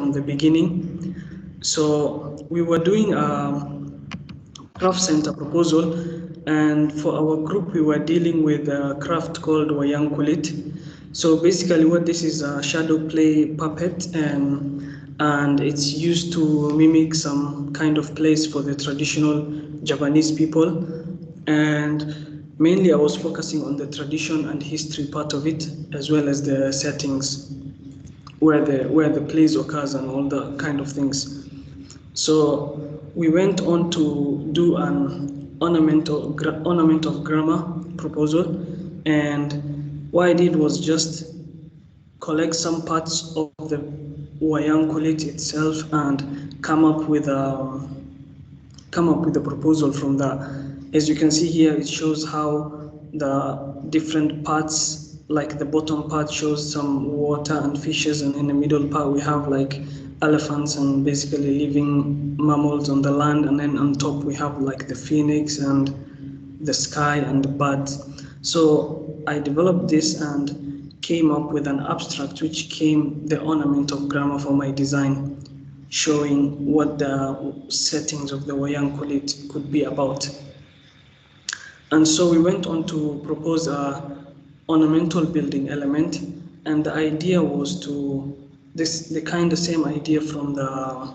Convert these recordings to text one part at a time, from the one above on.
from the beginning. So we were doing a craft center proposal, and for our group we were dealing with a craft called wayang kulit. So basically what this is, a shadow play puppet, and it's used to mimic some kind of plays for the traditional Japanese people. And mainly I was focusing on the tradition and history part of it, as well as the settings where the plays occurs and all the kind of things. So we went on to do an ornament of grammar proposal, and what I did was just collect some parts of the wayang kulit itself and come up with a proposal from that. As you can see here, it shows how the different parts, like the bottom part shows some water and fishes, and in the middle part we have like elephants and basically living mammals on the land, and then on top we have like the phoenix and the sky and the birds. So I developed this and came up with an abstract which came the ornament of grammar for my design, showing what the settings of the wayang kulit could be about. And so we went on to propose a ornamental building element, and the idea was to the kind of same idea from the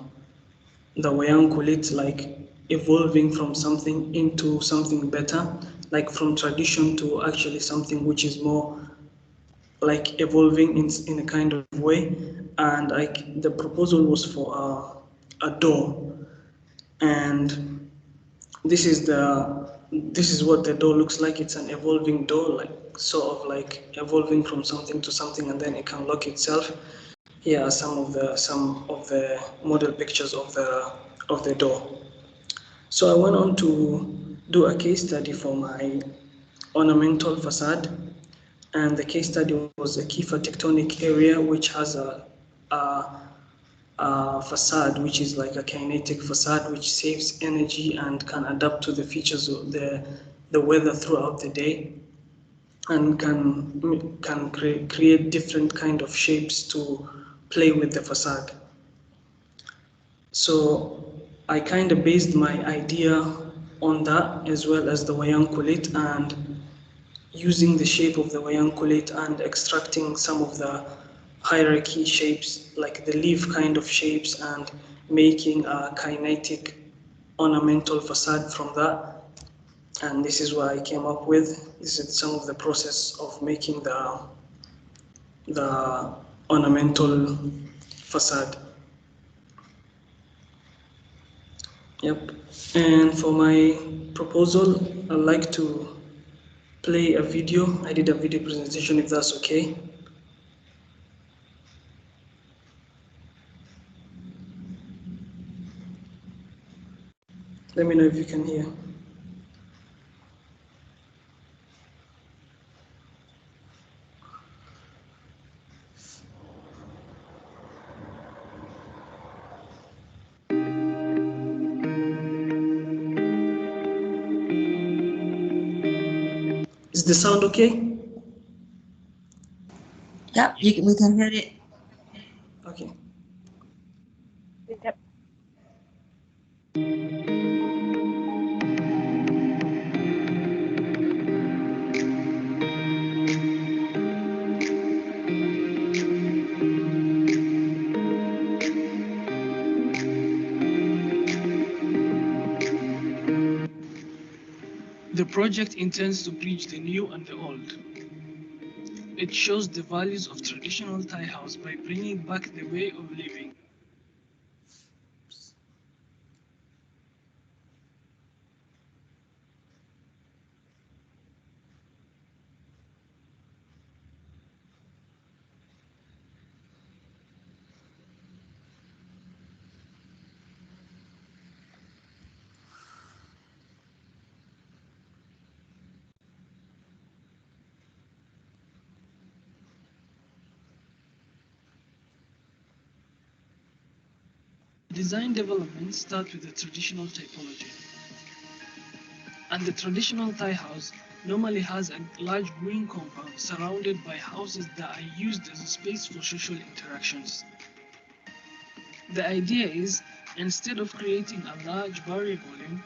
wayang kulit, like evolving from something into something better, like from tradition to actually something which is more like evolving in a kind of way. And like the proposal was for a door, and this is what the door looks like. It's an evolving door, like sort of like evolving from something to something, and then it can lock itself. Here are some of the model pictures of the door. So I went on to do a case study for my ornamental facade, and the case study was a Kiefer tectonic area, which has a facade which is like a kinetic facade which saves energy and can adapt to the features of the weather throughout the day, and can create different kind of shapes to play with the facade. So I kind of based my idea on that, as well as the wayang kulit, and using the shape of the wayang kulit and extracting some of the hierarchy shapes, like the leaf kind of shapes, and making a kinetic ornamental facade from that. And this is what I came up with. This is some of the process of making the ornamental facade. Yep. And for my proposal, I'd like to play a video. I did a video presentation, if that's okay. Let me know if you can hear. Is the sound okay? Yeah, we can hear it. Okay. Yep. The project intends to bridge the new and the old. It shows the values of traditional Thai house by bringing back the way of living. Design development starts with the traditional typology. And the traditional Thai house normally has a large green compound surrounded by houses that are used as a space for social interactions. The idea is, instead of creating a large variable volume,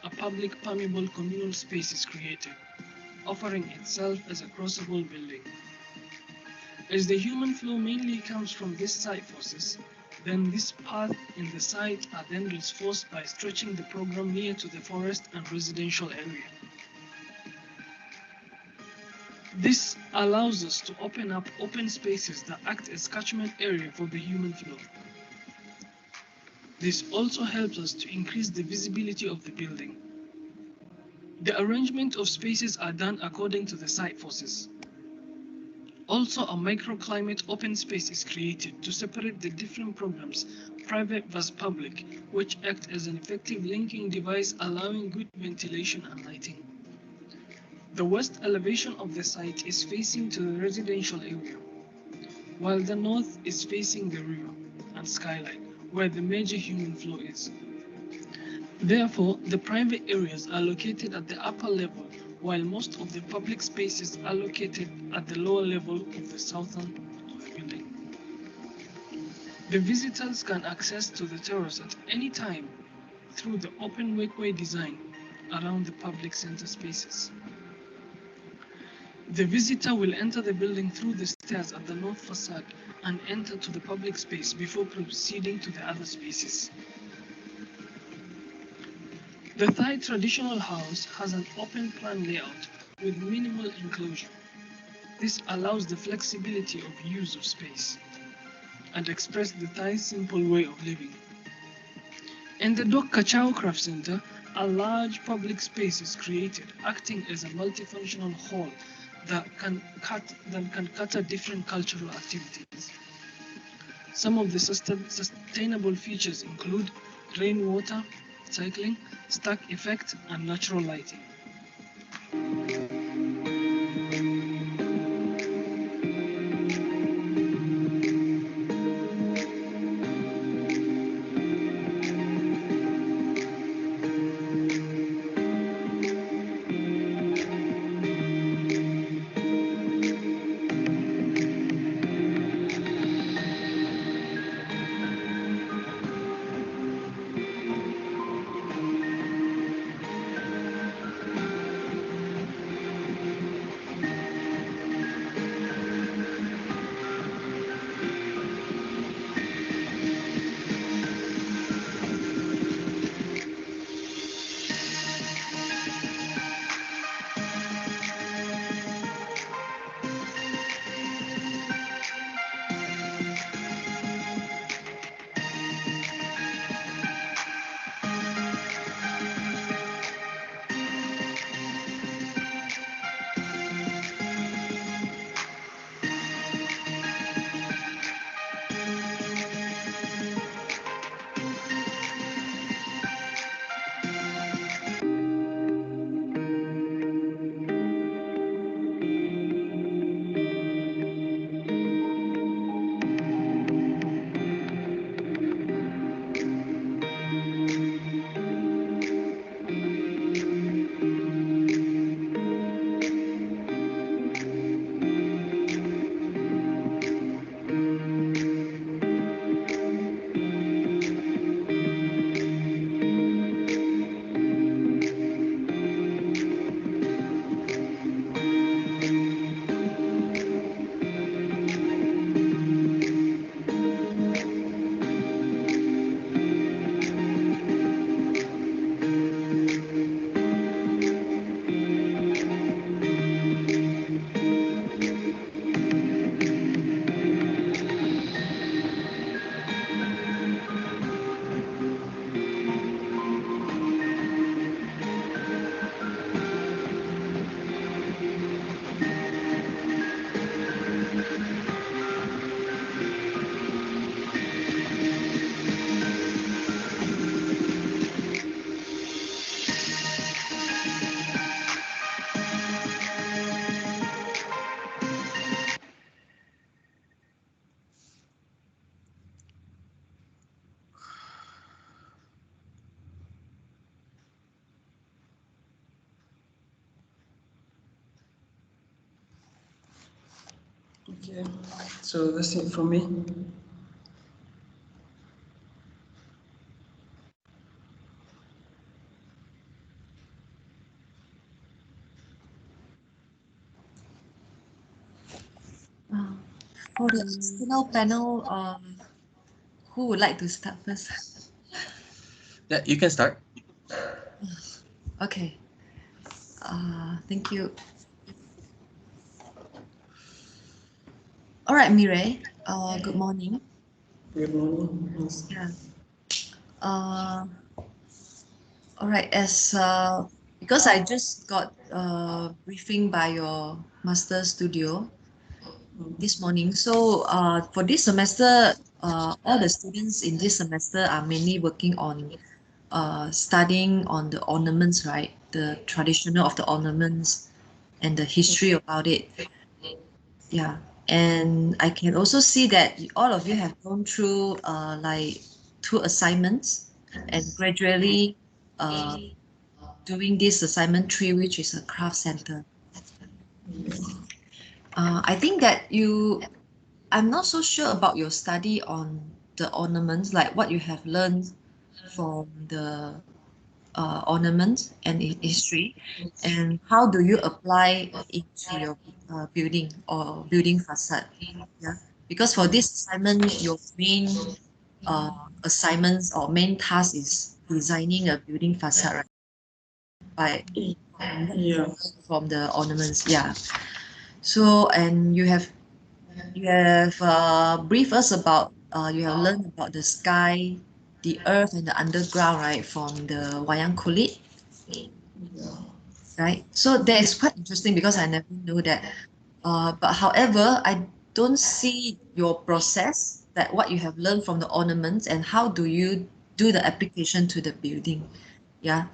a public permeable communal space is created, offering itself as a crossable building. As the human flow mainly comes from this site forces, then this path in the site are then reinforced by stretching the program near to the forest and residential area. This allows us to open up open spaces that act as catchment area for the human flow. This also helps us to increase the visibility of the building. The arrangement of spaces are done according to the site forces. Also, a microclimate open space is created to separate the different programs, private versus public, which act as an effective linking device allowing good ventilation and lighting. The west elevation of the site is facing to the residential area, while the north is facing the river and skyline, where the major human flow is. Therefore, the private areas are located at the upper level, while most of the public spaces are located at the lower level of the southern building. The visitors can access to the terrace at any time through the open walkway design around the public center spaces. The visitor will enter the building through the stairs at the north facade and enter to the public space before proceeding to the other spaces. The Thai traditional house has an open plan layout with minimal enclosure. This allows the flexibility of use of space and express the Thai simple way of living. In the Dok Kachao Craft Center, a large public space is created, acting as a multifunctional hall that can cater different cultural activities. Some of the sustainable features include rainwater cycling, stack effect, and natural lighting. Okay, so that's it from me. For the external panel, who would like to start first? Yeah, you can start. Okay. Thank you. All right, Mireille. Good morning. Good morning. Yes. Yeah. All right. Because I just got a briefing by your master studio this morning. So for this semester, all the students in this semester are mainly working on studying on the ornaments, right? The traditional of the ornaments and the history about it. Yeah. And I can also see that all of you have gone through like 2 assignments and gradually doing this assignment 3, which is a craft center. I think that I'm not so sure about your study on the ornaments, like what you have learned from the ornaments and history, and how do you apply into your building or building facade? Yeah, because for this assignment, your main assignments or main task is designing a building facade, right? By Yeah. from the ornaments, yeah. So and you have briefed us about you have learned about the sky, the earth, and the underground, right, from the wayang kulit, right? So that is quite interesting because I never knew that. But however, I don't see your process, that what you have learned from the ornaments and how do you do the application to the building. Yeah.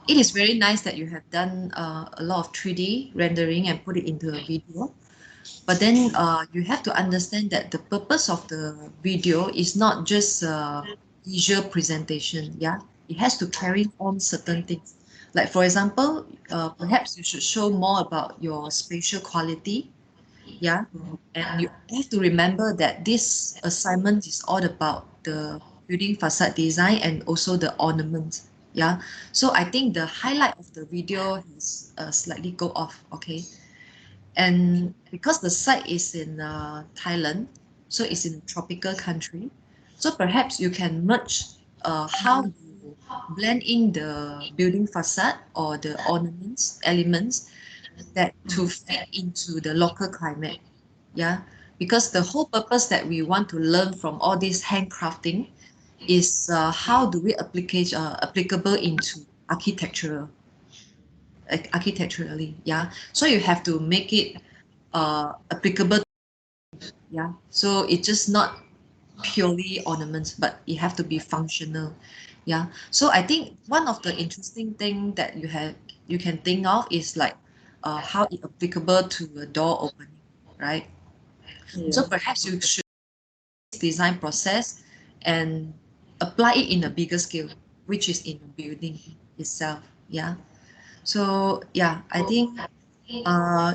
It is very nice that you have done a lot of 3D rendering and put it into a video. But then you have to understand that the purpose of the video is not just visual presentation. Yeah, it has to carry on certain things. Like for example, perhaps you should show more about your spatial quality. Yeah, and you have to remember that this assignment is all about the building facade design and also the ornament. Yeah, so I think the highlight of the video has slightly go off. Okay. And because the site is in Thailand, so it's in a tropical country, so perhaps you can merge how you blend in the building facade or the ornaments elements that to fit into the local climate. Yeah, because the whole purpose that we want to learn from all this handcrafting is how do we applicable into architecturally. Yeah, so you have to make it applicable. Yeah, so it's just not purely ornaments, but it have to be functional. Yeah, so I think one of the interesting thing that you can think of is like how it applicable to a door opening, right? Yeah. So perhaps you should design process and apply it in a bigger scale, which is in the building itself. Yeah, so yeah, I think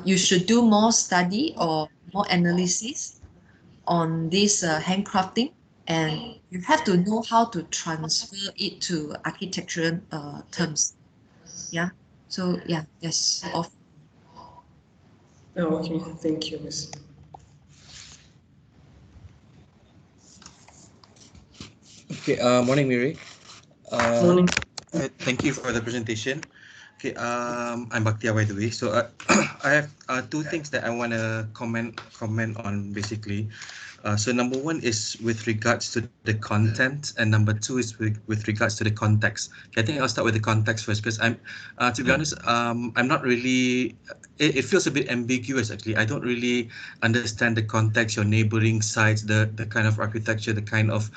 you should do more study or more analysis on this handcrafting, and you have to know how to transfer it to architectural terms. Yeah. So yeah, that's all. Oh, okay. Thank you, Miss. Okay, morning, Miri. Morning. Thank you for the presentation. Okay, I'm Bhaktia, by the way. So I have 2 things that I want to comment on basically. So number 1 is with regards to the content, and number 2 is with regards to the context. Okay, I think I'll start with the context first because to be honest, I'm not really. It feels a bit ambiguous actually. I don't really understand the context, your neighboring sites, the kind of architecture, the kind of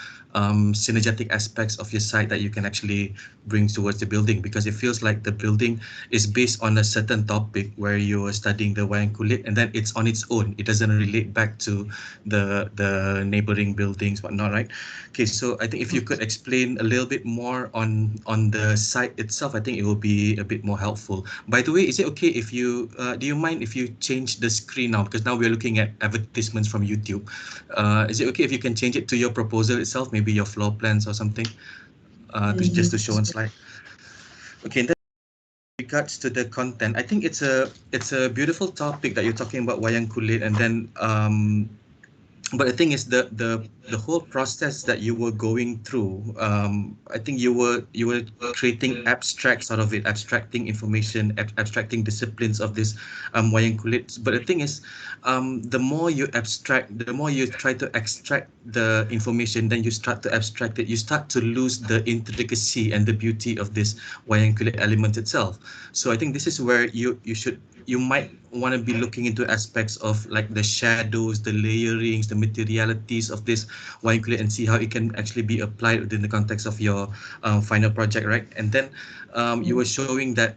synergetic aspects of your site that you can actually bring towards the building, because it feels like the building is based on a certain topic where you are studying the wayang kulit, and then it's on its own. It doesn't relate back to the neighboring buildings, whatnot, right? Okay, so I think if you could explain a little bit more on the site itself, I think it will be a bit more helpful. By the way, is it okay if you do you mind if you change the screen now, because now we're looking at advertisements from YouTube? Is it okay if you can change it to your proposal itself, maybe your floor plans or something, just to show on slide? Okay, and then regards to the content, I think it's a beautiful topic that you're talking about wayang kulit, and then but the thing is the whole process that you were going through, I think you were creating abstracts out of it, abstracting information, abstracting disciplines of this wayang kulit. But the thing is, the more you abstract, the more you try to extract the information, then you start to abstract it, you start to lose the intricacy and the beauty of this wayang kulit element itself. So I think this is where you might want to be looking into aspects of like the shadows, the layerings, the materialities of this wayang kulit, and see how it can actually be applied within the context of your final project, right? And then you were showing that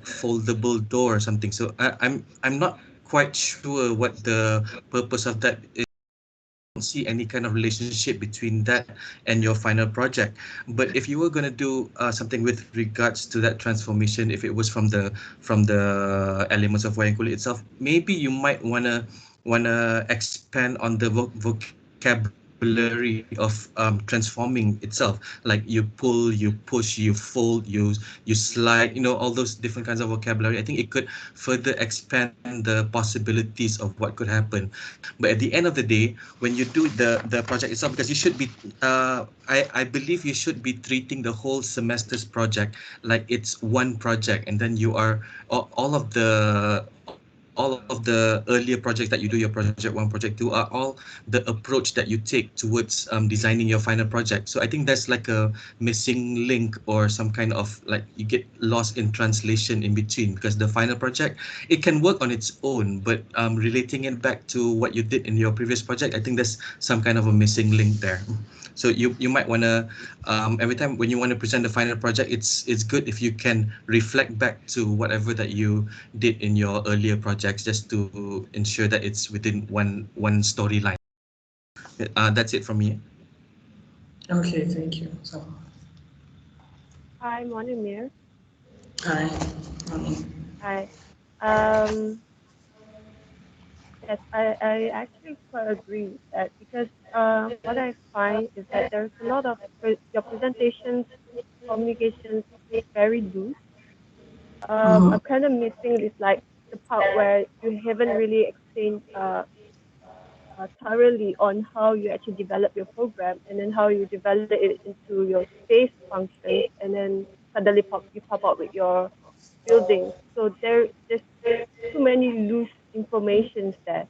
foldable door or something. So I'm not quite sure what the purpose of that is. See any kind of relationship between that and your final project. But if you were going to do something with regards to that transformation, if it was from the elements of wayang kulit itself, maybe you might wanna expand on the vocabulary of transforming itself. Like you pull, you push, you fold, you slide, all those different kinds of vocabulary. I think it could further expand the possibilities of what could happen. But at the end of the day, when you do the project itself, because you should be, I believe you should be treating the whole semester's project like it's one project, and then you are all of the earlier projects that you do, your project 1, project 2, are all the approach that you take towards designing your final project. So I think that's like a missing link, or some kind of like you get lost in translation in between, because the final project, it can work on its own, but relating it back to what you did in your previous project, I think there's some kind of a missing link there. So you might want to, every time when you want to present the final project, it's good if you can reflect back to whatever that you did in your earlier projects, just to ensure that it's within one storyline. That's it from me. Okay, thank you. So, Hi, morning, Mir. hi. Morning. Hi. Yes, I actually quite agree with that, because what I find is that there's a lot of your presentations, communications very loose. I'm kind of missing is like the part where you haven't really explained thoroughly on how you actually develop your program, and then how you develop it into your space functions, and then suddenly you pop up with your building. So there's too many loose informations there.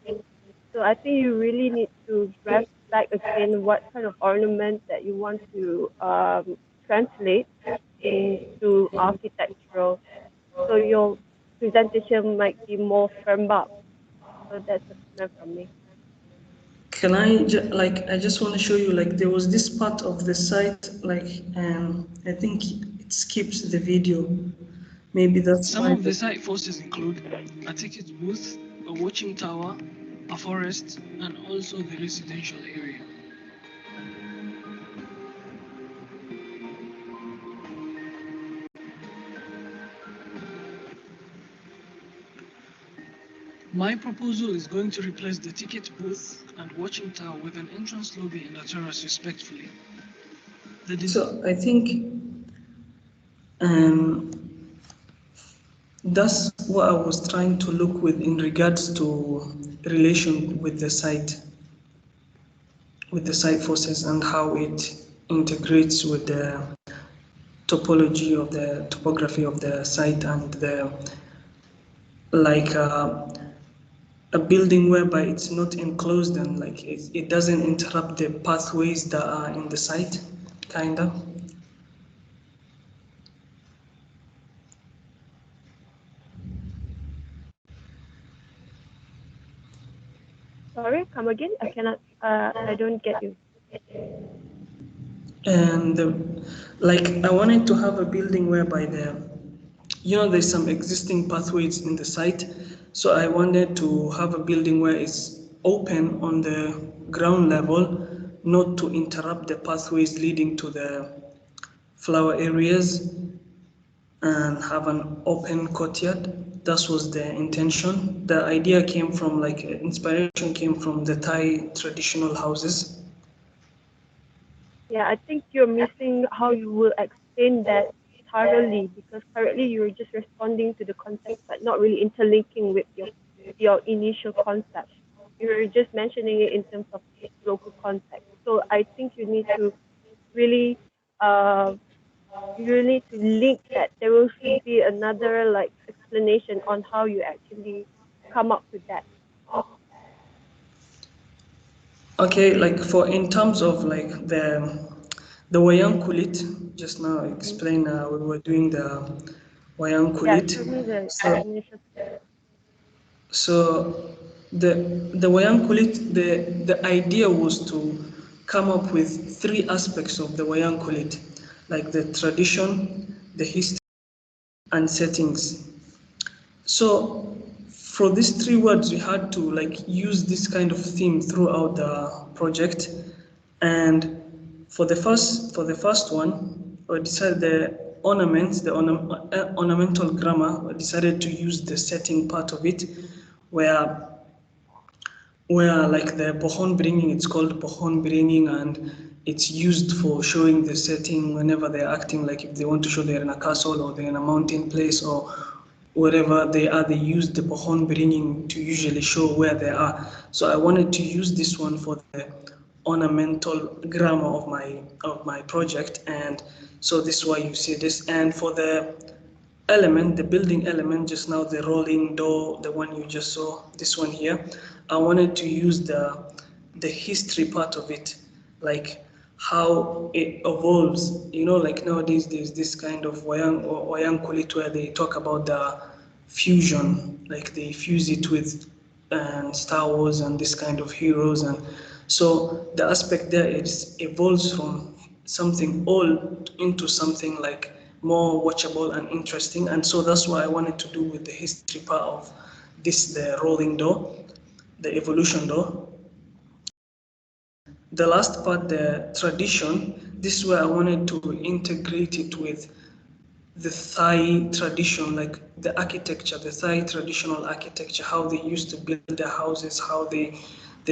So I think you really need to grasp back again what kind of ornament that you want to translate into architectural. So your presentation might be more firm up. So that's a comment from me. Can I I just want to show you, like, there was this part of the site, like, I think it skips the video. Maybe that's Some why. of the site forces include a ticket booth, a watching tower, a forest, and also the residential area. My proposal is going to replace the ticket booth and watching tower with an entrance lobby and a terrace, respectfully. So I think that's what I was trying to look with in regards to relation with the site forces, and how it integrates with the topography of the site, and the like a building whereby it's not enclosed, and like it doesn't interrupt the pathways that are in the site, kinda. Sorry, come again? I cannot. I don't get you. And like I wanted to have a building whereby there's some existing pathways in the site, so I wanted to have a building where it's open on the ground level, not to interrupt the pathways leading to the flower areas, and have an open courtyard. That was the intention. The idea came from, like, inspiration came from the Thai traditional houses. Yeah, I think you're missing how you will explain that thoroughly, because currently you're just responding to the context but not really interlinking with your initial concept. You're just mentioning it in terms of local context. So I think you need to really link that. There will should be another like explanation on how you actually come up with that. Okay, like for in terms of like the wayang kulit, just now explain we were doing the wayang Yeah, kulit. show me the So initial. so the wayang kulit, the idea was to come up with three aspects of the wayang kulit, like the tradition, the history, and settings. So for these three words, we had to like use this kind of theme throughout the project. And for the first one, we decided the ornaments, the ornamental grammar. We decided to use the setting part of it, where like the pohon bringing, it's called pohon bringing, and it's used for showing the setting whenever they're acting, like if they want to show they're in a castle or they're in a mountain place or wherever they are, they use the pohon bringing to usually show where they are. So I wanted to use this one for the ornamental grammar of my project, and so this is why you see this. And for the element, the building element, just now the rolling door, the one you just saw, this one here, I wanted to use the history part of it, like how it evolves. Like nowadays there's this kind of wayang kulit where they talk about the fusion, like they fuse it with Star Wars and this kind of heroes, and so the aspect there is evolves from something old into something like more watchable and interesting, and so that's what I wanted to do with the history part of this, the rolling door, the evolution door. The last part, the tradition, this is where I wanted to integrate it with the Thai tradition, like the architecture, the Thai traditional architecture, how they used to build their houses, how they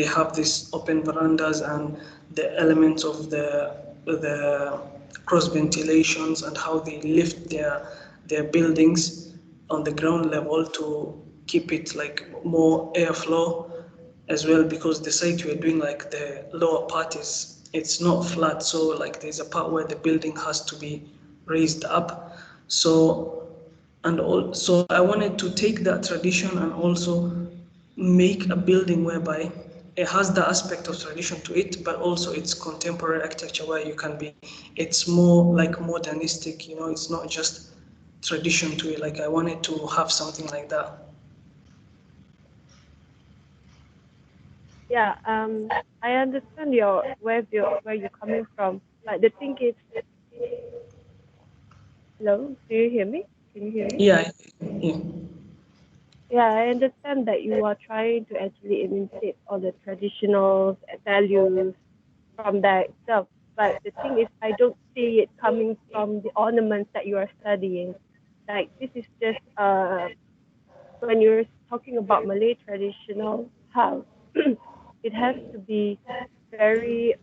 have these open verandas and the elements of the cross ventilations, and how they lift their buildings on the ground level to keep it like more airflow as well, because the site we're doing, like the lower part is, it's not flat, so like there's a part where the building has to be raised up. So and also I wanted to take that tradition and also make a building whereby it has the aspect of tradition to it, but also it's contemporary architecture where you can be, it's more like modernistic, it's not just tradition to it. Like I wanted to have something like that. Yeah, I understand where you're coming from, but the thing is, hello, do you hear me? Can you hear me? Yeah, yeah. Yeah, I understand that you are trying to actually imitate all the traditional values from that itself. But the thing is, I don't see it coming from the ornaments that you are studying. Like this is just when you're talking about Malay traditional house, it has to be very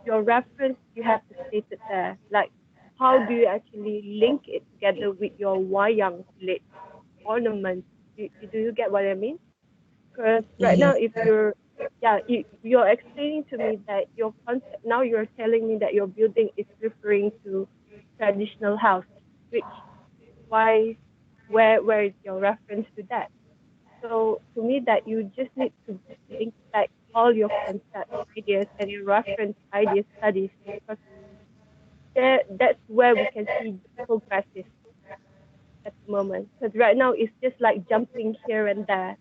your reference, you have to state it there. Like how do you actually link it together with your wayang kulit ornaments? Do you get what I mean? Because right now, Yeah. if you're explaining to me that your concept, now you're telling me that your building is referring to traditional house, which why where is your reference to that? So to me, that you just need to link back all your concept ideas and your reference ideas studies, because that's where we can see the progresses at the moment. Because right now it's just like jumping here and there.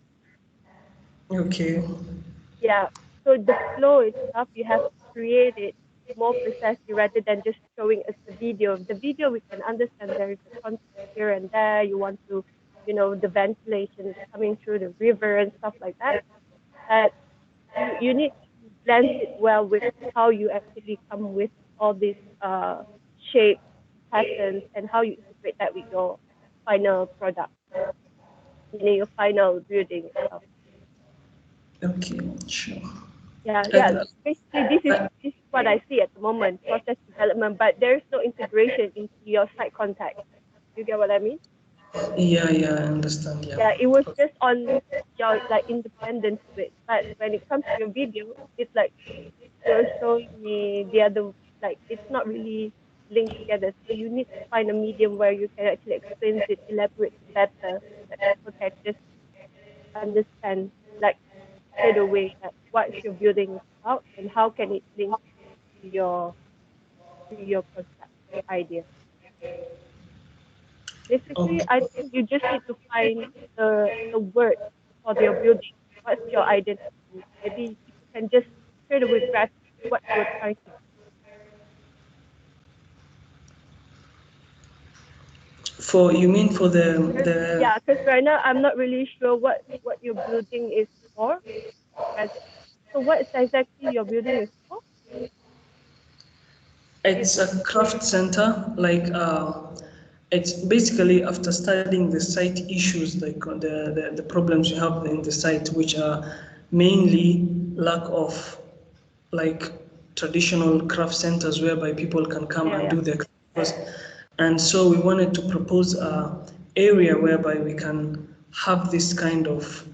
Okay. Yeah. So the flow itself, you have to create it more precisely rather than just showing us the video. The video, we can understand there is a concept here and there. You want to, the ventilation is coming through the river and stuff like that. But you need to blend it well with how you actually come with all these shapes, patterns, and how you integrate that with your final product, your final building itself. Okay, sure. Yeah. And Basically, this is what I see at the moment, process development, but there's no integration into your site contact. You get what I mean? Yeah, I understand. Yeah. Yeah, it was just on your like independent to it. But when it comes to your video, it's like you're showing me the other, like it's not really linked together. So you need to find a medium where you can actually explain it, elaborate better, that people can just understand like straight away like what your building is about and how can it link to your concept, your idea. Basically, Okay. I think you just need to find the word for your building. What's your identity? Maybe people can just straight away grasp what you're trying to do. For you mean for the Yeah, because right now I'm not really sure what your building is for. So what exactly your building is for? it's a craft center, like it's basically after studying the site issues, like the problems you have in the site, which are mainly lack of like traditional craft centers whereby people can come Yeah, and yeah. do their crafts. And so we wanted to propose a area whereby we can have this kind of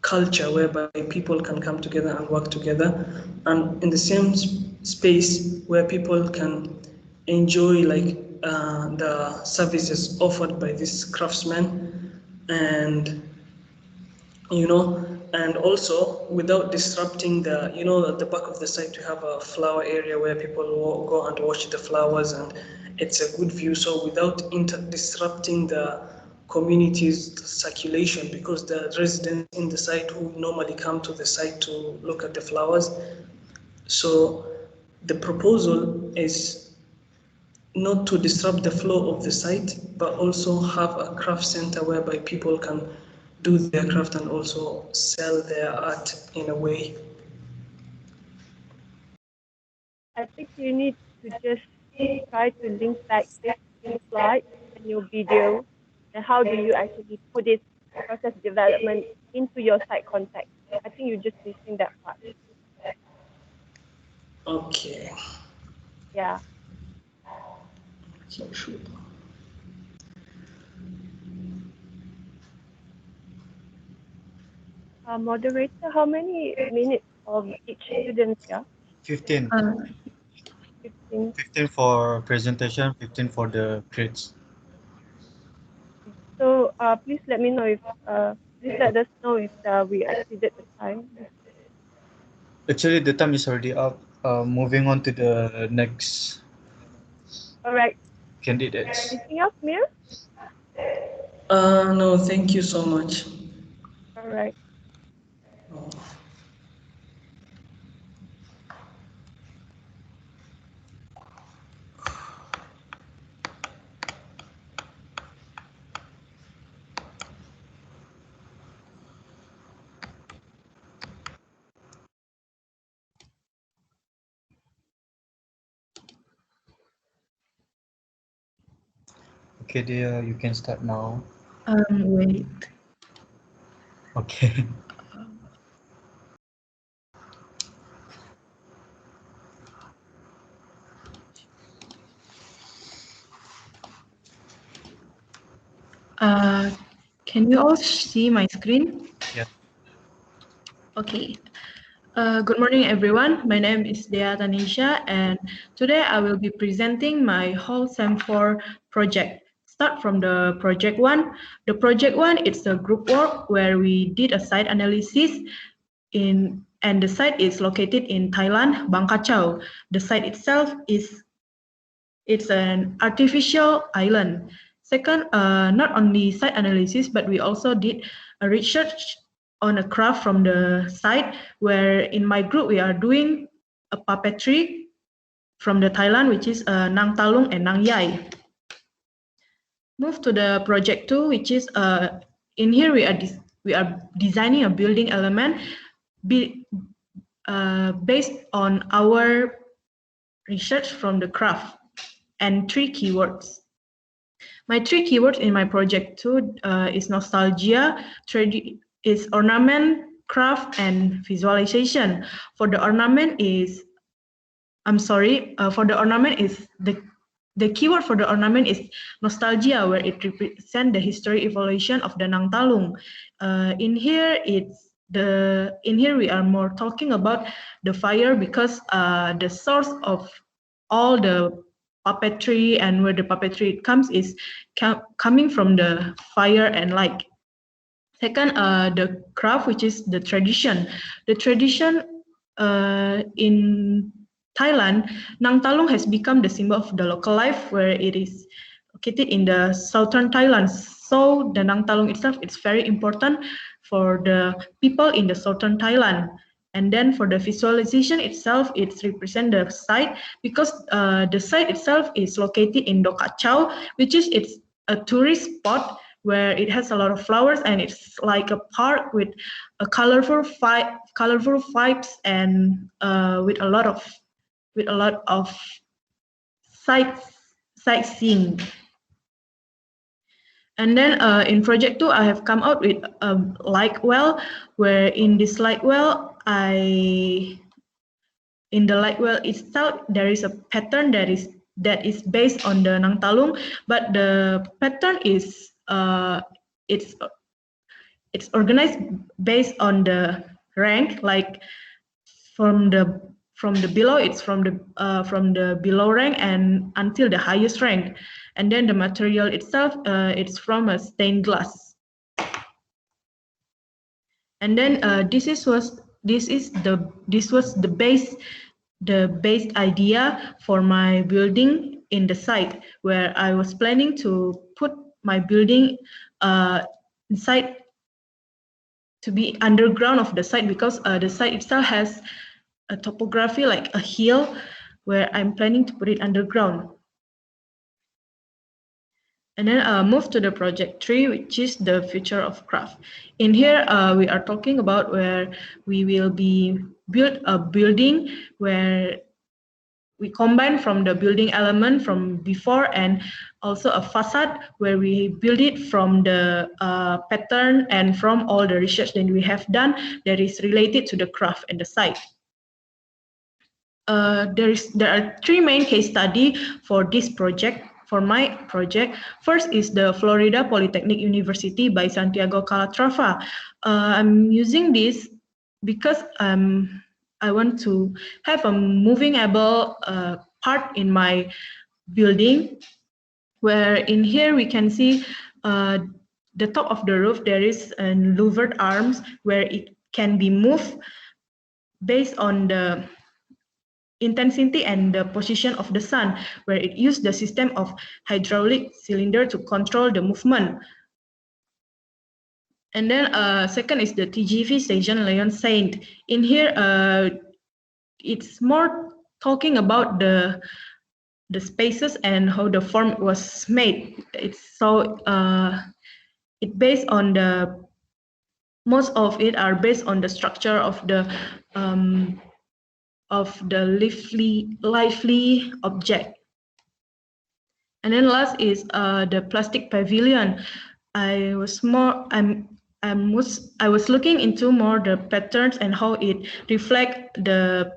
culture whereby people can come together and work together, and in the same space where people can enjoy like the services offered by this craftsman, and and also without disrupting the, at the back of the site we have a flower area where people go and watch the flowers, and it's a good view, so without disrupting the community's circulation, because the residents in the site who normally come to the site to look at the flowers. So the proposal is not to disrupt the flow of the site, but also have a craft center whereby people can do their craft and also sell their art in a way. I think you need to just try to link back this slide and your video, and how do you actually put it, process development, into your site context. I think you're just missing that part. Okay. Yeah. So sure. Moderator, how many minutes of each student? Yeah, 15. 15. 15 for presentation, 15 for the grades. So please let me know if please let us know if we exceeded the time. Actually, the time is already up. Moving on to the next All right. candidates. Anything else, Mir? No, thank you so much. All right. Okay, dear, you can start now. Wait. Okay. Can you all see my screen? Yeah. Okay. Good morning, everyone. My name is Dea Tanisha, and today I will be presenting my whole SEM 4 project. Start from the project 1. The project 1 is a group work where we did a site analysis and the site is located in Thailand, Bang Krachao. The site itself it's an artificial island. Second, not only site analysis, but we also did a research on a craft from the site, where in my group we are doing a puppetry from the Thailand, which is Nang Talung and Nang Yai. Move to the project 2, which is in here we are designing a building element based on our research from the craft and 3 keywords. My 3 keywords in my project 2 is nostalgia, is ornament, craft, and visualization. For the ornament is I'm sorry, for the ornament is the keyword for the ornament is nostalgia, where it represents the history evolution of the Nang Talung. In here we are more talking about the fire, because the source of all the puppetry and where the puppetry comes is coming from the fire and light. Second, the craft, which is the tradition. The tradition in Thailand, Nang Talung has become the symbol of the local life, where it is located in the southern Thailand. So the Nang Talung itself is very important for the people in the southern Thailand. And then for the visualization itself, it represents the site, because the site itself is located in Dokachau, which is it's a tourist spot where it has a lot of flowers, and it's like a park with a colorful vibes, and with a lot of sightseeing. And then in project 2, I have come out with a light well, where in this light well, in the light well itself, there is a pattern that is based on the Nang Talung, but the pattern is it's organized based on the rank, like from the below, it's from the below rank and until the highest rank. And then the material itself, it's from a stained glass. And then this was the base idea for my building in the site, where I was planning to put my building inside, to be underground of the site, because the site itself has a topography like a hill, where I'm planning to put it underground. And then move to the project 3, which is the future of craft. In here, we are talking about where we will be build a building where we combine from the building element from before, and also a facade where we build it from the pattern and from all the research that we have done that is related to the craft and the site. There are 3 main case study for this project. For my project, first is the Florida Polytechnic University by Santiago Calatrava. I'm using this because I want to have a movable part in my building, where in here we can see the top of the roof, there is a louvered arms where it can be moved based on the intensity and the position of the sun, where it used the system of hydraulic cylinder to control the movement. And then second is the TGV station Leon Saint. In here, it's more talking about the spaces and how the form was made. It's so it based on the, most of it are based on the structure of the lively object. And then last is the plastic pavilion. I was looking into more the patterns and how it reflect the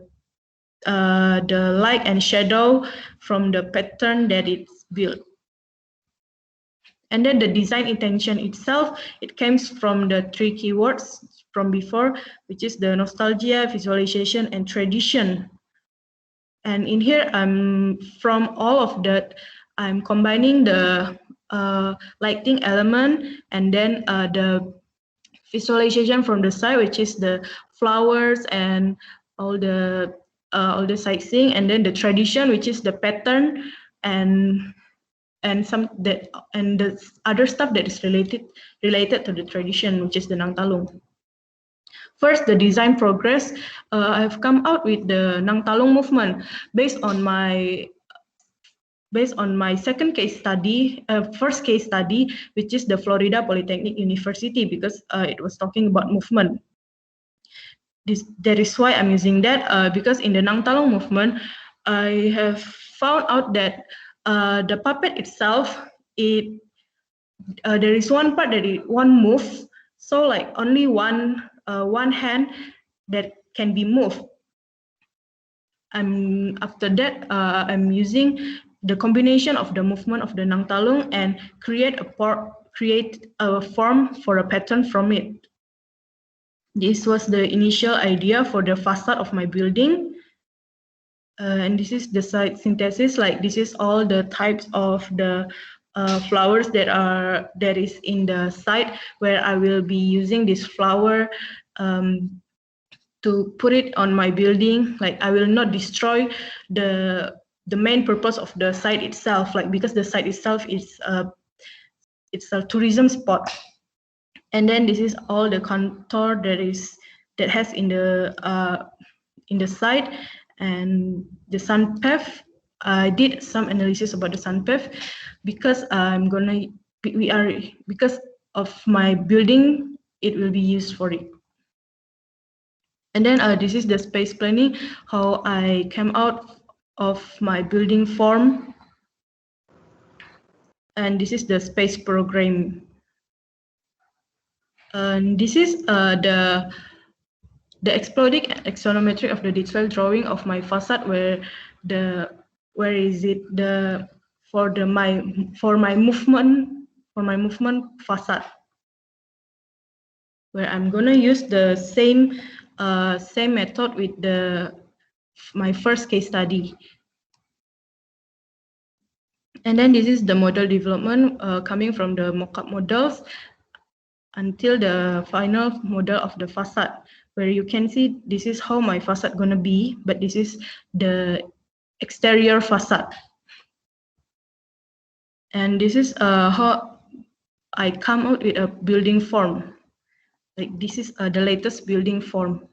light and shadow from the pattern that it's built. And then the design intention itself, it comes from the 3 keywords from before, which is the nostalgia, visualization, and tradition. And in here, from all of that, I'm combining the lighting element, and then the visualization from the side, which is the flowers and all the sightseeing, and then the tradition, which is the pattern, and the other stuff that is related to the tradition, which is the Nang Talung. First, the design progress. I've come out with the Nang Talung movement based on my second case study, first case study, which is the Florida Polytechnic University, because it was talking about movement. That is why I'm using that, because in the Nang Talung movement, I have found out that the puppet itself, there is one part that it won't move, so like only one hand that can be moved. after that I'm using the combination of the movement of the Nang Talung and create a form for a pattern from it. This was the initial idea for the facade of my building. And this is the site synthesis. Like this is all the types of the flowers that is in the site, where I will be using this flower to put it on my building. Like I will not destroy the main purpose of the site itself, like because the site itself is it's a tourism spot. And then this is all the contour that has in the site. And the sun path, I did some analysis about the sun path because because of my building, it will be used for it. And then this is the space planning, how I came out of my building form. And this is the space program. And this is the exploding axonometry of the detailed drawing of my facade, for my movement facade, where I'm gonna use the same method with my first case study. And then this is the model development coming from the mock-up models until the final model of the facade, where you can see this is how my facade gonna be, but this is the exterior facade. And this is how I come out with a building form. Like this is the latest building form.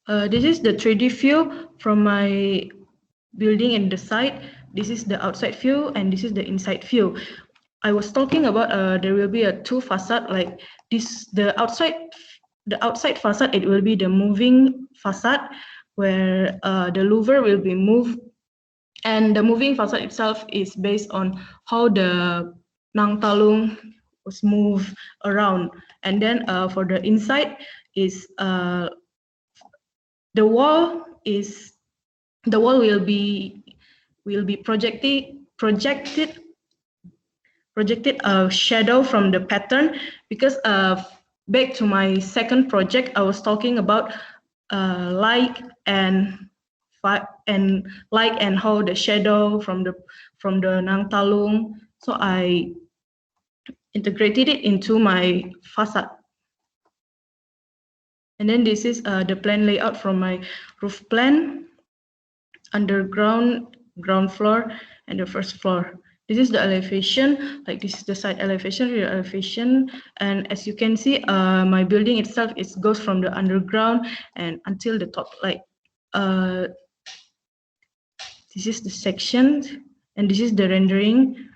This is the 3D view from my building in the site. This is the outside view and this is the inside view. I was talking about there will be a two facade like this. The outside facade, it will be the moving facade, where the louver will be moved, and the moving facade itself is based on how the Nang Talung was moved around. And then for the inside is the wall will be projected a shadow from the pattern, because back to my second project, I was talking about light and how the shadow from the Nang Talung. So I integrated it into my facade. And then this is the plan layout from my roof plan, underground, ground floor, and the first floor. This is the elevation, like this is the side elevation, rear elevation. And as you can see, my building itself, it goes from the underground and until the top. Like this is the section, and this is the rendering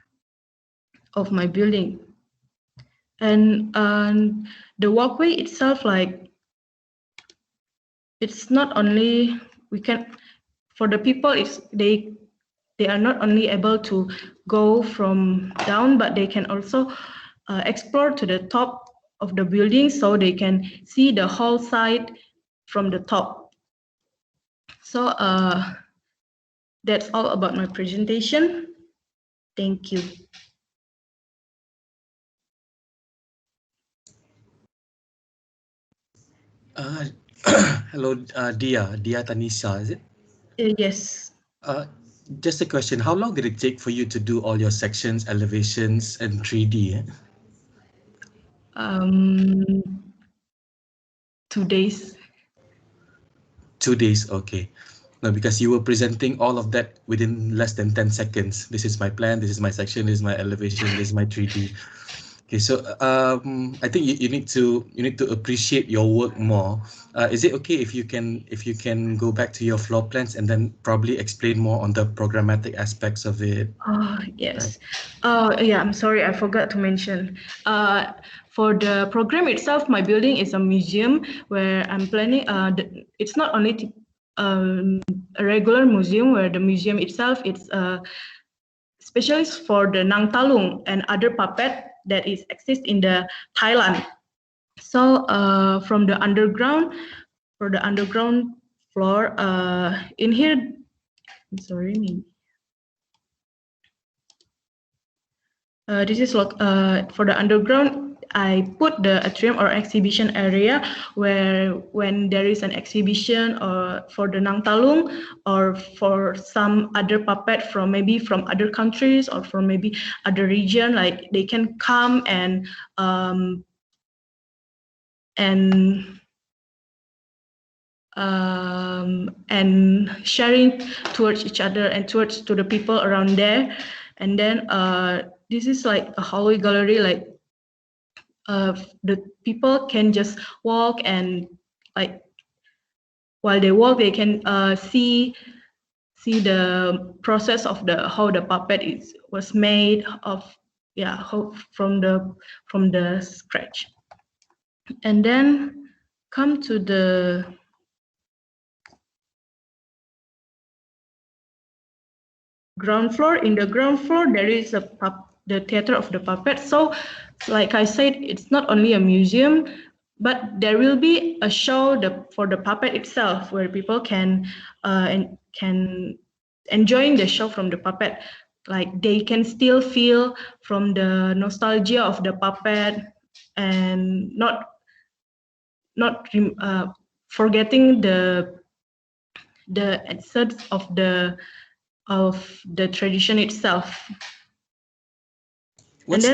of my building. And the walkway itself, like it's not only for the people, they are not only able to go from down, but they can also explore to the top of the building, so they can see the whole site from the top. So that's all about my presentation. Thank you. Hello, Dia Tanisha, is it? Yes. Just a question. How long did it take for you to do all your sections, elevations, and 3D? 2 days. 2 days, okay. No, because you were presenting all of that within less than 10 seconds. This is my plan, this is my section, this is my elevation, this is my 3D. Okay, so I think you need to appreciate your work more. Is it okay if you can go back to your floor plans and then probably explain more on the programmatic aspects of it? Yes. Yeah, I'm sorry, I forgot to mention. For the program itself, my building is a museum where I'm planning. It's not only a regular museum, where the museum itself, it's specialist for the Nang Talung and other puppet that exist in the Thailand. So from the underground, the underground floor, in here, I'm sorry, maybe. This is like for the underground, I put the atrium or exhibition area where when there is an exhibition or for the Nang Talung or for some other puppet from maybe from other countries or from maybe other region, like they can come and sharing towards each other and towards to the people around there. And then this is like a hallway gallery, like the people can just walk and like while they walk they can see the process of the how the puppet was made of, yeah, how, from the scratch. And then come to the ground floor. In the ground floor there is the theater of the puppet. So like I said, it's not only a museum, but there will be a show for the puppet itself where people can enjoying the show from the puppet. Like they can still feel from the nostalgia of the puppet and not forgetting the essence of the tradition itself. What's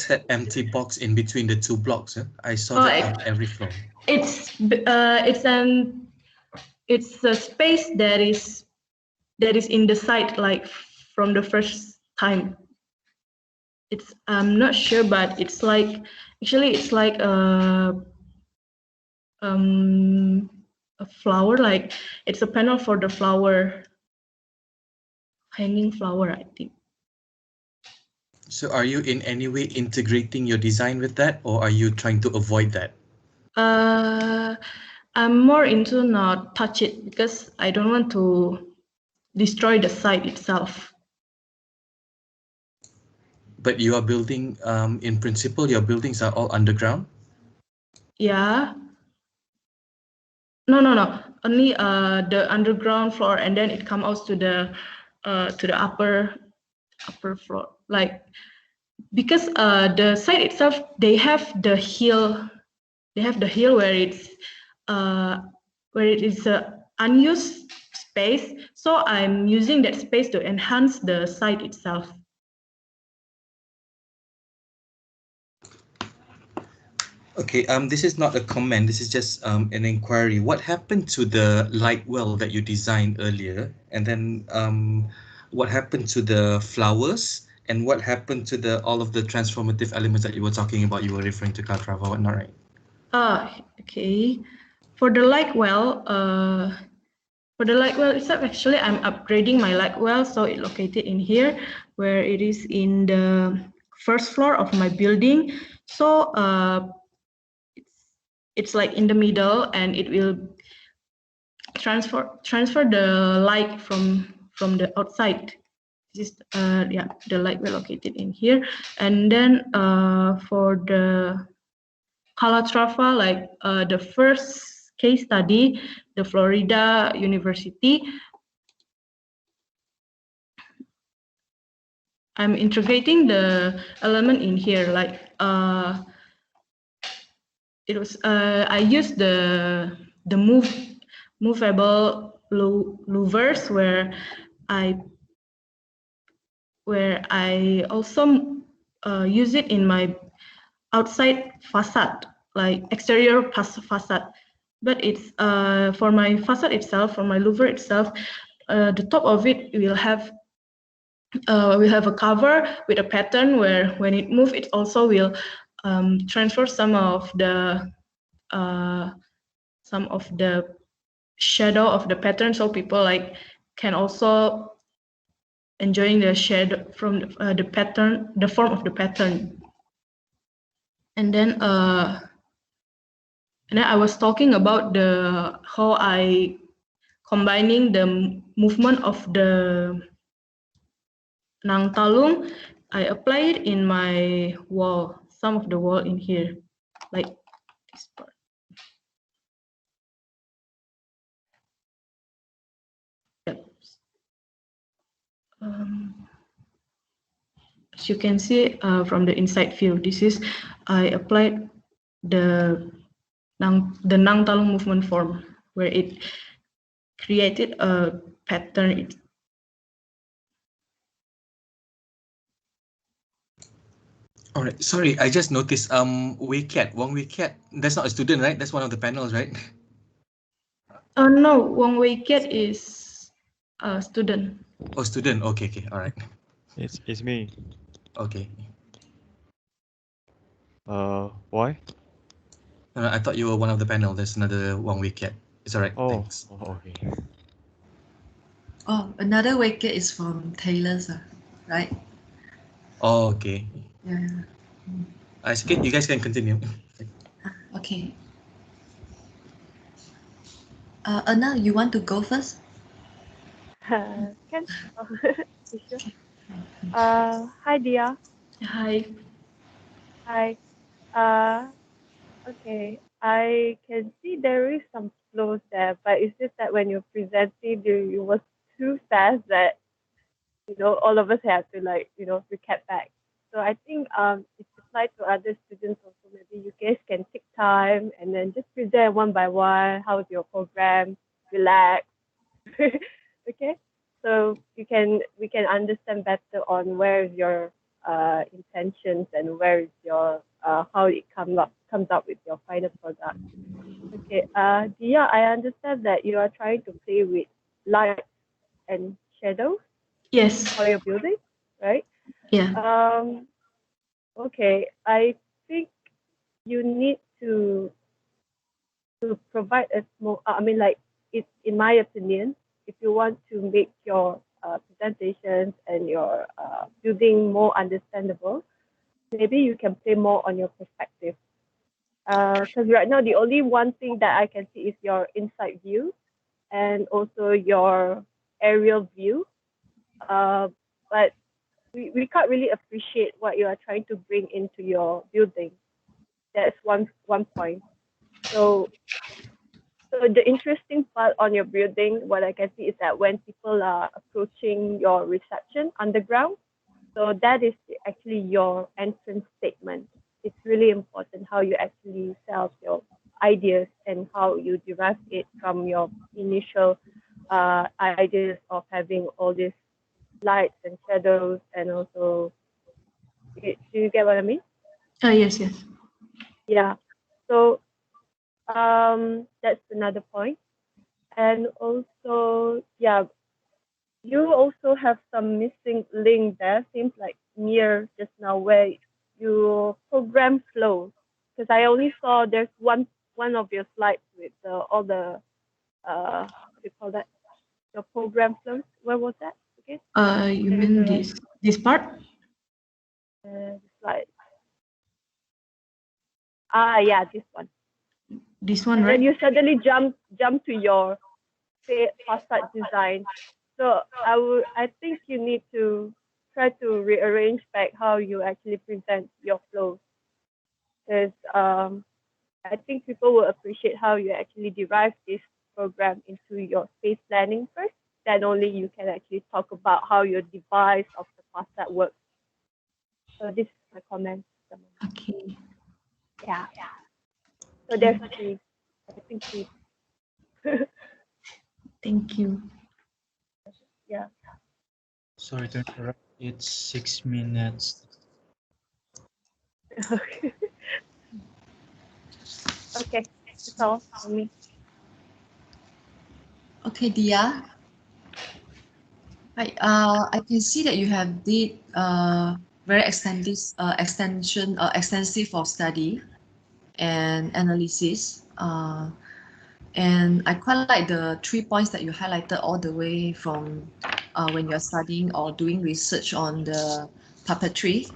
that empty box in between the two blocks? Huh? I saw that on every floor. It's a space that is in the site, like from the first time. It's, I'm not sure, but it's like actually it's like a flower, like it's a panel for the flower, hanging flower, I think. So are you in any way integrating your design with that, or are you trying to avoid that? I'm more into not touch it because I don't want to destroy the site itself. But you are building, in principle, your buildings are all underground? Yeah. No. Only the underground floor, and then it comes out to the upper floor. Like because the site itself, they have the hill. They have the hill where it is a unused space. So I'm using that space to enhance the site itself. Okay, this is not a comment, this is just an inquiry. What happened to the light well that you designed earlier? And then what happened to the flowers? And what happened to all of the transformative elements that you were talking about? You were referring to Kaltrava, whatnot, right? Okay. For the light well, itself, actually I'm upgrading my light well, so it's located in here, where it is in the first floor of my building. So it's like in the middle, and it will transfer the light from the outside. This is the light will located in here. And then for the Calatrava, like the first case study, the Florida University, I'm integrating the element in here, like it was I used the movable louvers where I also use it in my outside facade, like exterior facade. But it's for my facade itself, for my louver itself, the top of it will have a cover with a pattern where when it moves, it also will transfer some of the shadow of the pattern, so people like can also enjoying the shadow from the pattern, the form of the pattern. And then I was talking about how I combining the movement of the Nang Talung. I apply it in my wall, some of the wall in here, like this part. As you can see from the inside view, I applied the Nang Talung movement form where it created a pattern. All right. Sorry, I just noticed. Wei Kiat, Wang Wei Kiat. That's not a student, right? That's one of the panels, right? No, Wang Wei Kiat is a student. Oh, student. Okay. Okay. All right. It's me. Okay. Why? I thought you were one of the panel. There's another Wang Wei Kiat. It's all right. Oh, Thanks. okay. Oh, another wicket is from Taylor's, right? Oh, okay. Yeah. Okay, you guys can continue. Okay. Anna, you want to go first? Can? Oh, you sure? Hi, Dia. Hi. Hi. Okay. I can see there is some flows there, but it's just that when you're presenting, you was too fast that all of us have to recap back. So I think it's applied to other students also. Maybe you guys can take time and then just present one by one. How's your program? Relax. Okay. So we can understand better on where is your intentions and where is your how it comes up with your final product. Okay. Dia, I understand that you are trying to play with light and shadows. Yes. For your building, right? Yeah. Okay. I think you need to provide a small. In my opinion, if you want to make your presentations and your building more understandable, maybe you can play more on your perspective. Because right now the only one thing that I can see is your inside view and also your aerial view. But we can't really appreciate what you are trying to bring into your building. That's one point. So the interesting part on your building, what I can see is that when people are approaching your reception underground, so that is actually your entrance statement. It's really important how you actually sell your ideas and how you derive it from your initial ideas of having all these lights and shadows and also do you get what I mean? Yes. Yeah. So that's another point. And also, yeah, you also have some missing link there. Seems like near just now where your program flows. Because I only saw there's one of your slides with all the what do you call that? Your program flows. Where was that? Okay. You mean this part? Slide. Yeah, this one. This one, and right? then you suddenly jump to your facade design. So I think you need to try to rearrange back how you actually present your flows, because I think people will appreciate how you actually derive this program into your space planning first. Then only you can actually talk about how your device of the facade works. So this is my comment. Okay. Yeah. So there's three. I think three. Thank you. Yeah. Sorry to interrupt. It's 6 minutes. Okay, that's all for me. Okay, Dia. Hi. I can see that you have did very extensive for study and analysis. And I quite like the 3 points that you highlighted all the way from when you're studying or doing research on the puppetry,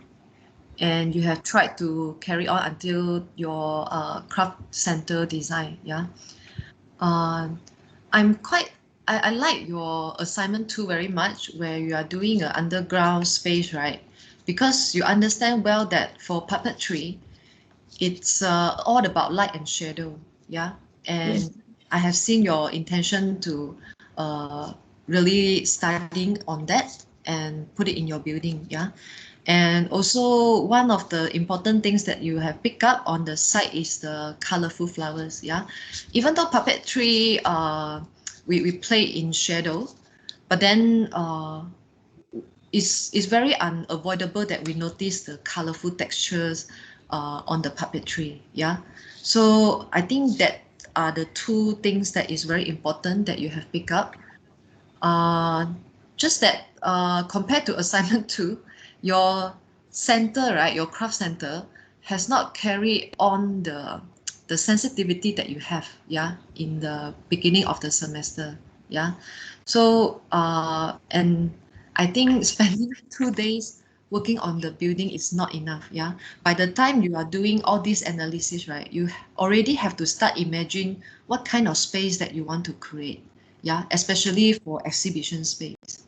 and you have tried to carry on until your craft center design. Yeah. I like your assignment too very much, where you are doing an underground space, right? Because you understand well that for puppetry, it's all about light and shadow. Yeah. And Yes. I have seen your intention to really studying on that. and put it in your building. Yeah. And also one of the important things that you have picked up on the site is the colorful flowers. Yeah. Even though puppetry, we play in shadow, but then it's very unavoidable that we notice the colorful textures on the puppetry. Yeah. So I think that are the two things that is very important that you have picked up. Just that compared to assignment 2, your center, right, your craft center has not carried on the sensitivity that you have, yeah, in the beginning of the semester. Yeah. So and I think spending 2 days working on the building is not enough. Yeah. By the time you are doing all this analysis, right, you already have to start imagine what kind of space that you want to create. Yeah, especially for exhibition space.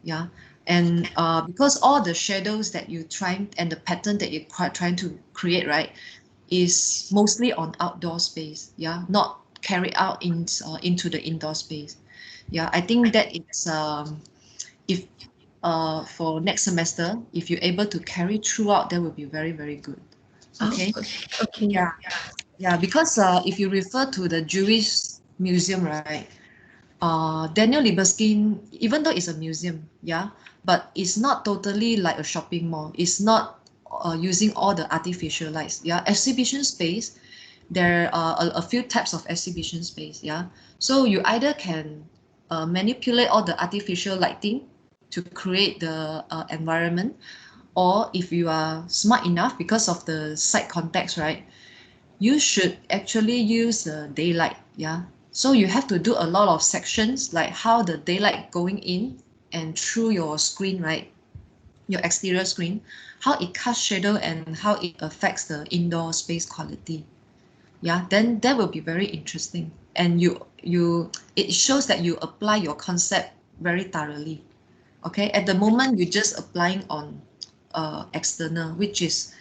Yeah. And because all the shadows that you trying and the pattern that you're trying to create, right, is mostly on outdoor space. Yeah, not carried out into the indoor space. Yeah, I think that it's if for next semester, if you're able to carry throughout, that will be very, very good. Okay. Okay. Yeah. Yeah, because if you refer to the Jewish museum, right, Daniel Libeskind, even though it's a museum, yeah, but it's not totally like a shopping mall. It's not using all the artificial lights. Yeah, exhibition space. There are a few types of exhibition space. Yeah, so you either can manipulate all the artificial lighting to create the environment, or if you are smart enough because of the site context, right, you should actually use daylight. Yeah, so you have to do a lot of sections like how the daylight going in and through your screen, right, your exterior screen, how it casts shadow and how it affects the indoor space quality. Yeah, then that will be very interesting, and it shows that you apply your concept very thoroughly. Okay, at the moment you're just applying on external, which is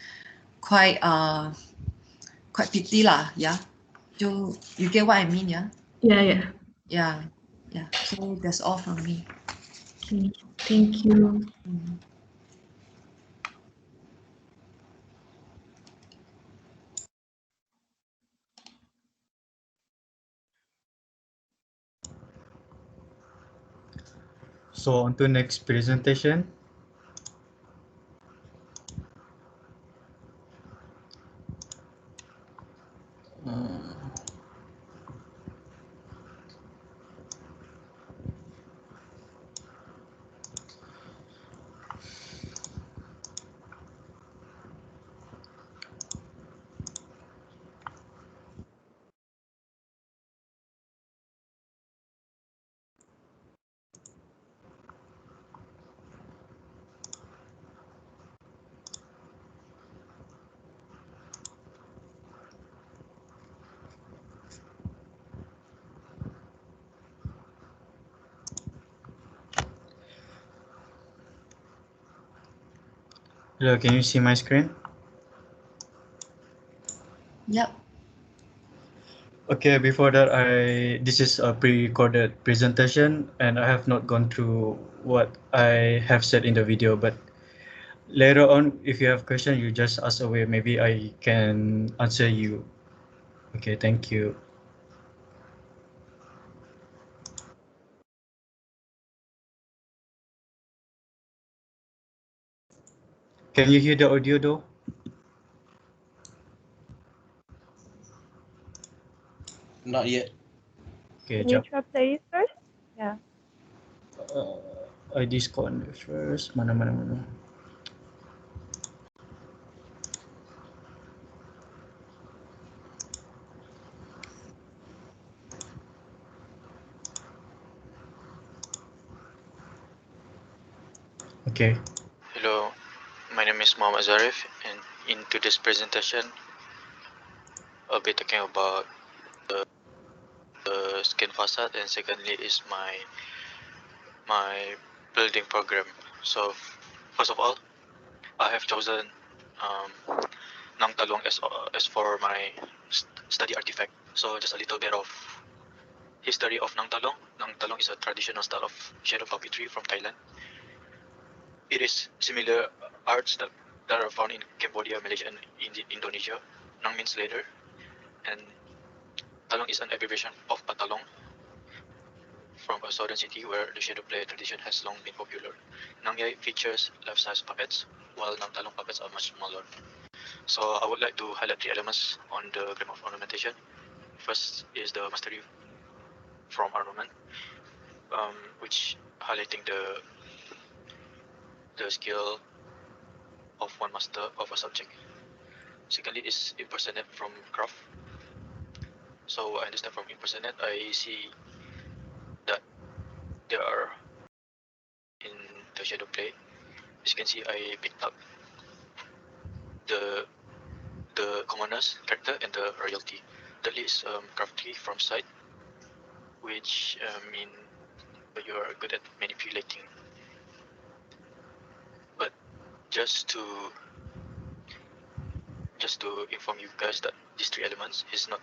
quite pity lah. Yeah, you get what I mean? Yeah. Yeah. Yeah. Yeah. So that's all from me. Okay. Thank you. Mm. So on to next presentation. Hello, can you see my screen? Yep. Okay, before that, this is a pre-recorded presentation, and I have not gone through what I have said in the video. But later on, if you have questions, you just ask away. Maybe I can answer you. Okay, thank you. Can you hear the audio though? Not yet. Okay, Can you jap. try play it first? Yeah. I disconnect first. Mana. Okay. Hello, my name is Muhammad Zarif, and in today's presentation, I'll be talking about the skin facade, and secondly is my building program. So, first of all, I have chosen Nang Talung as for my study artifact. So, just a little bit of history of Nang Talung. Nang Talung is a traditional style of shadow puppetry from Thailand. it is similar arts that are found in Cambodia, Malaysia, and Indonesia. Nang means later, and Talung is an abbreviation of Patalong, from a southern city where the shadow play tradition has long been popular. Nang Yai features life-size puppets, while Nang Talung puppets are much smaller. So I would like to highlight 3 elements on the gram of ornamentation. First is the mastery from ornament, which highlighting the skill of one master of a subject. Secondly is impersonate from craft. So I understand from impersonate, I see that there are in the shadow play. As you can see, I picked up the commoners character and the royalty. Thirdly is crafty from sight, which mean you are good at manipulating. But just to inform you guys that these 3 elements is not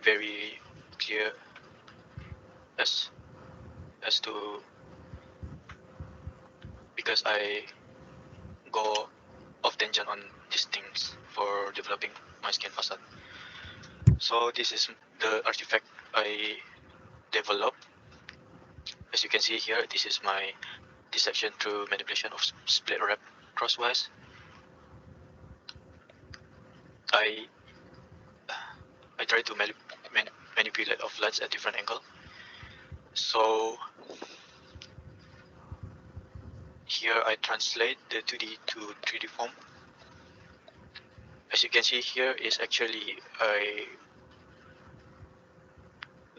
very clear as to, because I go off tangent on these things for developing my skin facade. So this is the artifact I developed. As you can see here, this is my dissection through manipulation of split wrap crosswise. I try to manipulate off lights at different angle. So here I translate the 2D to 3D form. As you can see here is actually I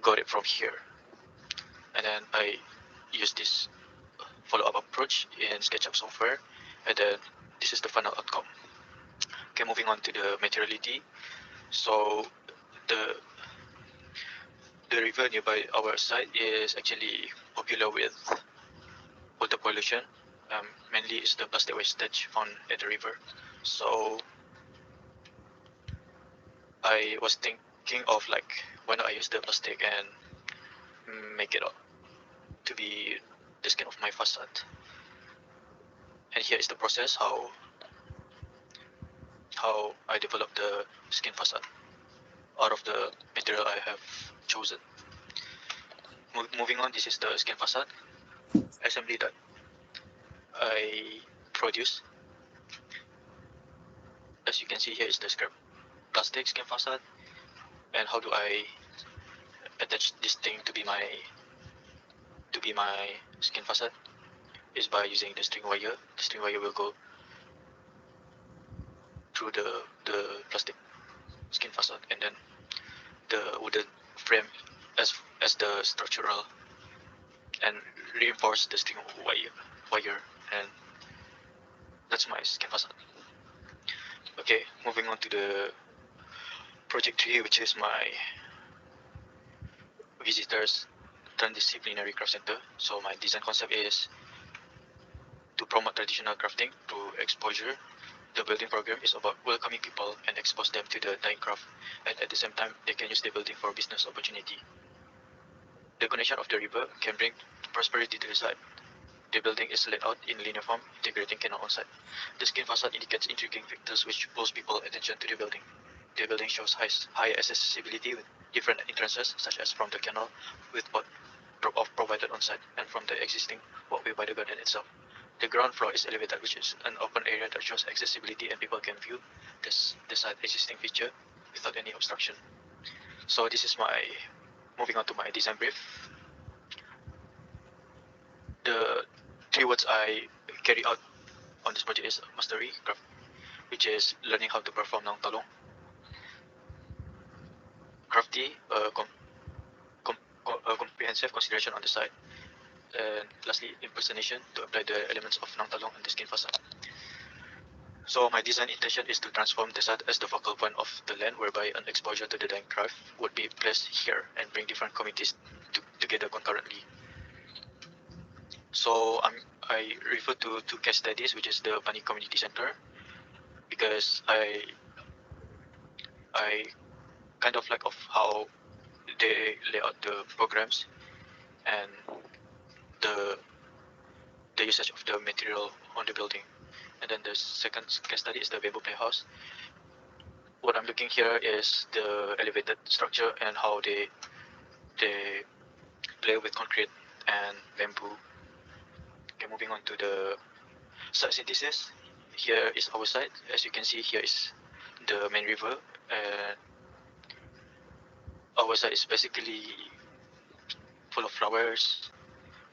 got it from here, and then I use this follow-up approach in SketchUp software, and then this is the final outcome. Okay, moving on to the materiality. So the river nearby our site is actually popular with water pollution. Mainly is the plastic wastage found at the river. So I was thinking of like, why not I use the plastic and make it up to be the skin of my facade. And here is the process how I developed the skin facade out of the material I have chosen. Moving on, this is the skin facade assembly that I produce. As you can see, here is the scrap plastic skin facade, and how do I attach this thing to be my skin facade is by using the string wire. The string wire will go through the plastic skin facade, and then the wooden frame as the structural, and reinforce the string wire, and that's my skin facade. Okay, moving on to the project 3, which is my visitors Transdisciplinary Craft Center. So my design concept is to promote traditional crafting through exposure. The building program is about welcoming people and expose them to the dying craft, and at the same time they can use the building for business opportunity. The connection of the river can bring prosperity to the site. The building is laid out in linear form, integrating canal on site. The skin facade indicates intriguing factors which pulls people's attention to the building. The building shows high accessibility with different entrances, such as from the canal with drop-off provided on site, and from the existing walkway by the garden itself. The ground floor is elevated, which is an open area that shows accessibility, and people can view the site existing feature without any obstruction. So this is my, moving on to my design brief. The 3 words I carry out on this project is mastery, craft, which is learning how to perform Nang Talung. Crafty, comprehensive consideration on the site. And lastly, impersonation to apply the elements of Nang Talung on the skin facade. So my design intention is to transform the site as the focal point of the land, whereby an exposure to the dying craft would be placed here and bring different communities together concurrently. So I refer to 2 case studies, which is the Pani Community Center, because I kind of like of how they lay out the programs and the usage of the material on the building. And then the second case study is the bamboo playhouse. What I'm looking here is the elevated structure and how they play with concrete and bamboo. Okay, moving on to the site synthesis. Here is our site. As you can see, here is the main river, and our site is basically full of flowers.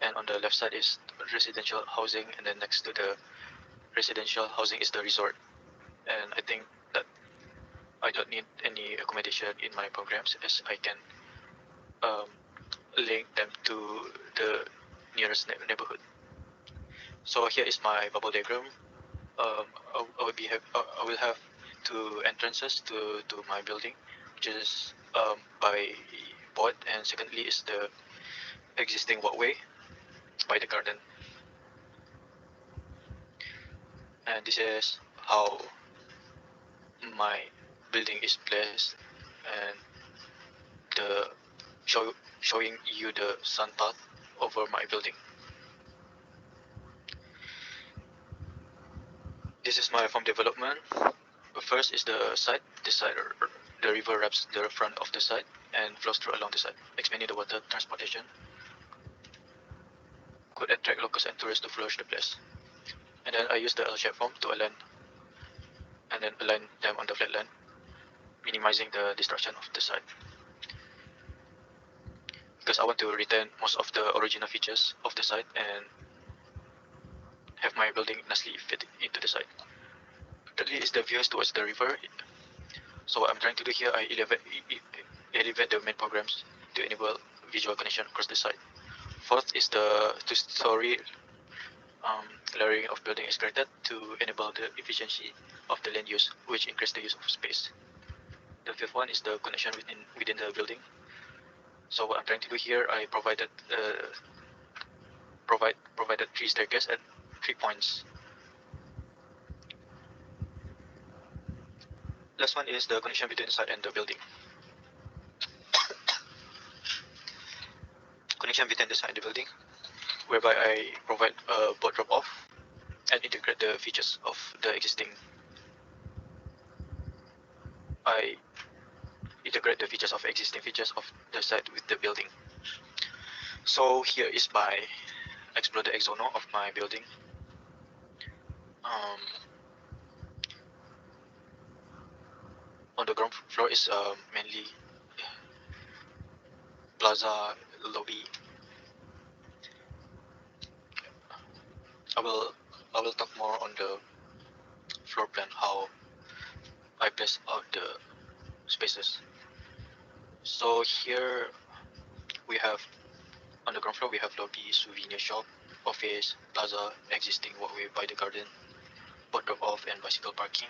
And on the left side is residential housing, and then next to the residential housing is the resort. And I think that I don't need any accommodation in my programs, as I can link them to the nearest neighborhood. So here is my bubble diagram. I will have two entrances to my building, which is by board, and secondly is the existing walkway by the garden. And this is how my building is placed, and the showing you the sun path over my building. This is my farm development. First is the site. The river wraps the front of the site and flows through along the site, expanding the water transportation. Could attract locals and tourists to flourish the place. And then I use the L-shaped form to align them on the flat land, minimizing the destruction of the site. Because I want to retain most of the original features of the site and have my building nicely fit into the site. Thirdly is the views towards the river. So what I'm trying to do here, I elevate the main programs to enable visual connection across the site. Fourth is the two-story layering of building is created to enable the efficiency of the land use, which increase the use of space. The fifth one is the connection within the building. So what I'm trying to do here, I provided three staircases at 3 points. Last one is the connection between the site and the building. Connection between the site and the building, whereby I provide a board drop-off and integrate the features of the existing. I integrate the features of existing features of the site with the building. So here is my exploded exono of my building. On the ground floor is mainly plaza lobby. I will talk more on the floor plan, how I place out the spaces. So here we have on the ground floor we have lobby, souvenir shop, office, plaza, existing walkway by the garden, board drop off and bicycle parking.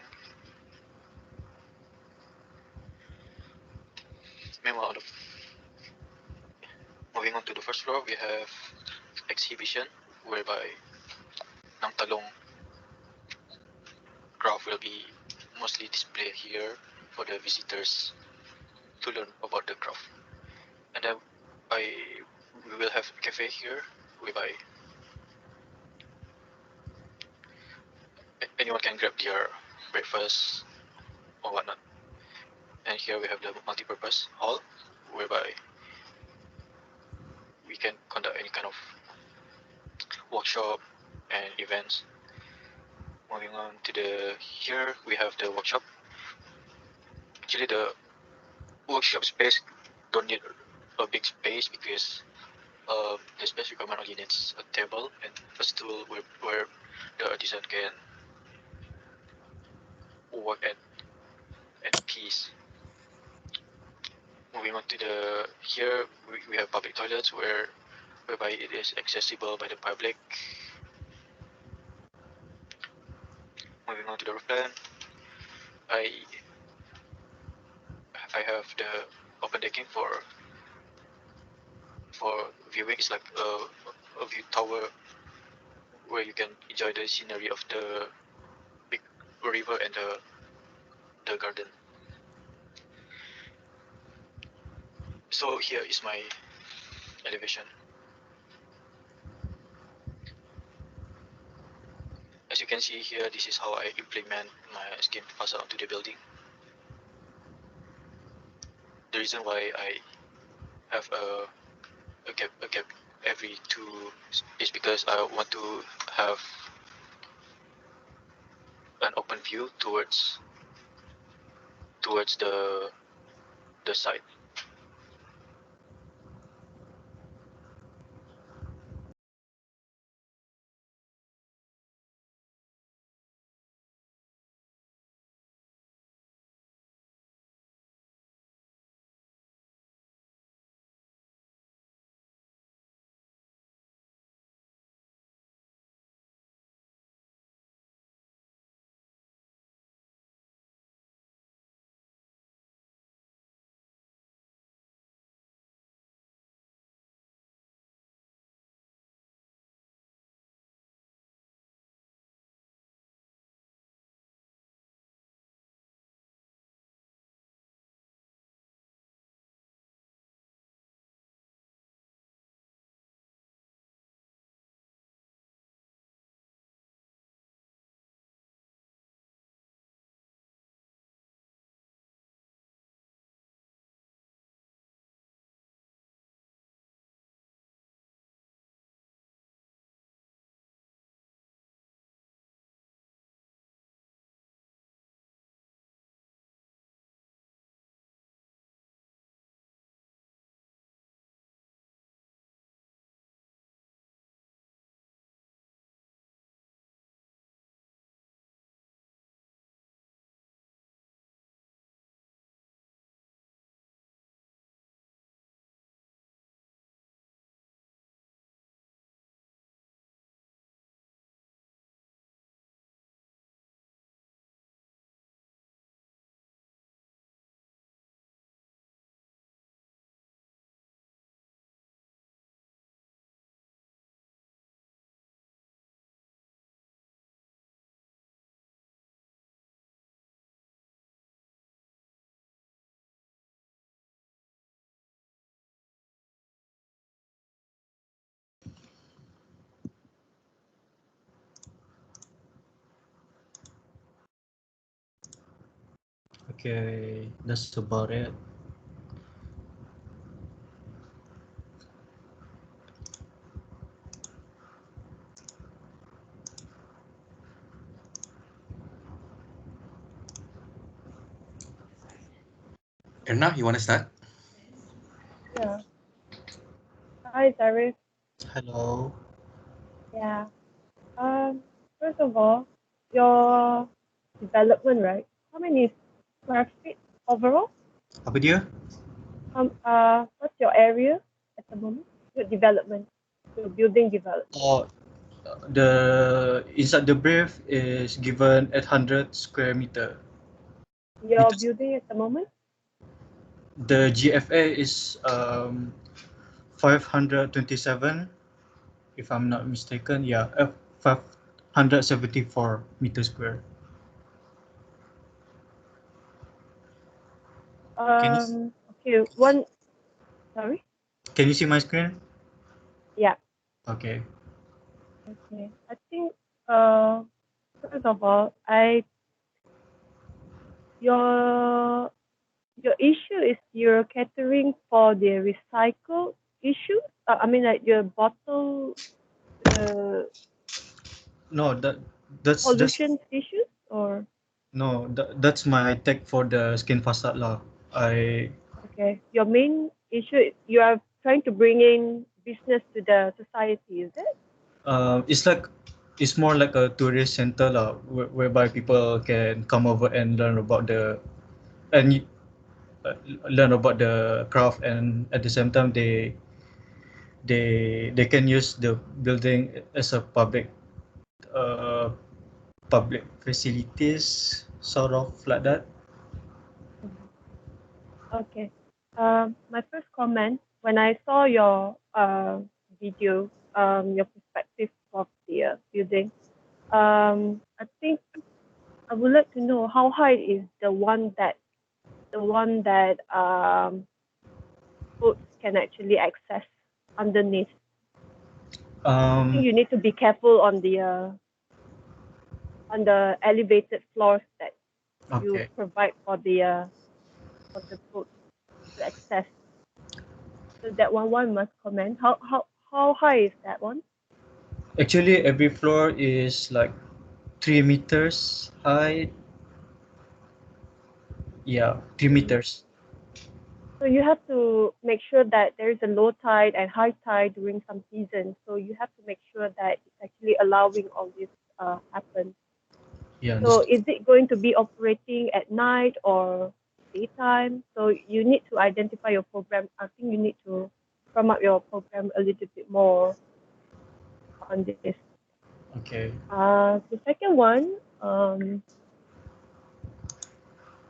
Meanwhile, moving on to the first floor, we have exhibition, whereby Talung craft will be mostly displayed here for the visitors to learn about the craft. And then we will have a cafe here, whereby anyone can grab their breakfast or whatnot. And here we have the multi-purpose hall, whereby we can conduct any kind of workshop and events. Moving on to here we have the workshop. Actually, the workshop space don't need a big space, because the space requirement only needs a table and a stool where the artisan can work at peace. Moving on to here we have public toilets whereby it is accessible by the public. Moving on to the roof plan, I have the open decking for viewing. It's like a view tower where you can enjoy the scenery of the big river and the garden. So here is my elevation. as you can see here, this is how I implement my skin facade onto the building. The reason why I have a gap every two is because I want to have an open view towards the site. Okay, that's about it. Erna, you want to start? Yeah. Hi, Zarif. Hello. Yeah. First of all, your development, right? How many square feet overall? Apa dia? What's your area at the moment? Your development, your building development. Oh, the inside the brief is given 800 square meter. Your building at the moment? The GFA is 527, if I'm not mistaken. Yeah, 574 meter square. Okay, one. Sorry. Can you see my screen? Yeah. Okay. Okay. I think first of all, your issue is you're catering for the recycle issue. I mean, like your bottle, No, that's pollution issues, or no, that's my take for the skin facade lah. okay, your main issue you are trying to bring in business to the society, is it? It's more like a tourist center lah, whereby people can come over and learn about and uh, learn about the craft, and at the same time they can use the building as a uh, public facilities, sort of like that. Okay. My first comment when I saw your video, your perspective of the building, I think I would like to know how high is the one that boats can actually access underneath. I think you need to be careful on the on the elevated floors that you Okay. provide for the boat to access. So that one must comment. How high is that one? Actually, every floor is like 3 meters high. Yeah, 3 meters. So you have to make sure that there is a low tide and high tide during some seasons. So you have to make sure that it's actually allowing all this happen. Yeah, So is it going to be operating at night or daytime? So you need to identify your program. I think you need to firm up your program a little bit more on this. okay. The second one,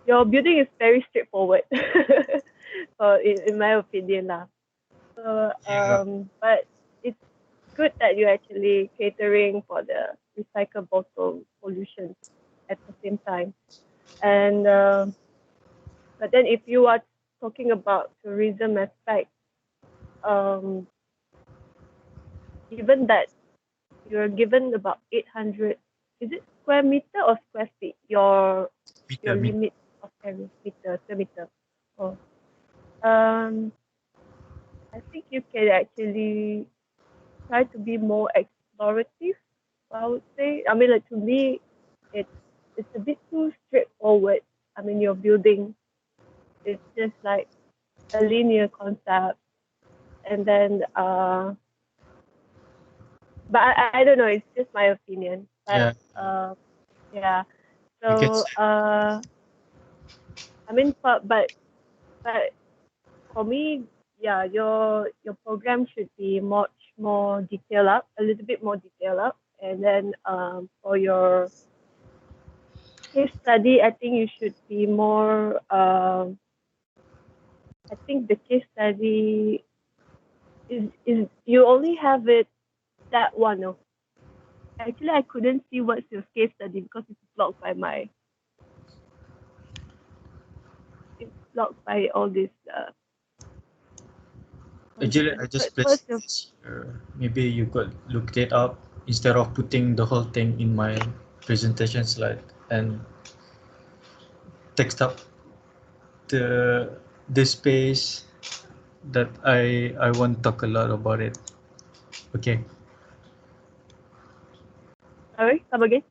your building is very straightforward, in my opinion lah. So, but it's good that you're actually catering for the recycle bottle pollution at the same time. And but then if you are talking about tourism aspect, given that you're given about 800, is it square meter or square feet? Your limit of area, square meter. Oh, I think you can actually try to be more explorative. I would say. I mean, like to me, it's a bit too straightforward. I mean, your building, it's just like a linear concept, and then but I don't know. It's just my opinion. But yeah. So I mean, but for me, yeah, your program should be much more detailed up, a little bit more detailed up, and then for your case study, I think you should be more. I think the case study is you only have it that one. No, actually, I couldn't see what's your case study because it's blocked by my. It's blocked by all this. Actually, I just placed this here. Maybe you could look it up instead of putting the whole thing in my presentation slide and text up the space that I won't talk a lot about it. Okay. Sorry, come again.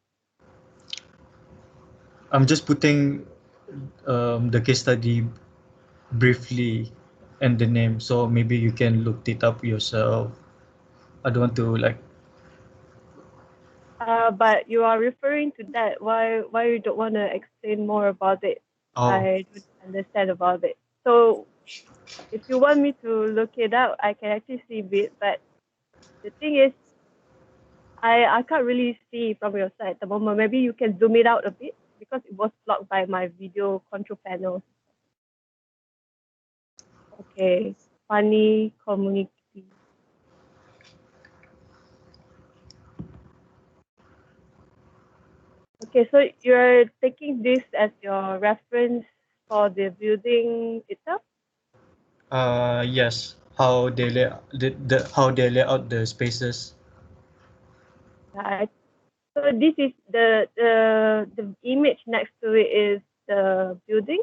I'm just putting the case study briefly and the name, so maybe you can look it up yourself. I don't want to like. But you are referring to that. Why you don't want to explain more about it? Oh. I don't understand about it. So if you want me to look it up, I can actually see it. But the thing is, I can't really see from your side at the moment. Maybe you can zoom it out a bit because it was blocked by my video control panel. Okay, funny community. Okay, so you're taking this as your reference for the building itself? Yes. How they how they lay out the spaces. Right. So this is the image next to it is the building.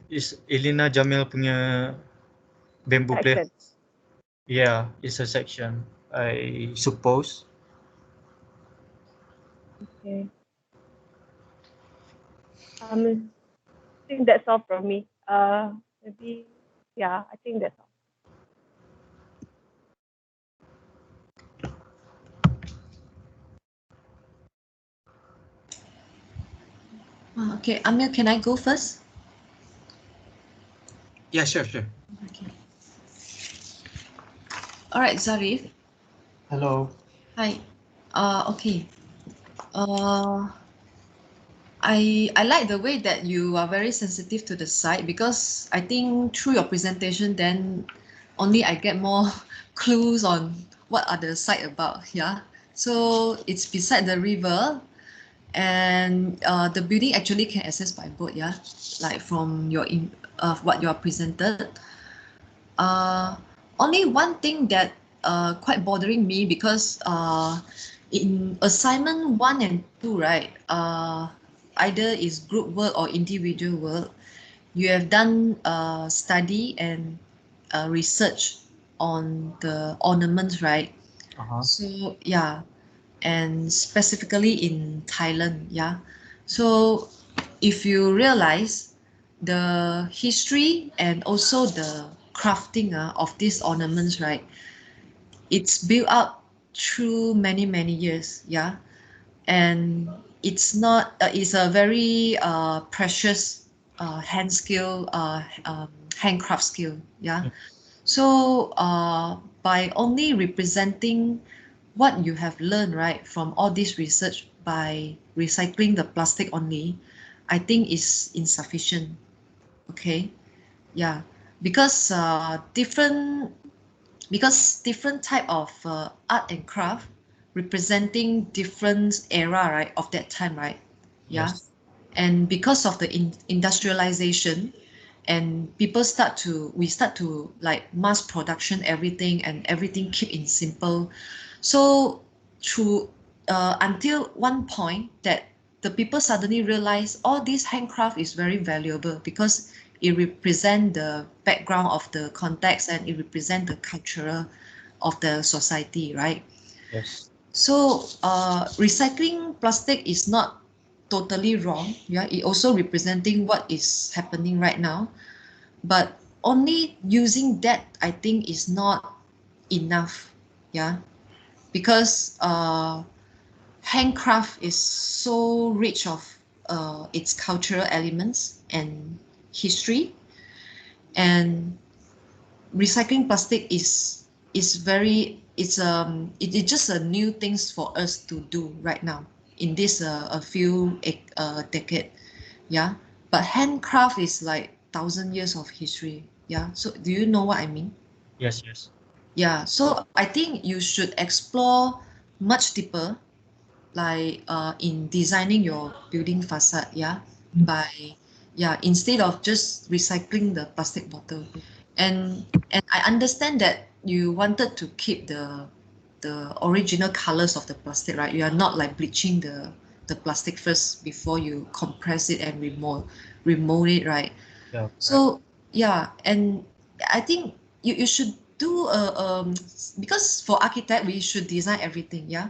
Is Elina Jamil punya bamboo play? Yeah, it's a section, I suppose. Okay. I think that's all from me. Maybe, yeah, I think that's all. Okay, Amir, can I go first? Yeah, sure. Okay. All right, Zarif. Hello. Hi. Okay. I like the way that you are very sensitive to the site because I think through your presentation, then only I get more clues on what are the site about. Yeah. So it's beside the river, and the building actually can access by boat. Yeah, like from your what you are presented. Only one thing that quite bothering me because in assignment 1 and 2, right? Either is group work or individual work. You have done study and research on the ornaments, right? So yeah, and specifically in Thailand, yeah. So if you realize the history and also the crafting of these ornaments, right? It's built up through many years, yeah, and it's not. It's a very precious hand skill, handcraft skill, yeah. So by only representing what you have learned, right, from all this research by recycling the plastic only, I think is insufficient. Okay, yeah, because different type of art and craft representing different era, right, of that time, right? Yeah. Yes. And because of the industrialization, and we start to like mass production everything, and everything keep in simple. So through until one point that the people suddenly realize all this handcraft is very valuable because it represent the background of the context, and it represent the cultural of the society, right? Yes. So recycling plastic is not totally wrong. Yeah, it also representing what is happening right now. But only using that, I think, is not enough. Yeah, because handcraft is so rich of its cultural elements and history, and recycling plastic is very it's just a new things for us to do right now in this a few decade, yeah. But handcraft is like 1,000 years of history, yeah. So do you know what I mean? Yes. Yes. Yeah, so I think you should explore much deeper, like in designing your building facade, yeah, by instead of just recycling the plastic bottle. And I understand that you wanted to keep the original colors of the plastic, right? You are not like bleaching the plastic first before you compress it and remold it, right? Yeah. So yeah, and I think you should do because for architect we should design everything, yeah.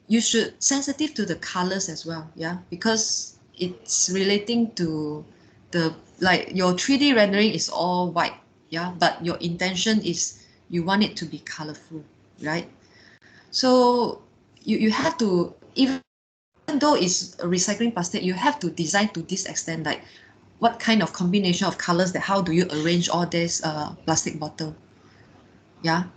You should sensitive to the colors as well, yeah, because it's relating to the like your 3D rendering is all white, yeah, but your intention is you want it to be colorful, right? So you have to, even though it's a recycling plastic, you have to design to this extent, like what kind of combination of colors, that how do you arrange all this plastic bottle, yeah. Okay.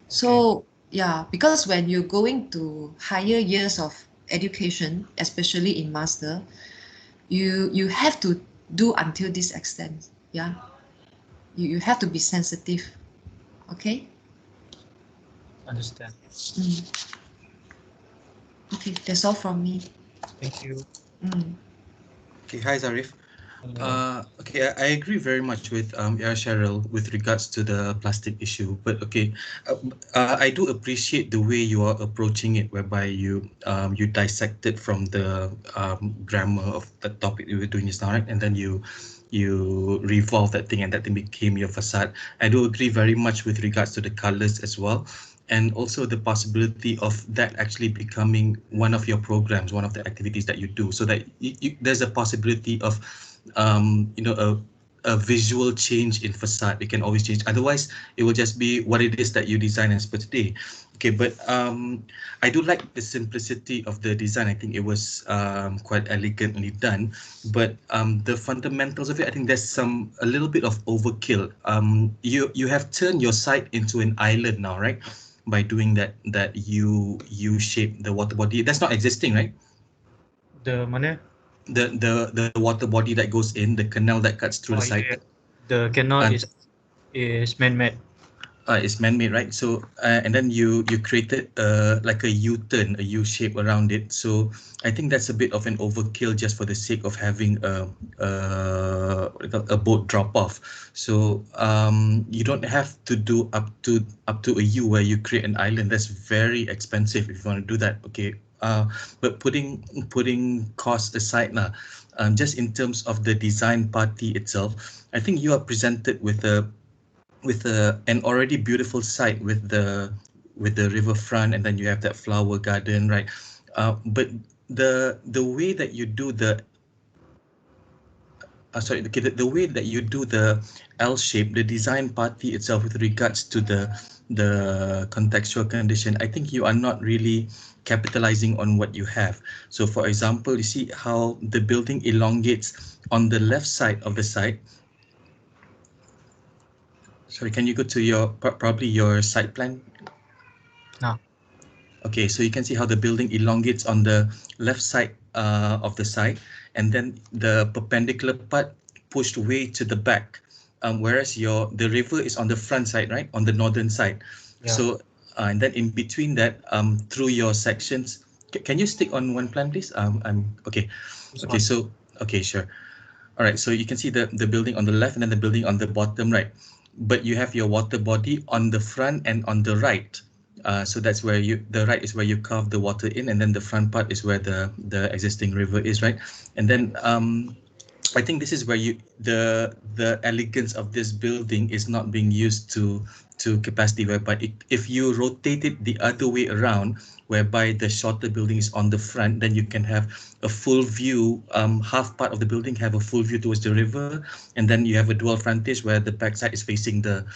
So yeah, because when you're going to higher years of education, especially in master, you have to do until this extent, yeah. You have to be sensitive, okay. Understand. Okay, that's all from me. Thank you. Okay, hi Zarif. Hello. Okay, I agree very much with Cheryl with regards to the plastic issue. But okay, I do appreciate the way you are approaching it, whereby you dissect it from the grammar of the topic you were doing just now, right? And then you revolve that thing, and that thing became your facade. I do agree very much with regards to the colors as well, and also the possibility of that actually becoming one of your programs, one of the activities that you do, so that there's a possibility of a visual change in facade. It can always change, otherwise it will just be what it is that you design as per today. Okay, but I do like the simplicity of the design. I think it was quite elegantly done, but the fundamentals of it, I think there's a little bit of overkill. You have turned your site into an island now, right? By doing that you shape the water body that's not existing, right? The mana? The water body that goes in the canal that cuts through the Oh site. yeah. The canal And is man-made. It's man-made, right? So and then you created like a U-turn, a U shape around it. So I think that's a bit of an overkill just for the sake of having a boat drop off. So you don't have to do up to a U where you create an island. That's very expensive if you want to do that. Okay, but putting cost aside now, just in terms of the design party itself, I think you are presented with an already beautiful site with the riverfront, and then you have that flower garden, right? But the way that you do the sorry, okay, the way that you do the L shape, the design party itself with regards to the contextual condition, I think you are not really capitalizing on what you have. So for example, you see how the building elongates on the left side of the site. Sorry, can you go to your probably your site plan? No. Okay, so you can see how the building elongates on the left side of the site, and then the perpendicular part pushed way to the back, whereas the river is on the front side, right, on the northern side. Yeah. So and then in between that, through your sections, can you stick on one plan, please? I'm okay. Okay, so okay, sure. All right, so you can see the building on the left and then the building on the bottom right, but you have your water body on the front and on the right. So that's where the right is where you carve the water in, and then the front part is where the existing river is, right? And then I think this is where the elegance of this building is not being used to capacity, whereby if you rotate it the other way around, whereby the shorter building is on the front, then you can have a full view, half part of the building have a full view towards the river, and then you have a dual frontage where the backside is facing the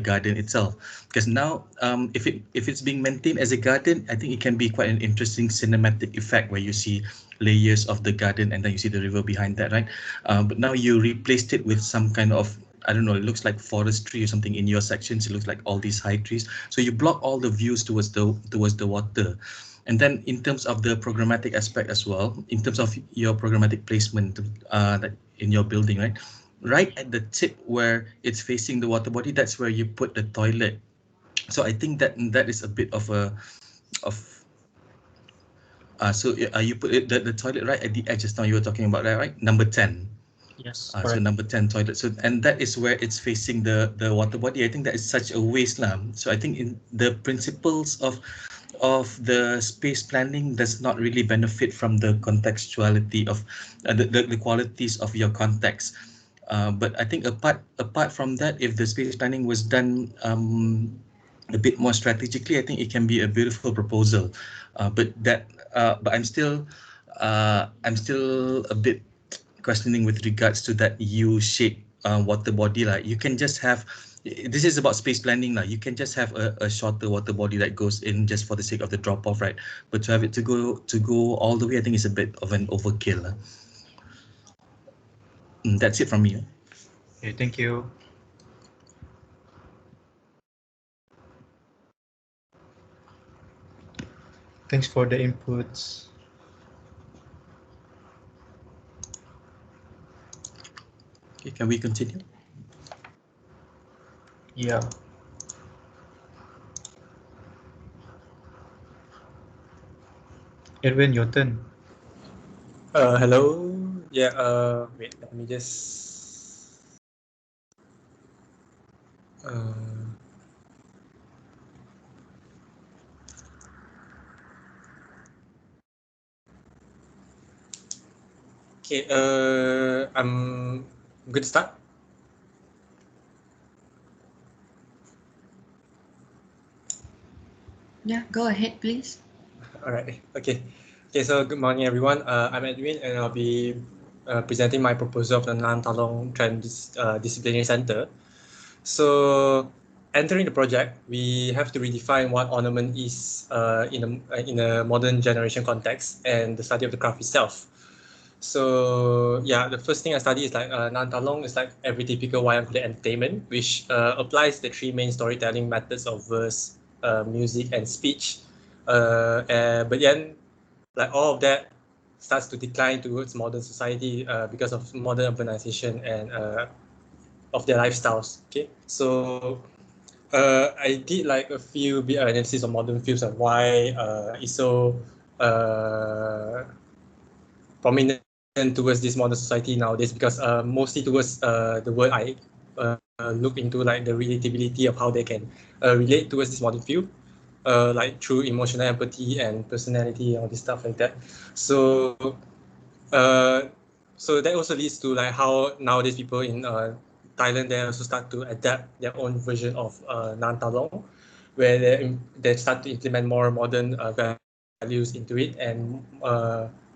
garden itself. Because now if it's being maintained as a garden, I think it can be quite an interesting cinematic effect where you see layers of the garden and then you see the river behind that, right? But now you replaced it with some kind of, I don't know, it looks like forestry or something in your sections. It looks like all these high trees. So you block all the views towards the water. And then in terms of the programmatic aspect as well, in terms of your programmatic placement in your building, right? Right at the tip where it's facing the water body, that's where you put the toilet. So I think that is a bit of so you put the toilet right at the edge just now you were talking about that, right? Number 10. Yes. So number 10 toilet. So and that is where it's facing the water body. I think that is such a waste lah. So I think in the principles of the space planning does not really benefit from the contextuality of the qualities of your context. But I think apart from that, if the space planning was done a bit more strategically, I think it can be a beautiful proposal. But I'm still a bit questioning with regards to that U-shaped water body. Like you can just have, this is about space planning. You can just have a shorter water body that goes in just for the sake of the drop off, right? But to have it to go all the way, I think it's a bit of an overkill. That's it from me. Okay, thank you. Thanks for the inputs. Okay, can we continue? Yeah. Edwin, your turn. Hello. Yeah. Wait. Let me just. Okay. I'm good to start. Yeah, go ahead, please. All right. Okay. Okay. So good morning, everyone. I'm Edwin, and I'll be presenting my proposal of the Talung Transdisciplinary Center. So, entering the project, we have to redefine what ornament is in a modern generation context and the study of the craft itself. So yeah, the first thing I study is like Talung is like every typical wayang kulit entertainment, which applies the three main storytelling methods of verse, music, and speech. But then, like all of that starts to decline towards modern society because of modern urbanization and of their lifestyles. Okay, so I did like a few bit analysis on modern films and why it's so prominent towards this modern society nowadays, because mostly towards the world I look into like the relatability of how they can relate towards this modern field, like through emotional empathy and personality and all this stuff like that. So so that also leads to like how nowadays people in Thailand, they also start to adapt their own version of Nan Talong, where they start to implement more modern values into it, and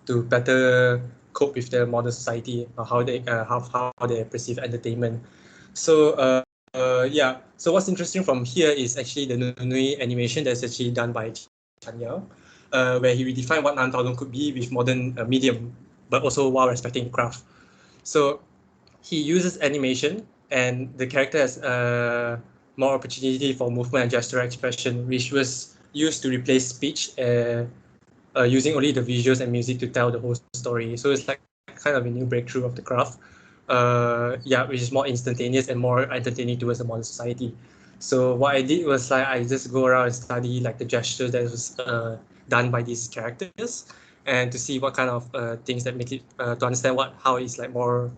to better cope with the modern society, how they perceive entertainment. So yeah, so what's interesting from here is actually the Nui animation that's actually done by Chanya, where he redefined what Nan Talong could be with modern medium, but also while respecting craft. So he uses animation, and the character has more opportunity for movement and gesture expression, which was used to replace speech, using only the visuals and music to tell the whole story. So it's like kind of a new breakthrough of the craft. Yeah, which is more instantaneous and more entertaining towards the modern society. So what I did was like I just go around and study like the gestures that was done by these characters, and to see what kind of things that make it to understand how it's like more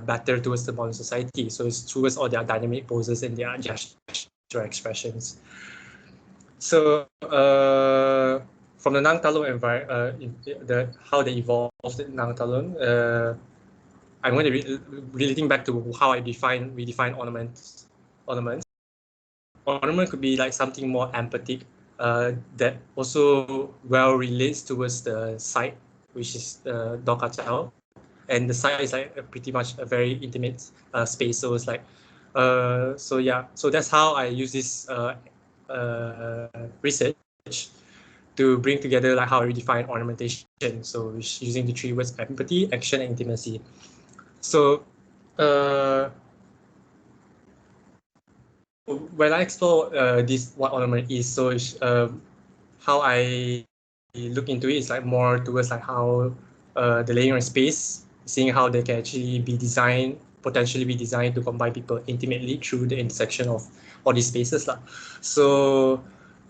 better towards the modern society. So it's towards all their dynamic poses and their gesture expressions. So from the Nang Talung environment, how they evolved in Nang Talung, I'm going to be relating back to how we define ornaments. Ornament could be like something more empathic, that also well relates towards the site, which is the Dokachao. And the site is like pretty much a very intimate space. So it's like, so yeah, so that's how I use this research to bring together like how I redefine ornamentation. So using the three words: empathy, action, and intimacy. So when I explore this what ornament is, so how I look into it is like more towards like how the layering of space, seeing how they can actually be designed, potentially be designed to combine people intimately through the intersection of all these spaces lah. So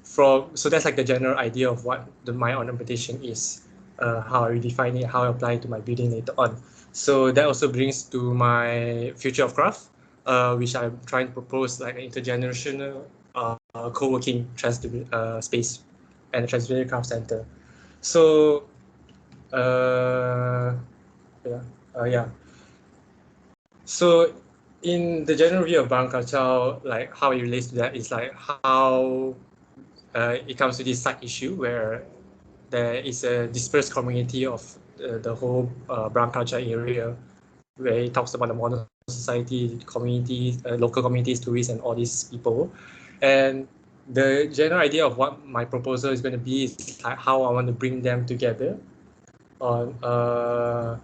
so that's like the general idea of what my ornamentation is, how I redefine it, how I apply it to my building later on. So that also brings to my future of craft, which I'm trying to propose like an intergenerational co-working space and a transdisciplinary craft center. So yeah. So in the general view of Barang Kacau, like how it relates to that is like how it comes to this side issue where there is a dispersed community of the whole Barang Kacau area, where it talks about the modern society, communities, local communities, tourists, and all these people. And the general idea of what my proposal is going to be is like how I want to bring them together on all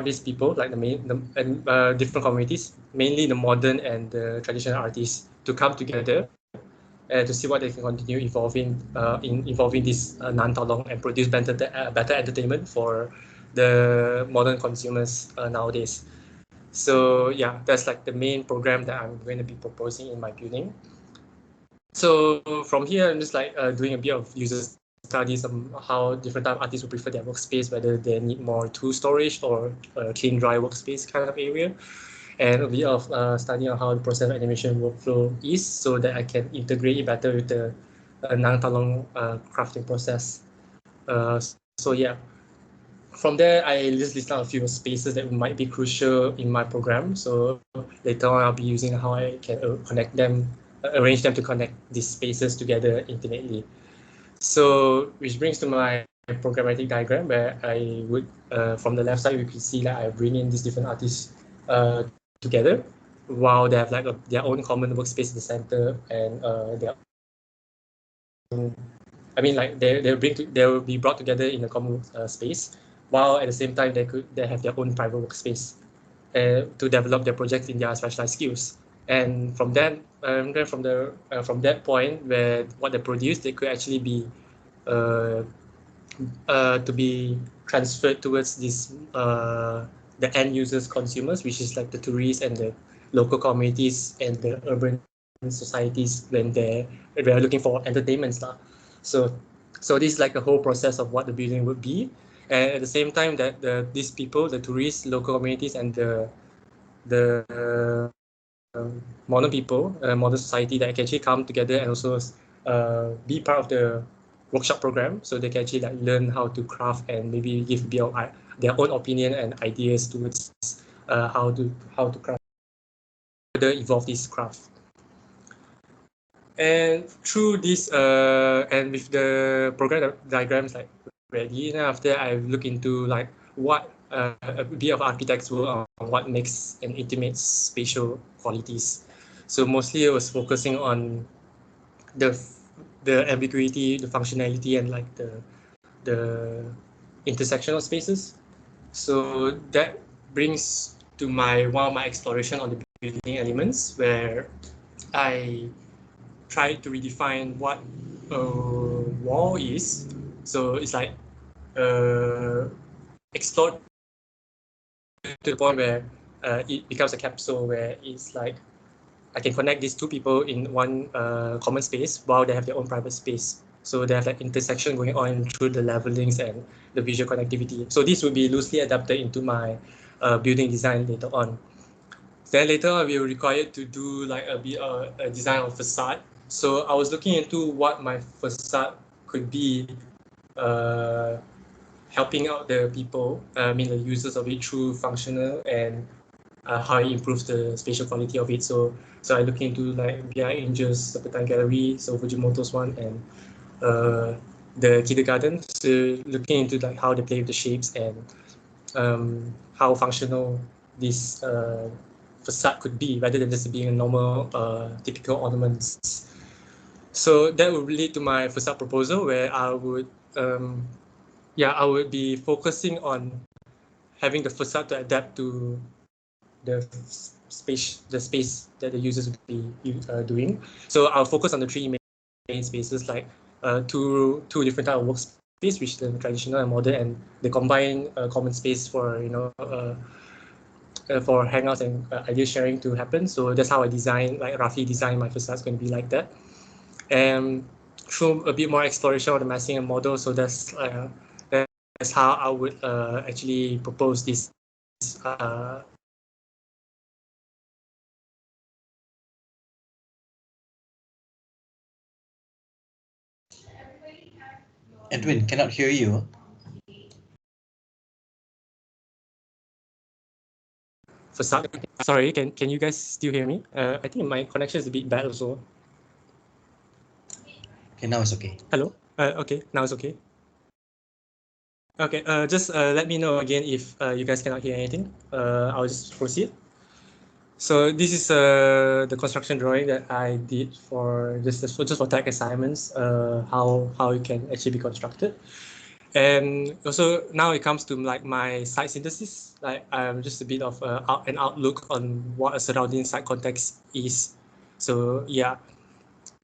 these people, like different communities, mainly the modern and the traditional artists, to come together and to see what they can continue evolving this Nan Talong and produce better entertainment for the modern consumers nowadays. So yeah, that's like the main program that I'm going to be proposing in my building. So from here, I'm just like doing a bit of user studies on how different type of artists would prefer their workspace, whether they need more tool storage or clean, dry workspace kind of area. And a bit of study on how the process of animation workflow is, so that I can integrate it better with the Nang Talong crafting process. So yeah, from there, I just list out a few spaces that might be crucial in my program. So later on, I'll be using how I can connect them, arrange them to connect these spaces together intimately. So which brings to my programmatic diagram, where I would, from the left side, you can see that I bring in these different artists together, while they have like their own common workspace in the center, and they will be brought together in a common space, while at the same time they have their own private workspace to develop their projects in their specialized skills. And from that point, where what they produce, they could actually be to be transferred towards this the end users, consumers, which is like the tourists and the local communities and the urban societies when they're looking for entertainment stuff. So this is like the whole process of what the building would be, and at the same time that these people, the tourists, local communities, and the modern people, modern society that can actually come together and also be part of the workshop program, so they can actually like learn how to craft and maybe give a bit of their own opinion and ideas towards how to craft, further evolve this craft. And through this and with the program diagrams like ready, and after I look into like what a bit of architects work on what makes an intimate spatial qualities. So mostly I was focusing on the ambiguity, the functionality, and like the intersectional spaces. So that brings to one of my exploration on the building elements, where I try to redefine what a wall is. So it's like explored to the point where it becomes a capsule where it's like I can connect these two people in one common space while they have their own private space. So they have like intersection going on through the levelings and the visual connectivity. So this would be loosely adapted into my building design later on. Then later on, we were required to do like a bit a design of facade. So I was looking into what my facade could be, helping out the people, I mean the users of it through functional and how it improves the spatial quality of it. So I look into like VR Angels, Serpentine Gallery, so Fujimoto's one, and the kindergarten. So looking into like how they play with the shapes and how functional this facade could be, rather than just being a normal typical ornaments. So that would lead to my facade proposal, where I would I would be focusing on having the facade to adapt to the space that the users will be doing. So I'll focus on the three main spaces, like two different type of workspace, which is the traditional and modern, and the combined common space for for hangouts and idea sharing to happen. So that's how I roughly design my facades going to be like that. And through a bit more exploration of the massing and model, so that's how I would actually propose this Edwin, cannot hear you. facade. Sorry, can you guys still hear me? I think my connection is a bit bad also. Okay, now it's okay. Hello. Okay, now it's okay. Okay. Just let me know again if you guys cannot hear anything. I'll just proceed. So this is the construction drawing that I did for just for tech assignments. How it can actually be constructed. And also now it comes to like my site synthesis, like just a bit of an outlook on what a surrounding site context is. So yeah,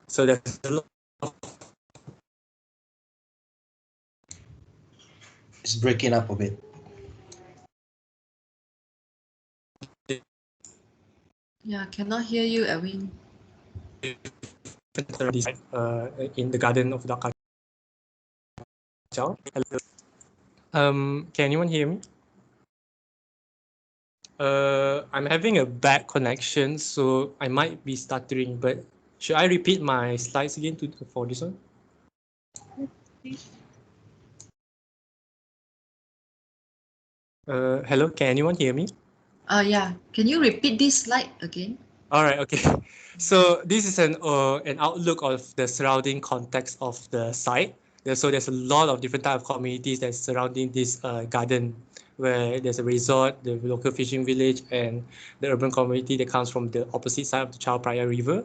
so there's a lot of... It's breaking up a bit. Yeah, cannot hear you, Edwin. In the garden of Dhaka. Can anyone hear me? I'm having a bad connection, so I might be stuttering, but should I repeat my slides again for this one? Hello, can anyone hear me? Yeah, can you repeat this slide again? All right, okay. So this is an outlook of the surrounding context of the site. So there's a lot of different type of communities that's surrounding this garden, where there's a resort, the local fishing village, and the urban community that comes from the opposite side of the Chao Phraya River.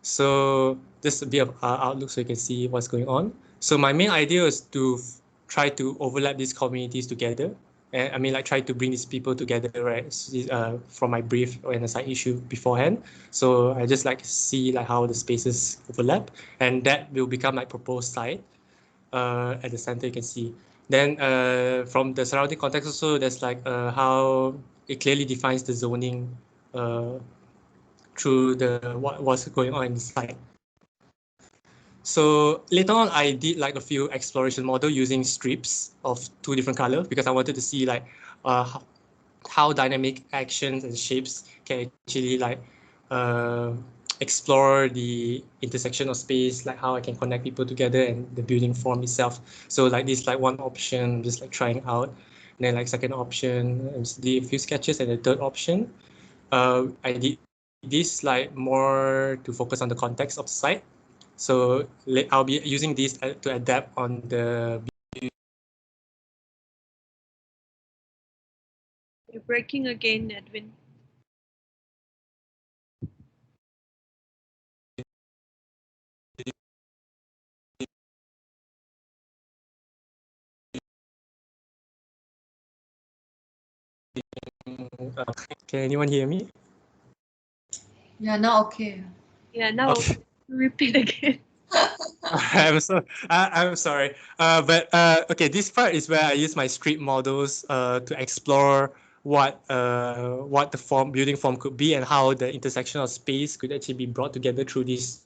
So just a bit of outlook so you can see what's going on. So my main idea is to try to overlap these communities together. And I mean, like try to bring these people together, right? From my brief and a side issue beforehand. So I just like see like how the spaces overlap, and that will become like proposed site. At the center, you can see. Then from the surrounding context also, there's like how it clearly defines the zoning through the what's going on inside. So later on, I did like a few exploration model using strips of 2 different colors because I wanted to see like how dynamic actions and shapes can actually like explore the intersection of space, like how I can connect people together and the building form itself. So like this like one option, just like trying out. And then like second option, I did a few sketches, and the third option, I did this like more to focus on the context of the site. So I'll be using this to adapt on the. You're breaking again, Edwin. Can anyone hear me? Yeah, now okay. Yeah, now Okay. repeat again. I'm sorry. But okay, this part is where I use my script models to explore what the building form could be and how the intersection of space could actually be brought together through these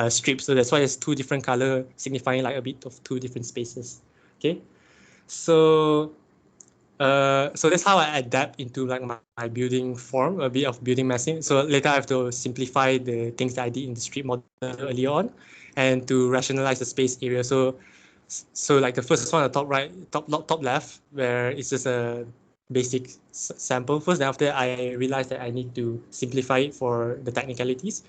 strips. So that's why it's 2 different color, signifying like a bit of 2 different spaces. Okay, so so that's how I adapt into like my building form, a bit of building massing. So later I have to simplify the things that I did in the street model earlier on, and to rationalize the space area. So like the first one, the top right, top left, where it's just a basic sample first. Then after I realized that I need to simplify it for the technicalities.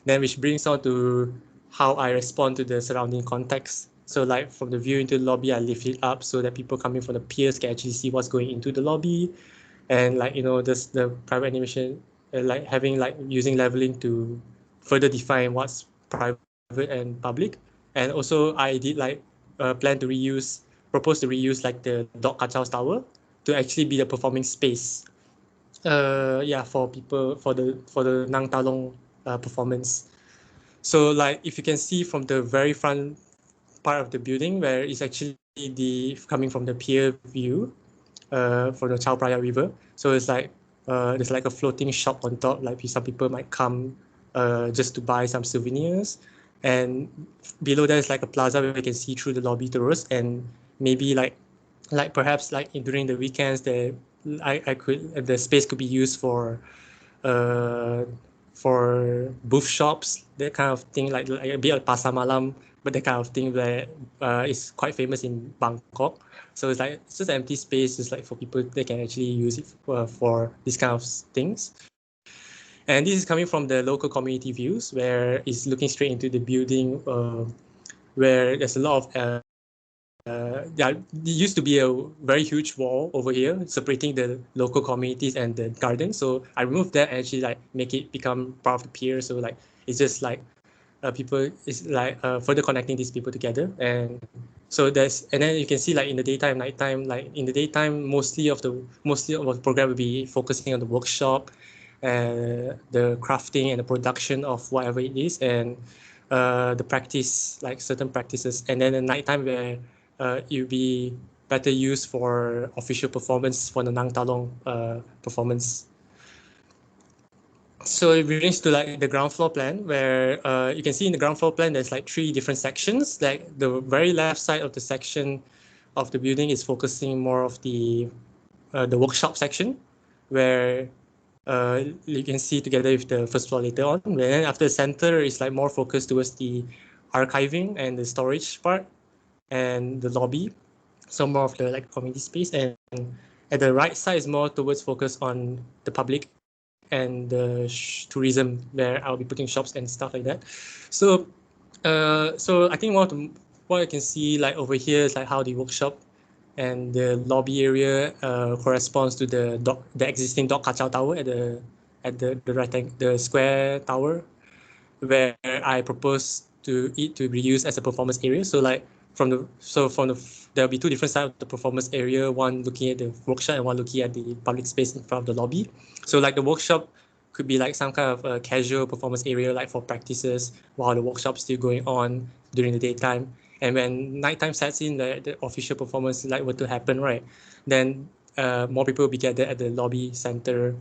Then which brings on to how I respond to the surrounding context. So like from the view into the lobby, I lift it up so that people coming from the piers can actually see what's going into the lobby. And like, you know, this, the private animation, like having like using leveling to further define what's private and public. And also I did like propose to reuse like the Dog Kachau's tower to actually be the performing space. Yeah, for people, for the Nang Talung performance. So like if you can see from the very front part of the building, where it's actually the coming from the pier view for the Chao Phraya River. So it's like there's like a floating shop on top. Like some people might come just to buy some souvenirs, and below there is like a plaza where we can see through the lobby tours, and maybe like perhaps like during the weekends the space could be used uh, for booth shops, that kind of thing, like a bit of pasar malam, but that kind of thing that is quite famous in Bangkok. So it's just an empty space. It's like for people they can actually use it for these kind of things. And this is coming from the local community views, where it's looking straight into the building, where there's a lot of there used to be a very huge wall over here separating the local communities and the garden. So I removed that and actually like make it become part of the pier. So like it's just like people is like further connecting these people together. And so and then you can see like in the daytime, nighttime, like in the daytime, mostly of the program will be focusing on the workshop, the crafting and the production of whatever it is, and the practice, like certain practices. And then at nighttime where it will be better used for official performance for the Nang Talong performance. So it brings to like the ground floor plan, where you can see in the ground floor plan there's like 3 different sections. Like the very left side of the section of the building is focusing more of the workshop section, where you can see together with the first floor later on. And then after the center is like more focused towards the archiving and the storage part and the lobby. So more of the like community space, and at the right side is more towards focus on the public and the tourism, where I'll be putting shops and stuff like that. So I think what I can see like over here is like how the workshop and the lobby area corresponds to the existing Dog Kachau tower at the square tower, where I propose to it to be used as a performance area. So like there'll be 2 different sides of the performance area, one looking at the workshop and one looking at the public space in front of the lobby. So like the workshop could be like some kind of a casual performance area, like for practices, while the workshop's still going on during the daytime. And when nighttime sets in, the official performance like were to happen, right, then more people will be gathered at the lobby center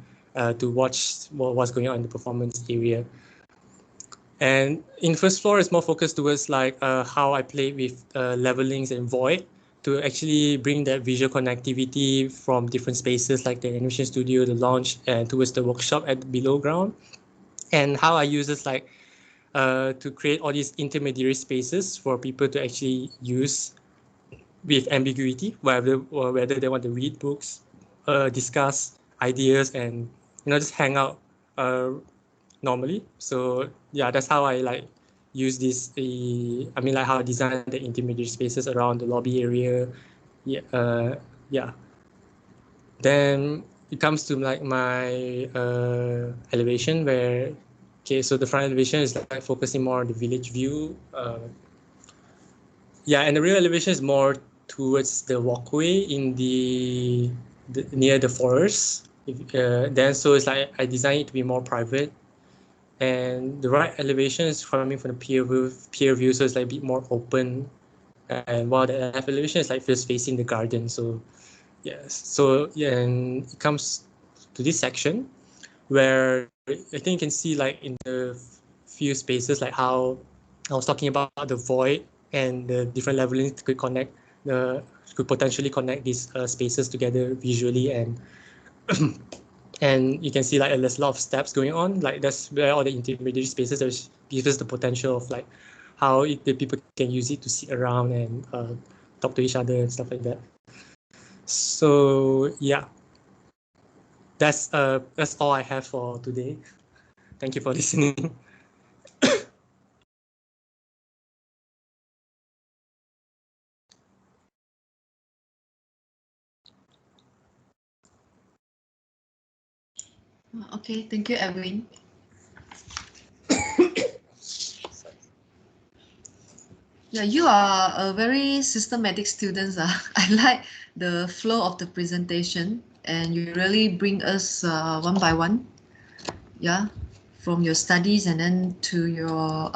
to watch what's going on in the performance area. And in first floor, it's more focused towards like how I play with levelings and void to actually bring that visual connectivity from different spaces like the animation studio, the launch, and towards the workshop at below ground. And how I use this like to create all these intermediary spaces for people to actually use with ambiguity, whether they want to read books, discuss ideas, and just hang out normally. So yeah, that's how I like use this. I mean, like how I design the intermediate spaces around the lobby area. Yeah, yeah. Then it comes to like my elevation where, okay, so the front elevation is like focusing more on the village view. Yeah, and the rear elevation is more towards the walkway in the near the forest. Then so it's like I designed it to be more private. And the right elevation is coming from the peer view, so it's like a bit more open. And while the left elevation is like just facing the garden. So yes, so yeah, and it comes to this section where I think you can see like in the few spaces like how I was talking about the void and the different levelings could potentially connect these spaces together visually, and and you can see like there's a lot of steps going on. Like that's where all the intermediate spaces gives us the potential of like how the people can use it to sit around and talk to each other and stuff like that. So yeah, that's all I have for today. Thank you for listening. Okay, thank you, Edwin. Yeah, you are a very systematic student. I like the flow of the presentation, and you really bring us one by one. Yeah, from your studies and then to your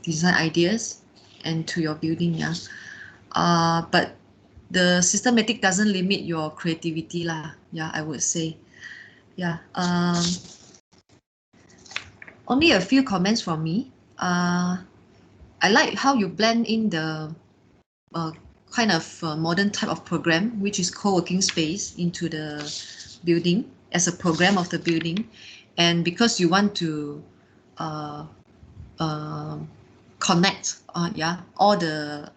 design ideas and to your building. Yeah, but the systematic doesn't limit your creativity lah. Yeah, I would say. Yeah. Only a few comments from me. I like how you blend in the kind of modern type of program, which is co-working space, into the building as a program of the building. And because you want to connect all the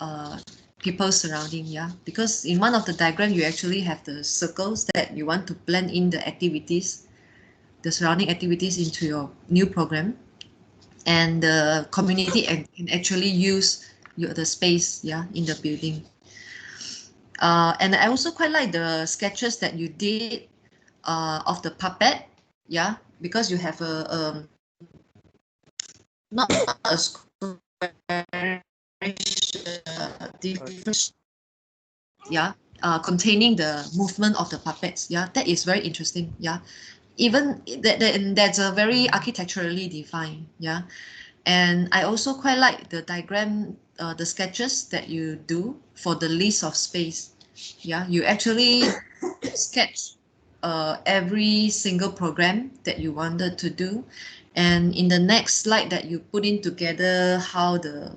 people surrounding, because in one of the diagram you actually have the circles that you want to blend in the activities, the surrounding activities into your new program, and the community can actually use the space in the building. And I also quite like the sketches that you did of the puppet, because you have a not a square different containing the movement of the puppets. That is very interesting. Even that's a very architecturally defined. And I also quite like the diagram, the sketches that you do for the list of space. You actually sketch every single program that you wanted to do, and in the next slide that you put in together how the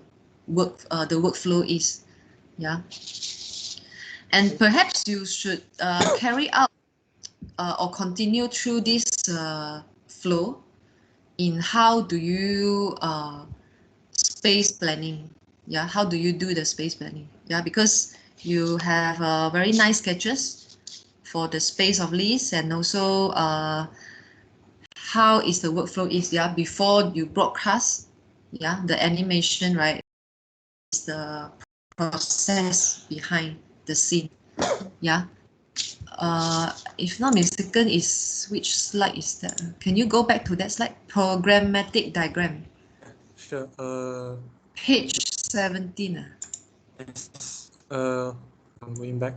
workflow is. And perhaps you should carry out or continue through this flow in how do you space planning. How do you do the space planning? Because you have very nice sketches for the space of list, and also how is the workflow is before you broadcast the animation, right? Is the process behind the scene. If not mistaken, is which slide is that? Can you go back to that slide? Programmatic diagram. Sure. Page 17. Yes. I'm going back.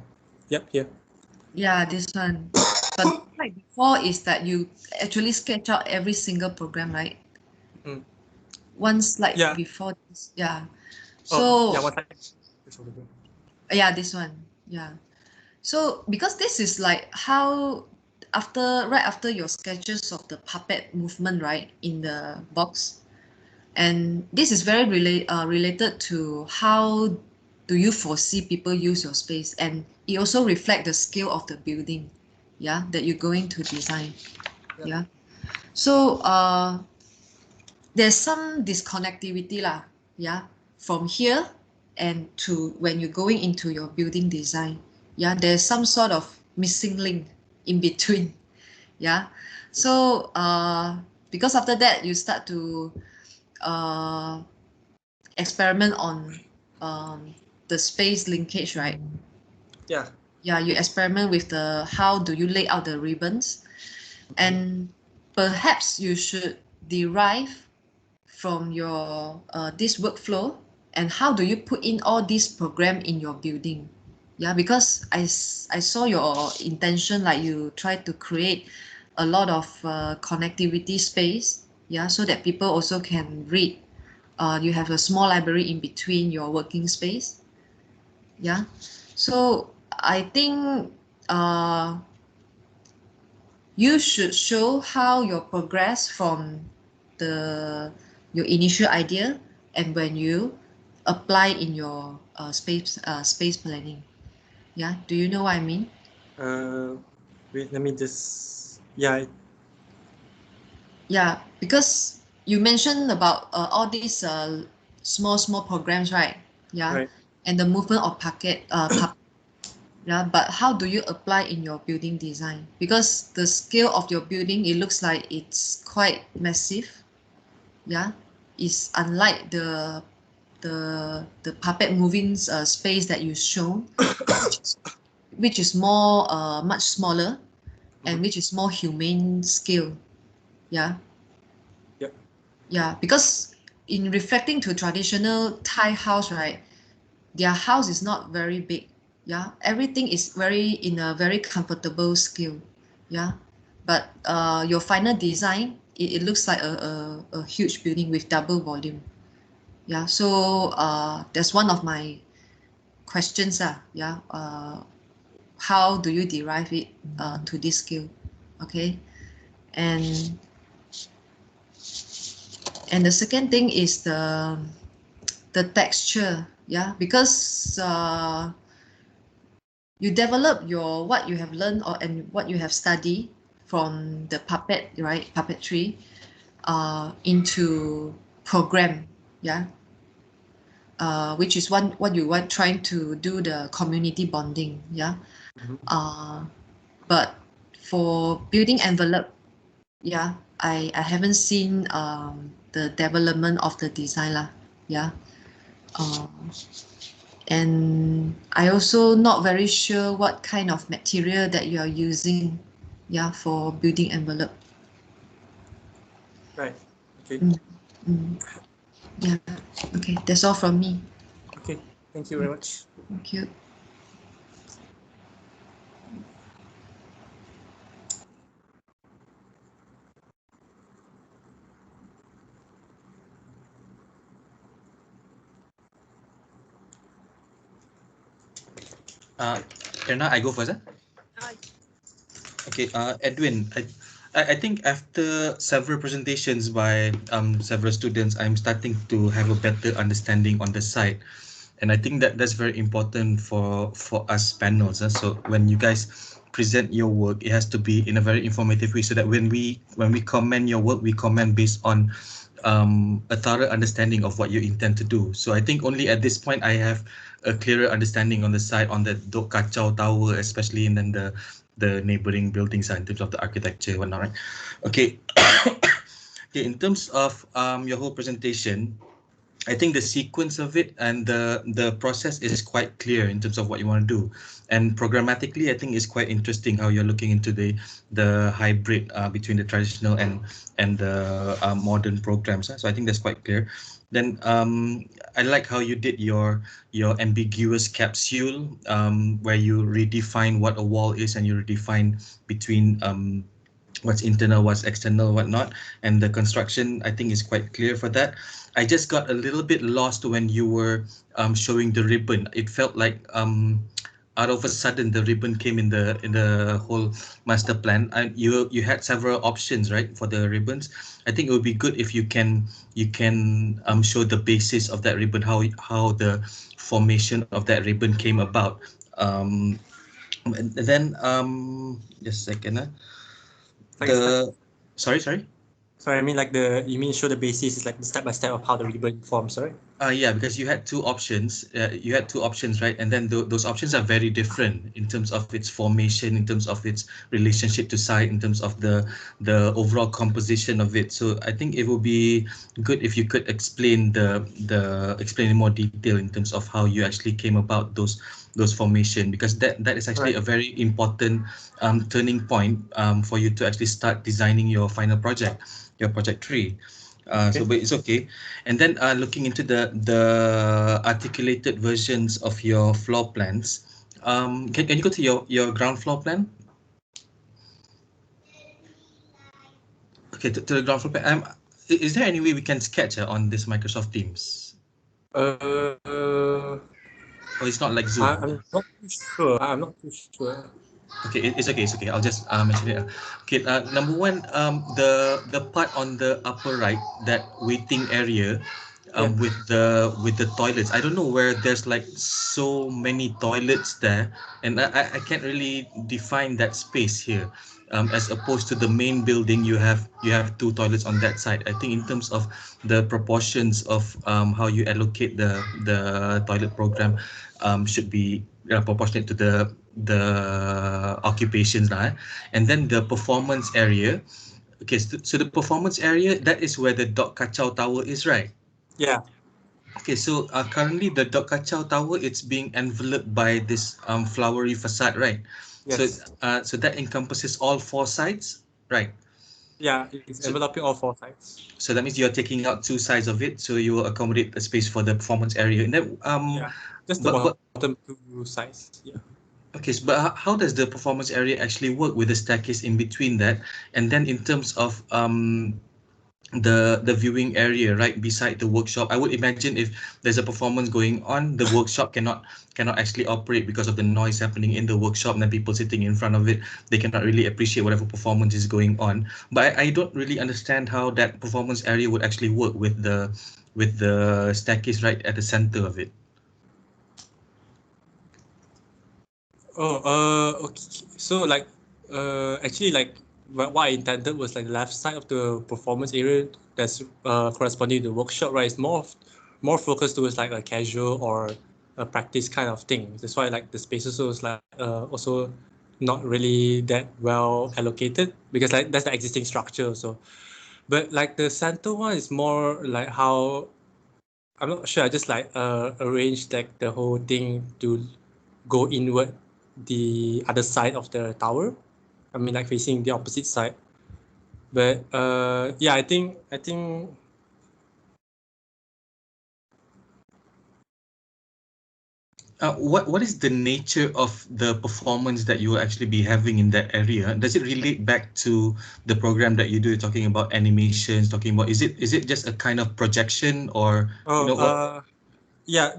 Yep, here. Yeah, this one. But like before is that you actually sketch out every single program, right? Mm. One slide before this. So one slide. This over here. This one. So because this is like how right after your sketches of the puppet movement, right, in the box. And this is very related to how do you foresee people use your space, and it also reflect the scale of the building, yeah, that you're going to design. Yeah. So there's some disconnectivity lah, yeah, from here and to when you're going into your building design. Yeah, there's some sort of missing link in between. Yeah. So because after that you start to experiment on the space linkage, right? Yeah. Yeah, you experiment with the how do you lay out the ribbons, and perhaps you should derive from your this workflow and how do you put in all this program in your building. Yeah, because I saw your intention, like you try to create a lot of connectivity space, yeah, so that people also can read. You have a small library in between your working space. Yeah, so I think you should show how your progress from your initial idea and when you apply in your space planning. Yeah, do you know what I mean? Wait, let me just, yeah. Yeah, because you mentioned about all these small programs, right? Yeah, Right. and the movement of yeah, but how do you apply in your building design? Because the scale of your building, it looks like it's quite massive. Yeah, it's unlike the puppet moving space that you show, which is more much smaller and which is more humane scale. Yeah. Yep. Yeah, because in reflecting to traditional Thai house, right, their house is not very big. Yeah, everything is in a very comfortable scale. Yeah, but your final design, it looks like a huge building with double volume. Yeah, so that's one of my questions. Yeah, how do you derive it to this scale? Okay, and the second thing is the texture. Yeah, because you develop your what you have learned and what you have studied from the puppet, right, puppetry, into program. Yeah, which is what you were trying to do, the community bonding. Yeah. But for building envelope, yeah, I haven't seen the development of the design lah. Yeah. And I also not very sure what kind of material that you are using, yeah, for building envelope. Right. Okay. Yeah. Okay, that's all from me. Okay. Thank you very much. Thank you. Erna, I go first. Okay, Edwin, I think after several presentations by several students, I'm starting to have a better understanding on the site. And I think that's very important for us panels. So when you guys present your work, it has to be in a very informative way so that when we comment your work, we comment based on a thorough understanding of what you intend to do. So I think only at this point I have a clearer understanding on the site, on the Dok Kacau Tower, especially, and then the neighboring buildings in terms of the architecture and whatnot, right? Okay. Okay, in terms of your whole presentation, I think the sequence of it and the process is quite clear in terms of what you want to do. And programmatically, I think it's quite interesting how you're looking into the hybrid between the traditional and the modern programs. So I think that's quite clear. Then I like how you did your ambiguous capsule where you redefine what a wall is and you redefine between what's internal, what's external, whatnot, and the construction I think is quite clear for that. I just got a little bit lost when you were showing the ribbon. It felt like out of a sudden the ribbon came in the whole master plan, and you had several options, right, for the ribbons. I think it would be good if you can show the basis of that ribbon, how the formation of that ribbon came about. And then just a second. The sorry. Sorry, I mean like you mean show the basis is like the step by step of how the ribbon forms, right? Yeah, because you had two options. Right? And then those options are very different in terms of its formation, in terms of its relationship to site, in terms of the overall composition of it. So I think it would be good if you could explain explain in more detail in terms of how you actually came about those formation, because that is actually a very important turning point for you to actually start designing your final project, your project tree. So but it's okay. And then looking into the articulated versions of your floor plans, can you go to your ground floor plan? Okay, to the ground floor plan. Is there any way we can sketch on this Microsoft Teams? Or it's not like Zoom? I'm not too sure. I'm not too sure. Okay, it's okay. It's okay. I'll just mention it. Okay, number one, the part on the upper right, that waiting area, with the toilets. I don't know where there's like so many toilets there, and I can't really define that space here. As opposed to the main building, you have two toilets on that side. I think in terms of the proportions of how you allocate the toilet program, should be proportionate to the occupations lah. And then the performance area. Okay, so the performance area, that is where the Dok Kachau Tower is, right? Yeah. Okay, so currently the Dok Kachau Tower, it's being enveloped by this flowery facade, right? Yes. So that encompasses all four sides, right? Yeah, it's enveloping all four sides. So that means you're taking out two sides of it, so you will accommodate a space for the performance area. And then just the bottom two sides. Yeah. Okay, so, but how does the performance area actually work with the staircase in between that? And then in terms of the viewing area right beside the workshop, I would imagine if there's a performance going on, the workshop cannot actually operate because of the noise happening in the workshop, and then people sitting in front of it, they cannot really appreciate whatever performance is going on. But I don't really understand how that performance area would actually work with the staircase right at the center of it. Okay. So like, actually like what I intended was like the left side of the performance area that's corresponding to the workshop, right? It's more focused towards like a casual or a practice kind of thing. That's why like the spaces was like also not really that well allocated, because like that's the existing structure. So, but like the center one is more like how, I'm not sure. I just like arranged like the whole thing to go inward the other side of the tower. I mean, like facing the opposite side. But yeah, I think what is the nature of the performance that you will actually be having in that area? Does it relate back to the program that you do, talking about animations, talking about, is it just a kind of projection, or yeah,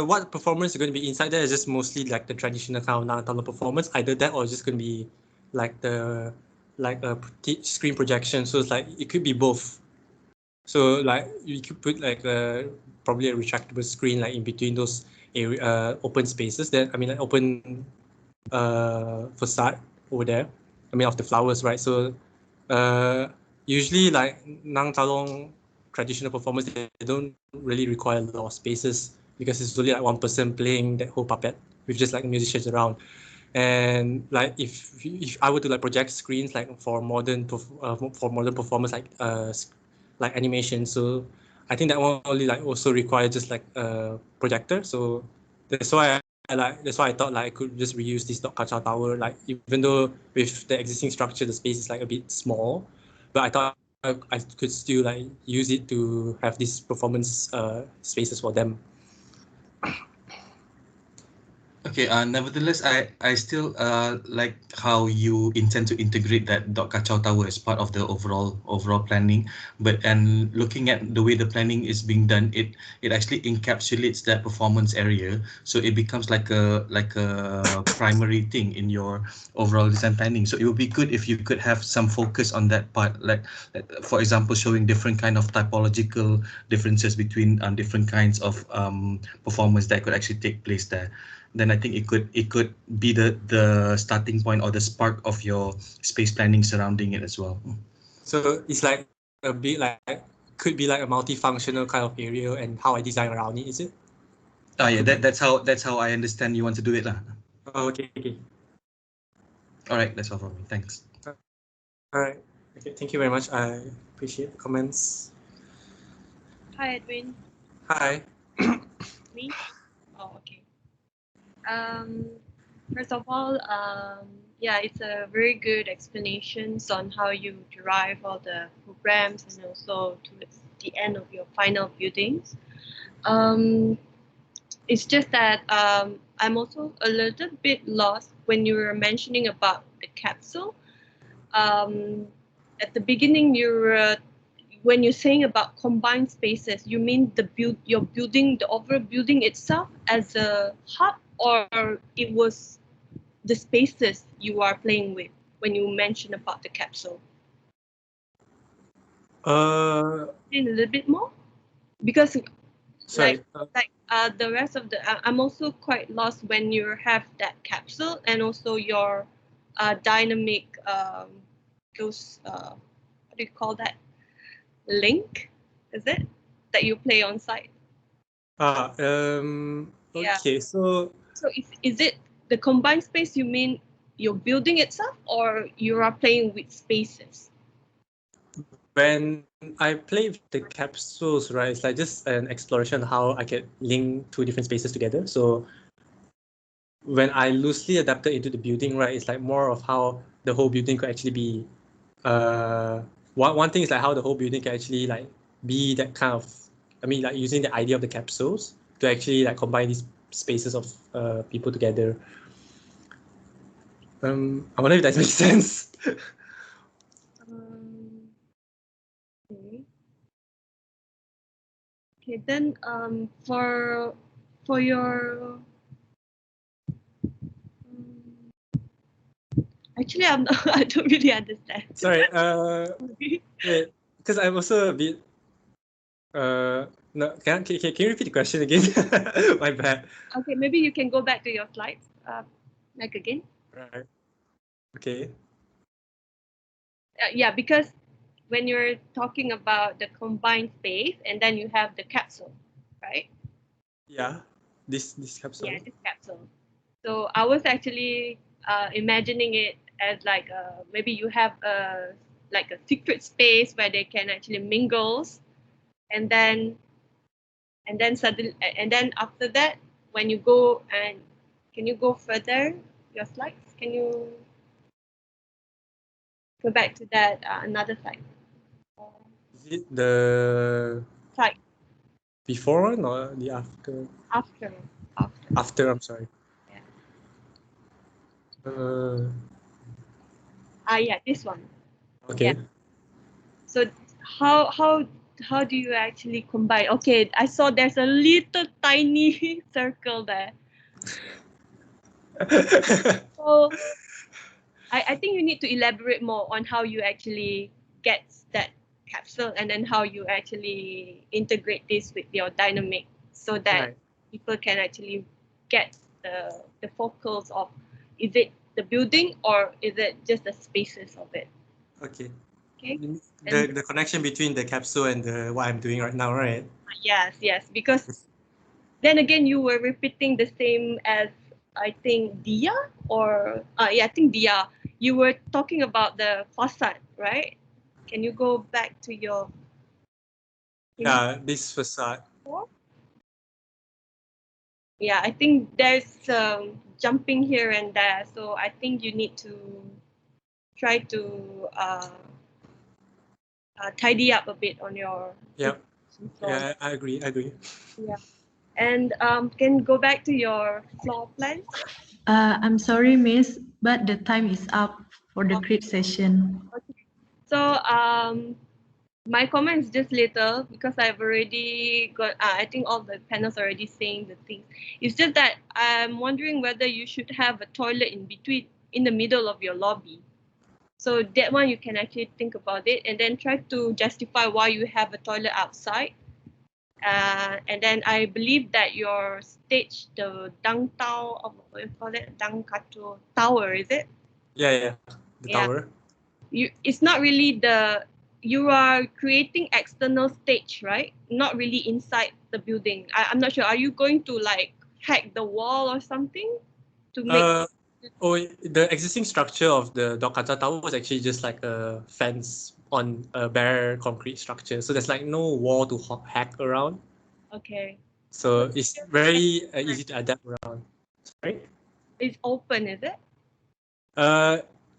what performance is going to be inside there is just mostly like the traditional kind of Talung performance. Either that or just going to be like a screen projection. So it's like it could be both. So like you could put like probably a retractable screen like in between those area open spaces. Then I mean like open facade over there. I mean of the flowers, right? So usually like Nang Talung traditional performance, they don't really require a lot of spaces because it's only like one person playing that whole puppet with just like musicians around. And like if I were to like project screens like for modern performance like animation, so I think that one only like also require just like a projector. So that's why I thought like I could just reuse this Dok Kachau Tower, like even though with the existing structure the space is like a bit small, but I thought I could still like use it to have these performance spaces for them. Okay, nevertheless, I still like how you intend to integrate that dot kacau tower as part of the overall planning. And looking at the way the planning is being done, it actually encapsulates that performance area, so it becomes like a primary thing in your overall design planning. So it would be good if you could have some focus on that part, like for example, showing different kind of typological differences between different kinds of performance that could actually take place there. Then I think it could be the starting point or the spark of your space planning surrounding it as well. So it's like a bit like could be like a multifunctional kind of area and how I design around it, is it? Yeah, that's how I understand you want to do it lah. Oh, okay. All right, that's all from me. Thanks. All right. Okay, thank you very much. I appreciate the comments. Hi, Edwin. Hi. Me? Oh, okay. First of all, yeah, it's a very good explanations on how you derive all the programs and also towards the end of your final buildings. It's just that I'm also a little bit lost when you were mentioning about the capsule. At the beginning, when you're saying about combined spaces, you mean you're building the overall building itself as a hub, or it was the spaces you are playing with when you mentioned about the capsule? In a little bit more, because sorry. The rest of the I'm also quite lost when you have that capsule and also your dynamic those what do you call that, link, is it, that you play on site? Okay. Yeah. So is it the combined space, you mean your building itself, or you are playing with spaces? When I play with the capsules, right, it's like just an exploration how I can link two different spaces together. So when I loosely adapted into the building, right, it's like more of how the whole building could actually be. One thing is like how the whole building can actually like be that kind of. I mean, like using the idea of the capsules to actually like combine these spaces of people together. I wonder if that makes sense. Okay, then for your actually I'm not, I don't really understand. Sorry, because I'm also a bit no, can you repeat the question again? My bad. Okay, maybe you can go back to your slides, like again. Right. Okay. Yeah, because when you're talking about the combined space and then you have the capsule, right? Yeah, this capsule. Yeah, this capsule. So I was actually imagining it as like maybe you have like a secret space where they can actually mingle, and then suddenly, and then after that, when you go and can you go further your slides? Can you go back to that another slide? Is it the slide before one or the after? After. I'm sorry. Yeah, this one. Okay. Yeah. So how do you actually combine? Okay, I saw there's a little tiny circle there. So I think you need to elaborate more on how you actually get that capsule and then how you actually integrate this with your dynamic so that people can actually get the focus of, is it the building or is it just the spaces of it? Okay. Okay. The connection between the capsule and what I'm doing right now, right? Yes, because then again you were repeating the same as I think Dia, or I think Dia. You were talking about the facade, right? Can you go back to your? Yeah, this facade. Yeah, I think there's jumping here and there, so I think you need to try to tidy up a bit on your. Yeah. Yeah, I agree. Yeah. And can go back to your floor plan. I'm sorry, Miss, but the time is up for the grid session. Okay. So my comment is just little because I've already got. I think all the panels are already saying the things. It's just that I'm wondering whether you should have a toilet in between, in the middle of your lobby. So that one you can actually think about it and then try to justify why you have a toilet outside. And then I believe that your stage, the Dang Tao, what do you call it? Dang Kato Tower, is it? Yeah, the Yeah. tower. It's not really you are creating external stage, right? Not really inside the building. I'm not sure. Are you going to like hack the wall or something to make? The existing structure of the Dokkaza Tower was actually just like a fence on a bare concrete structure. So there's like no wall to hack around. Okay. So it's very easy to adapt around. Sorry? It's open, is it?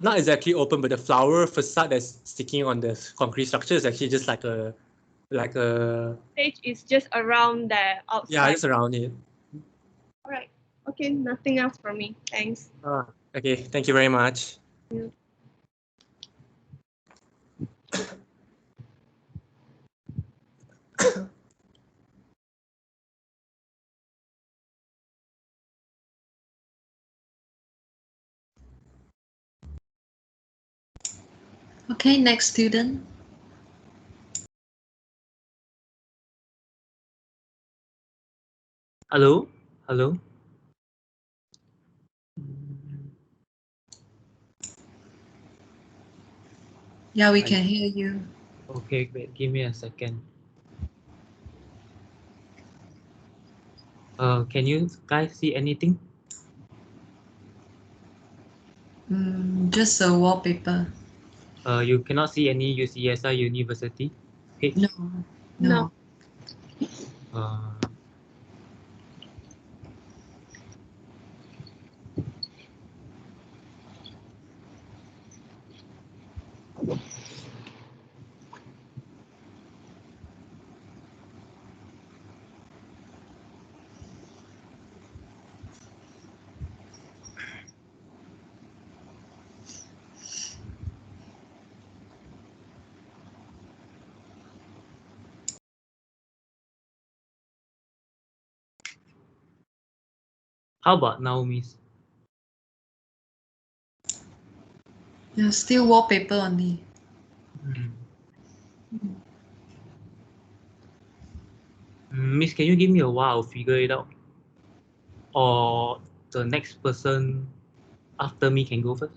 Not exactly open, but the flower facade that's sticking on the concrete structure is actually just like a Stage is just around there outside. yeah, just around it. All right. Okay. Nothing else from me. Thanks. Okay, thank you very much. Thank you. Okay, next student. Hello? Hello? Yeah, we can hear you. Okay, wait, give me a second. Can you guys see anything? Just a wallpaper. You cannot see any UCSI University page? No. No. How about now, Miss? Yeah, still wallpaper only. Miss, can you give me a while to figure it out? Or the next person after me can go first?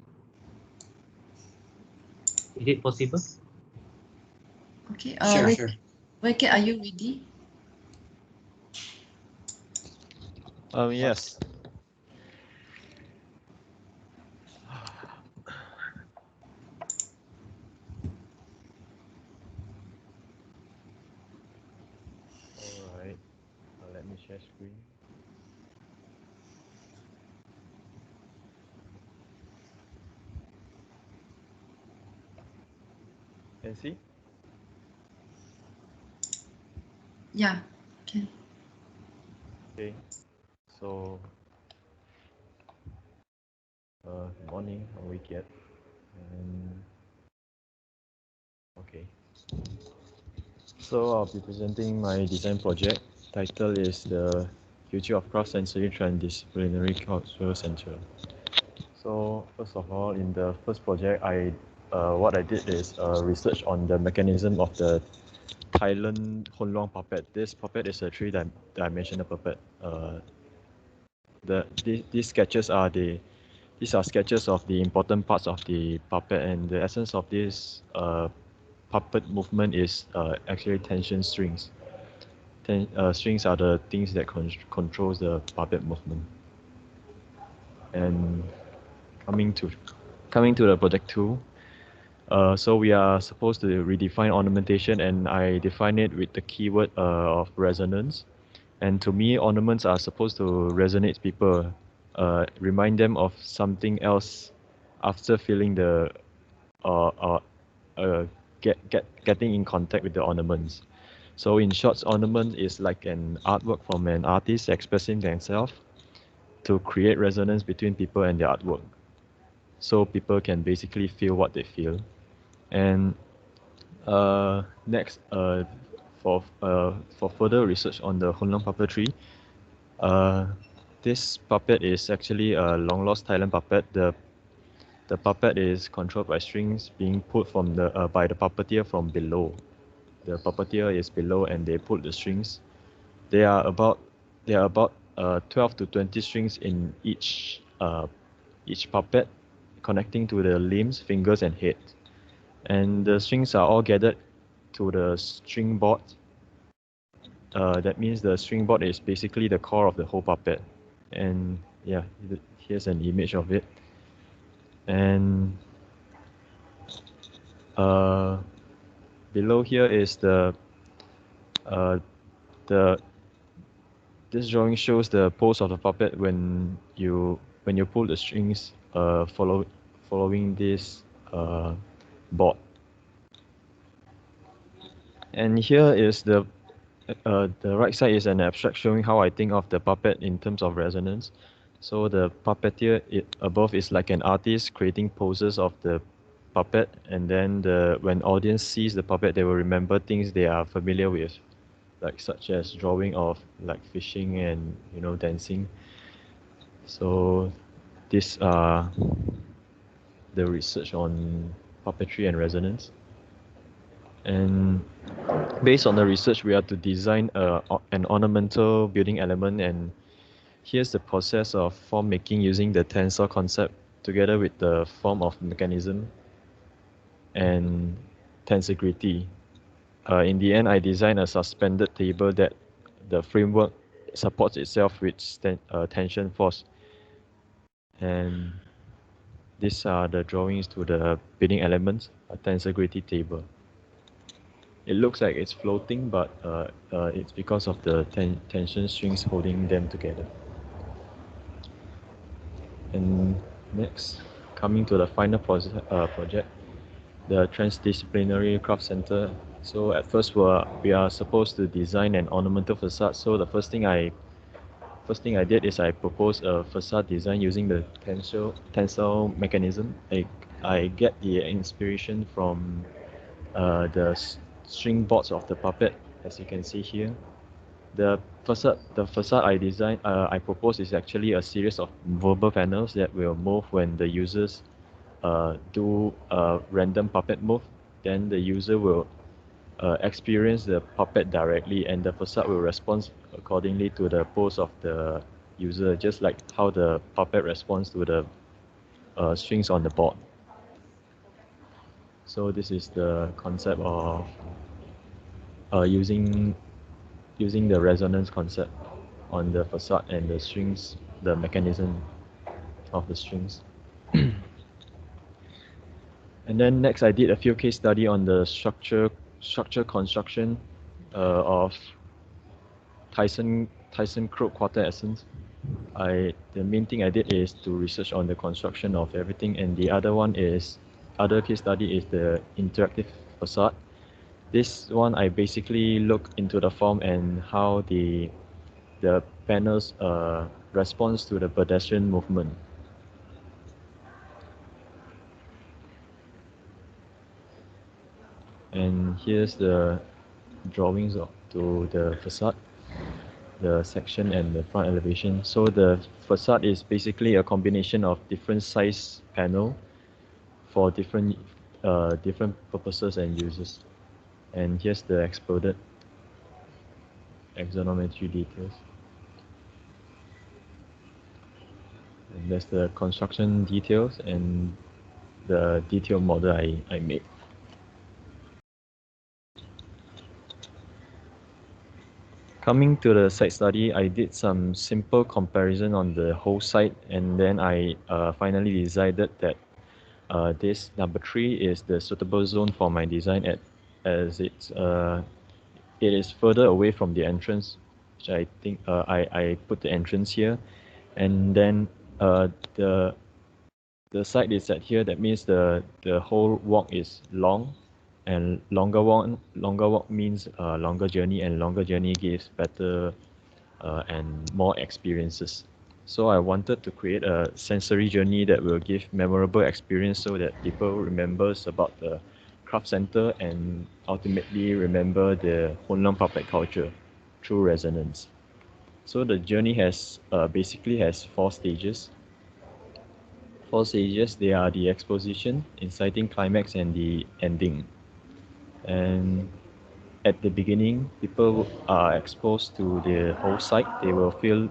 Is it possible? Okay. Sure. Wait, are you ready? Yes. All right. Let me share screen. Can you see? Yeah. Okay. Okay. So, good morning, I'm Wikiet. And okay. So I'll be presenting my design project. Title is the Future of Cross-Sensory Transdisciplinary Cultural Center. So first of all, in the first project, what I did is research on the mechanism of the Thailand Honlong puppet. This puppet is a three-dimensional puppet. These sketches are these are sketches of the important parts of the puppet, and the essence of this puppet movement is actually tension strings. Strings are the things that controls the puppet movement. And coming to the project 2, so we are supposed to redefine ornamentation, and I define it with the keyword of resonance. And to me, ornaments are supposed to resonate people, remind them of something else after feeling getting in contact with the ornaments. So in short, ornament is like an artwork from an artist expressing themselves to create resonance between people and their artwork. So people can basically feel what they feel. And next, for further research on the Hunlong puppetry, this puppet is actually a long lost Thailand puppet. The puppet is controlled by strings being pulled from by the puppeteer from below. The puppeteer is below and they pull the strings. There are about 12 to 20 strings in each puppet, connecting to the limbs, fingers, and head. And the strings are all gathered to the string board. That means the string board is basically the core of the whole puppet. And yeah, here's an image of it. And below here is this drawing shows the pose of the puppet when you pull the strings following this board. And here is the right side is an abstract showing how I think of the puppet in terms of resonance. So the puppeteer above is like an artist creating poses of the puppet, and then when audience sees the puppet, they will remember things they are familiar with, like such as drawing of like fishing and dancing. So these are the research on puppetry and resonance. And based on the research, we are to design an ornamental building element, and here's the process of form making using the tensor concept together with the form of mechanism and tensegrity. In the end, I designed a suspended table that the framework supports itself with tension force. And these are the drawings to the building elements, a tensegrity table. It looks like it's floating, but it's because of the tension strings holding them together. And next, coming to the final project, the Transdisciplinary Craft Center. So at first we are supposed to design an ornamental facade. So the first thing I did is I proposed a facade design using the tensile mechanism. I get the inspiration from the string boards of the puppet, as you can see here. The facade I designed, I propose is actually a series of movable panels that will move when the users do a random puppet move. Then the user will experience the puppet directly, and the facade will respond accordingly to the pose of the user, just like how the puppet responds to the strings on the board. So this is the concept of using the resonance concept on the facade and the strings, the mechanism of the strings. And then next I did a field case study on the structure construction of Tyson Crow quarter essence. The main thing I did is to research on the construction of everything, and the other case study is the interactive facade. This one I basically look into the form and how the panels responds to the pedestrian movement. And here's the drawings to the facade, the section and the front elevation. So the facade is basically a combination of different size panel for different purposes and uses. And here's the exploded axonometry details. And there's the construction details and the detailed model I made. Coming to the site study, I did some simple comparison on the whole site, and then I finally decided that this number 3 is the suitable zone for my design as it is further away from the entrance, which I think I put the entrance here, and then the site is at here. That means the whole walk is long, and longer walk means longer journey, and longer journey gives better and more experiences. So I wanted to create a sensory journey that will give memorable experience so that people remembers about the craft center and ultimately remember the Honlang puppet culture through resonance. So the journey has basically has 4 stages. 4 stages, they are the exposition, inciting climax, and the ending. And at the beginning, people are exposed to the whole site. They will feel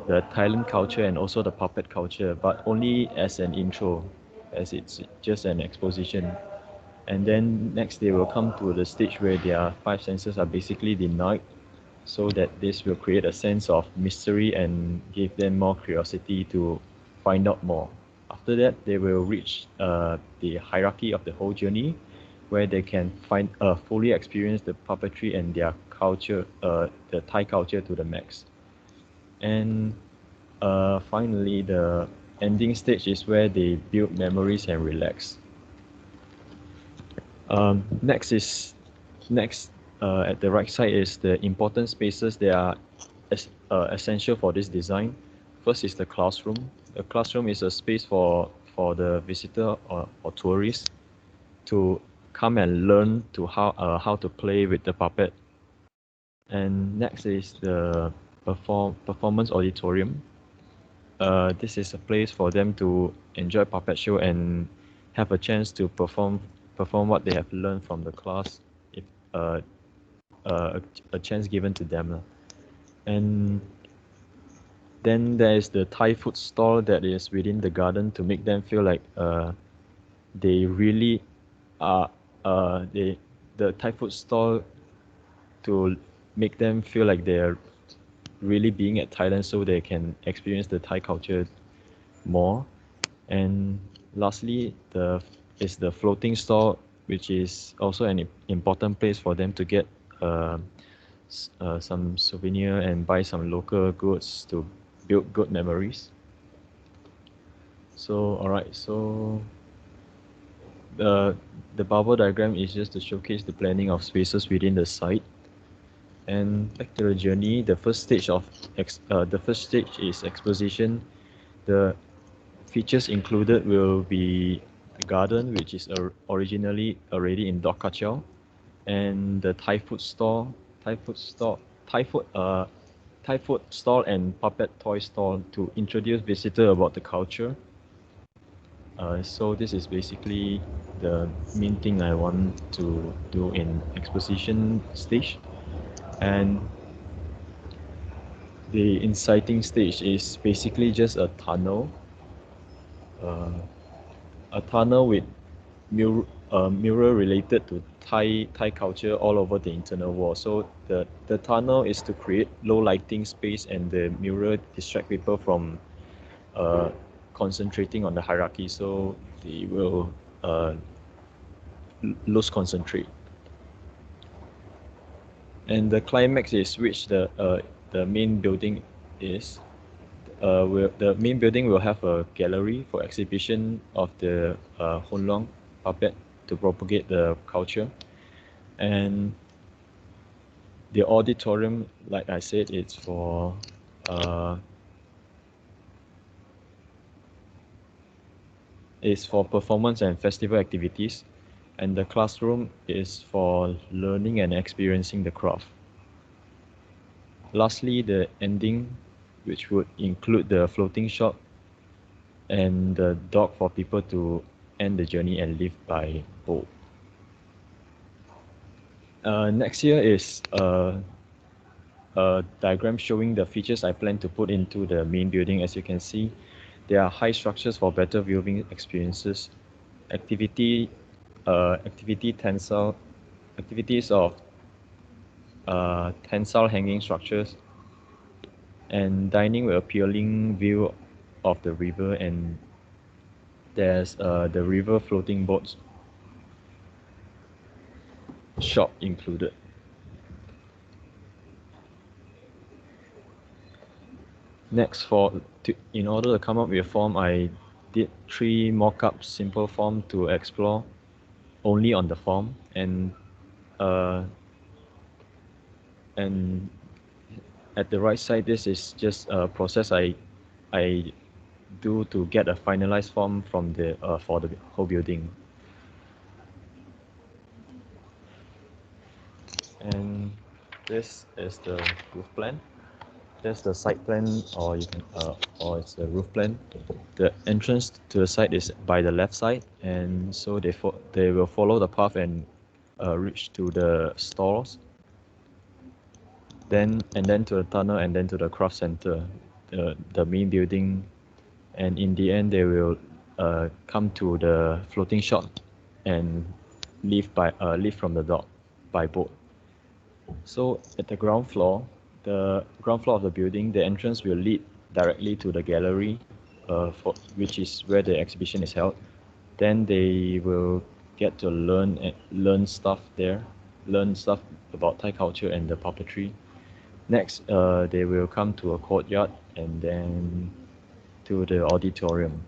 the Thailand culture and also the puppet culture, but only as an intro, as it's just an exposition. And then next they will come to the stage where their 5 senses are basically denied, so that this will create a sense of mystery and give them more curiosity to find out more. After that, they will reach the hierarchy of the whole journey, where they can find fully experience the puppetry and their culture, the Thai culture to the max. And finally, the ending stage is where they build memories and relax. Next at the right side is the important spaces that are essential for this design. First is the classroom. The classroom is a space for the visitor or tourist to come and learn to how to play with the puppet. And next is the performance auditorium. This is a place for them to enjoy puppet show and have a chance to perform what they have learned from the class, if a chance given to them. And then there is the Thai food stall that is within the garden to make them feel like they really are the Thai food stall, to make them feel like they're really being at Thailand, so they can experience the Thai culture more. And lastly, is the floating store, which is also an important place for them to get some souvenir and buy some local goods to build good memories. So alright, so the bubble diagram is just to showcase the planning of spaces within the site. And back to the journey, the first stage is exposition. The features included will be the garden, which is originally already in Dok Kachau, and the Thai food stall and puppet toy stall to introduce visitor about the culture. So this is basically the main thing I want to do in exposition stage. And the inciting stage is basically just a tunnel with mural related to Thai culture all over the internal wall. So the tunnel is to create low lighting space, and the mural distract people from concentrating on the hierarchy, so they will lose concentrate. And the climax is which the main building is. The main building will have a gallery for exhibition of the Honlang puppet to propagate the culture. And the auditorium, like I said, it's for performance and festival activities, and the classroom is for learning and experiencing the craft. Lastly, the ending, which would include the floating shop and the dock for people to end the journey and live by boat. Next here is a diagram showing the features I plan to put into the main building. As you can see, there are high structures for better viewing experiences, activities of tensile hanging structures, and dining with appealing view of the river, and there's the river floating boats shop included. Next, in order to come up with a form, I did 3 mock-up simple form to explore. only on the form, and at the right side, this is just a process I do to get a finalized form from the for the whole building. And this is the roof plan. There's the site plan, or you can or it's the roof plan. The entrance to the site is by the left side, and so they will follow the path and reach to the stores. Then to the tunnel, and then to the craft center, the main building, and in the end they will come to the floating shop and leave from the dock by boat. So at the ground floor of the building, the entrance will lead directly to the gallery, which is where the exhibition is held. Then they will get to learn stuff there, learn stuff about Thai culture and the puppetry. Next, they will come to a courtyard and then to the auditorium,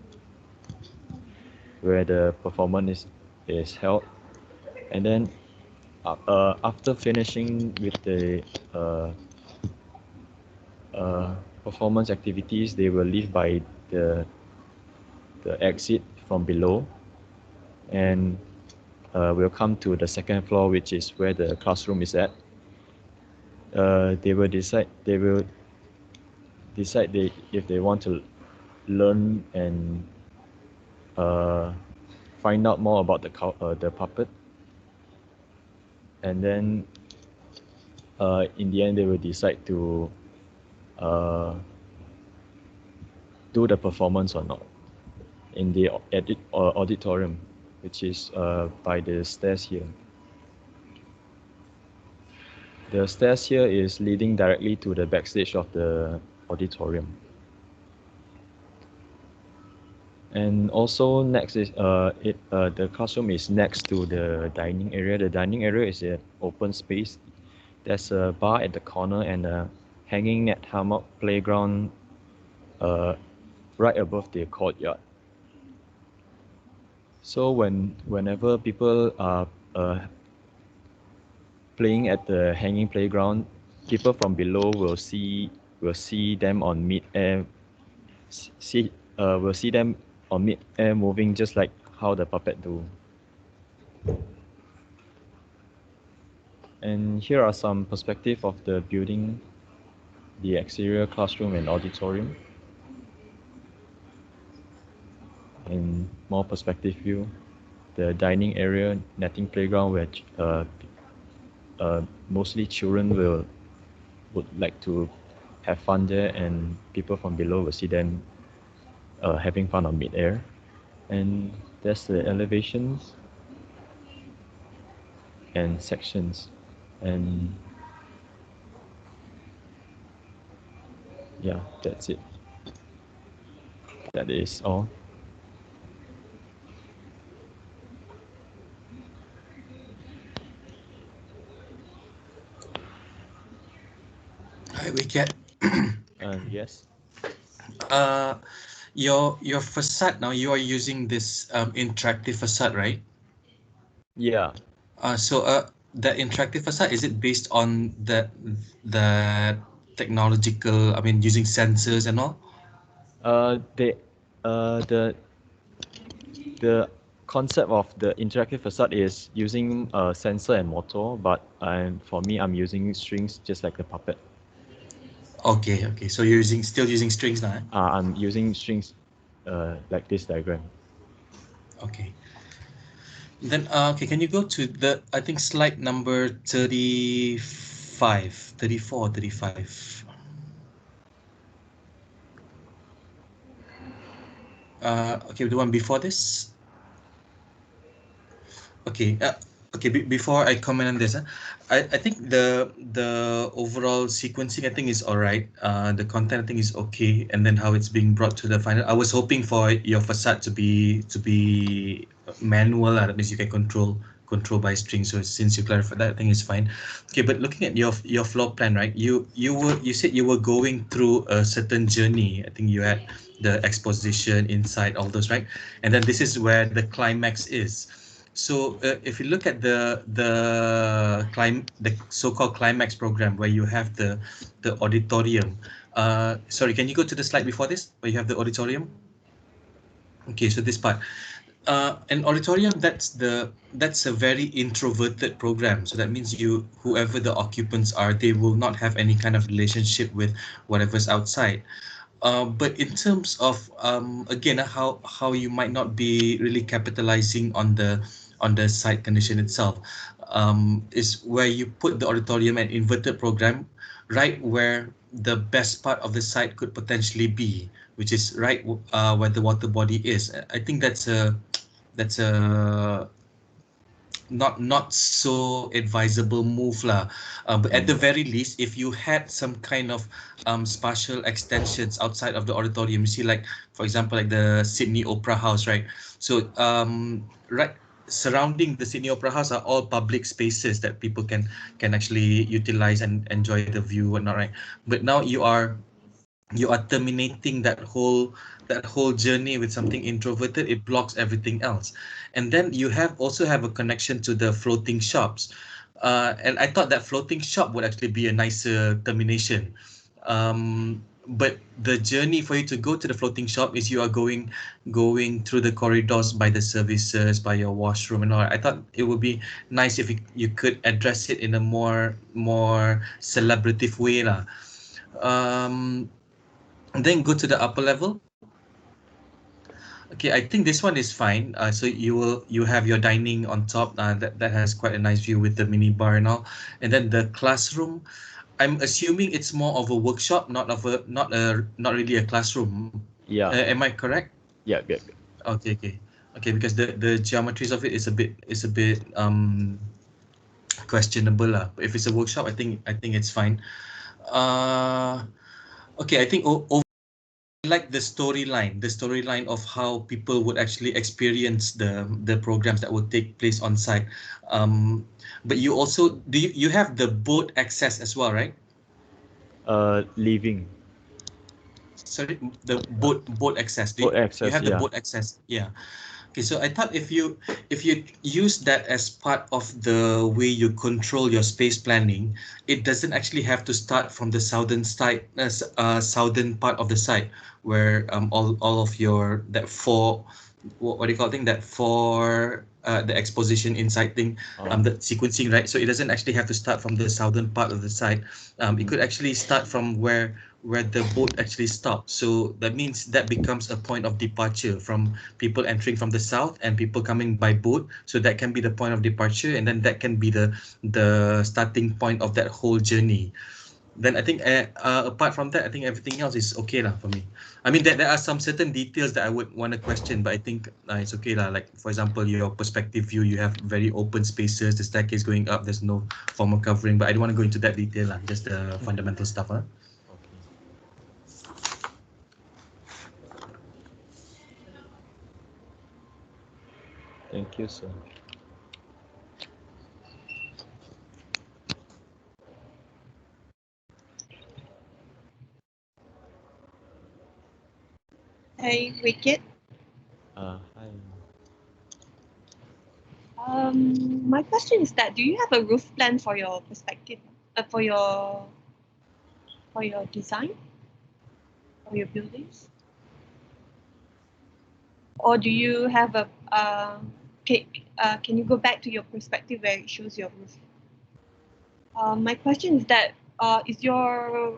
where the performance is held. And then after finishing with the performance activities, they will leave by the exit from below, and will come to the second floor, which is where the classroom is at. They will decide if they want to learn and find out more about the puppet, and then in the end they will decide to do the performance or not in the auditorium, which is by the stairs here. The stairs here is leading directly to the backstage of the auditorium. And also next is the classroom is next to the dining area. The dining area is an open space. There's a bar at the corner and a hanging net hammock playground right above the courtyard. So whenever people are playing at the hanging playground, people from below will see them on mid-air. Will see them on mid-air moving just like how the puppet do. And here are some perspective of the building, the exterior classroom and auditorium. In more perspective view, the dining area, netting playground, where mostly children would like to have fun there, and people from below will see them having fun on mid-air. And there's the elevations and sections, and yeah, that's it. That is all. Hi, Wicket. Yes. Your facade now, you are using this interactive facade, right? Yeah. So the interactive facade, is it based on the technological, I mean, using sensors and all? The concept of the interactive facade is using a sensor and motor, but for me, I'm using strings just like the puppet. Okay. So you're still using strings now? I'm using strings like this diagram. Okay. Then okay, can you go to the, I think, slide number 34, 35. Okay, the one before this. Okay. Before I comment on this, I think the overall sequencing, I think, is all right. The content, I think, is okay, and then how it's being brought to the final. I was hoping for your facade to be manual. That means you can control by string. So since you clarified that, I think it's fine. Okay, but looking at your floor plan, right? You said you were going through a certain journey. I think you had the exposition inside, all those, right? And then this is where the climax is. So if you look at the so-called climax program where you have the auditorium. Sorry, can you go to the slide before this where you have the auditorium? Okay, so this part. An auditorium, that's a very introverted program. So that means whoever the occupants are, they will not have any kind of relationship with whatever's outside. But in terms of again, how you might not be really capitalizing on the site condition itself, is where you put the auditorium and inverted program right where the best part of the site could potentially be, which is right where the water body is. I think that's a not so advisable move lah. But at the very least, if you had some kind of spatial extensions outside of the auditorium, you see, like for example, like the Sydney Opera House, right? So right surrounding the Sydney Opera House are all public spaces that people can actually utilize and enjoy the view, whatnot, right? But now you are terminating that whole journey with something introverted. It blocks everything else. And then you also have a connection to the floating shops, and I thought that floating shop would actually be a nicer termination. But the journey for you to go to the floating shop is you are going through the corridors by the services, by your washroom and all. I thought it would be nice if you could address it in a more celebrative way lah. And then go to the upper level. Okay, I think this one is fine. So you have your dining on top. That has quite a nice view with the mini bar and all. And then the classroom, I'm assuming it's more of a workshop, not really a classroom. Yeah. Am I correct? Yeah. Okay. Because the geometries of it is a bit questionable lah. But if it's a workshop, I think it's fine. Okay, I think like the storyline of how people would actually experience the programs that will take place on site. But you also you have the boat access as well, right? Leaving. Sorry, the boat access. Boat access. You have the yeah. boat access. Yeah. Okay, so I thought if you use that as part of the way you control your space planning, it doesn't actually have to start from the southern part of the site where all of your that four, what do you call it, that for the exposition inside thing, the sequencing, right? So it doesn't actually have to start from the southern part of the site. It could actually start from where the boat actually stops. So that means that becomes a point of departure from people entering from the south and people coming by boat. So that can be the point of departure, and then that can be the starting point of that whole journey. Then I think apart from that, I think everything else is okay lah for me. I mean, there are some certain details that I would want to question, but I think it's okay lah. Like for example, your perspective view, you have very open spaces, the staircase going up, there's no formal covering, but I don't want to go into that detail lah, just the fundamental stuff. Thank you, sir. Hi, Wicked. Hi. My question is that do you have a roof plan for your perspective, for your design, for your buildings, or do you have a can you go back to your perspective where it shows your roof? My question is that is your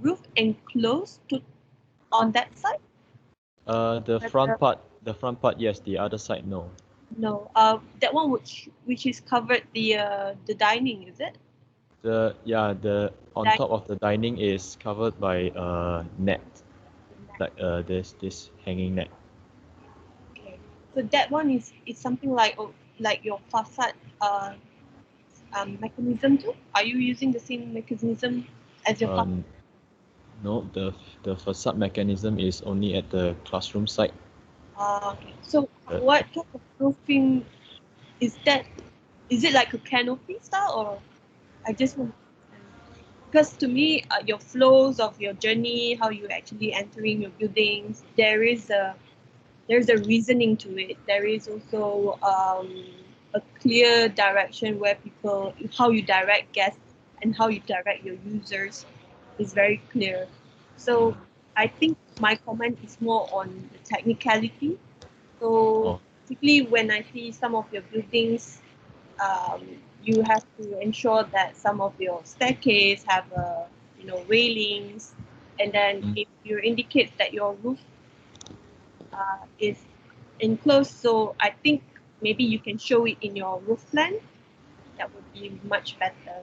roof enclosed on that side? The front part, yes. The other side, no. No. That one which is covered the dining, is it? On top of the dining is covered by net, like this hanging net. Okay. So that one is something like your facade mechanism too. Are you using the same mechanism as your facade? No, the facade mechanism is only at the classroom site. Okay. So what type of roofing is that? Is it like a canopy style, or I just want to understand? Because to me, your flows of your journey, how you actually entering your buildings, there's a reasoning to it. There is also a clear direction where people, how you direct guests and how you direct your users is very clear. So I think my comment is more on the technicality. So particularly when I see some of your buildings, you have to ensure that some of your staircase have railings, and then if you indicate that your roof is enclosed, so I think maybe you can show it in your roof plan. That would be much better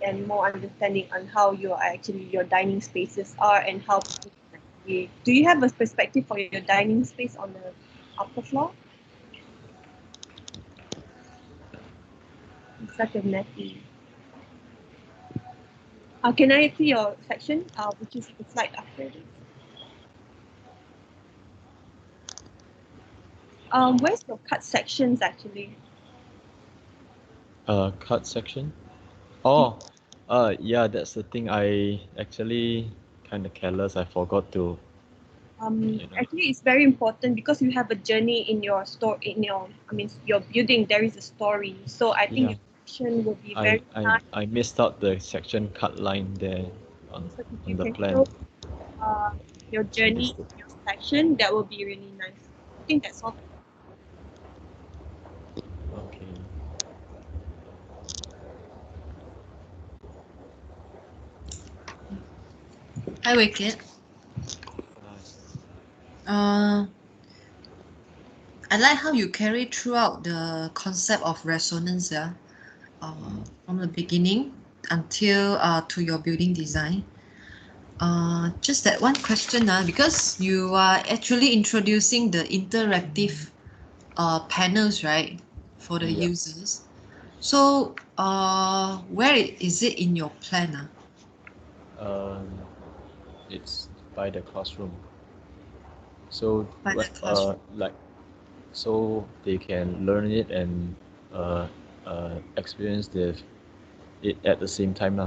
and more understanding on how your dining spaces are and how people can actually. Do you have a perspective for your dining space on the upper floor? It's such a messy. Can I see your section, which is the slide after this? Where's your cut sections actually? Cut section? Yeah, that's the thing. I actually kind of careless. I forgot to. Actually, it's very important because you have a journey in your your building. There is a story, so I think your section will be very nice. I missed out the section cut line there on the plan. Show, your journey, your section, that will be really nice. I think that's all. Okay. Hi, Wicked. I like how you carry throughout the concept of resonance, from the beginning until to your building design. Just that one question, because you are actually introducing the interactive panels, right, for the users. So where is it in your plan? It's by the classroom. So so they can learn it and experience it at the same time.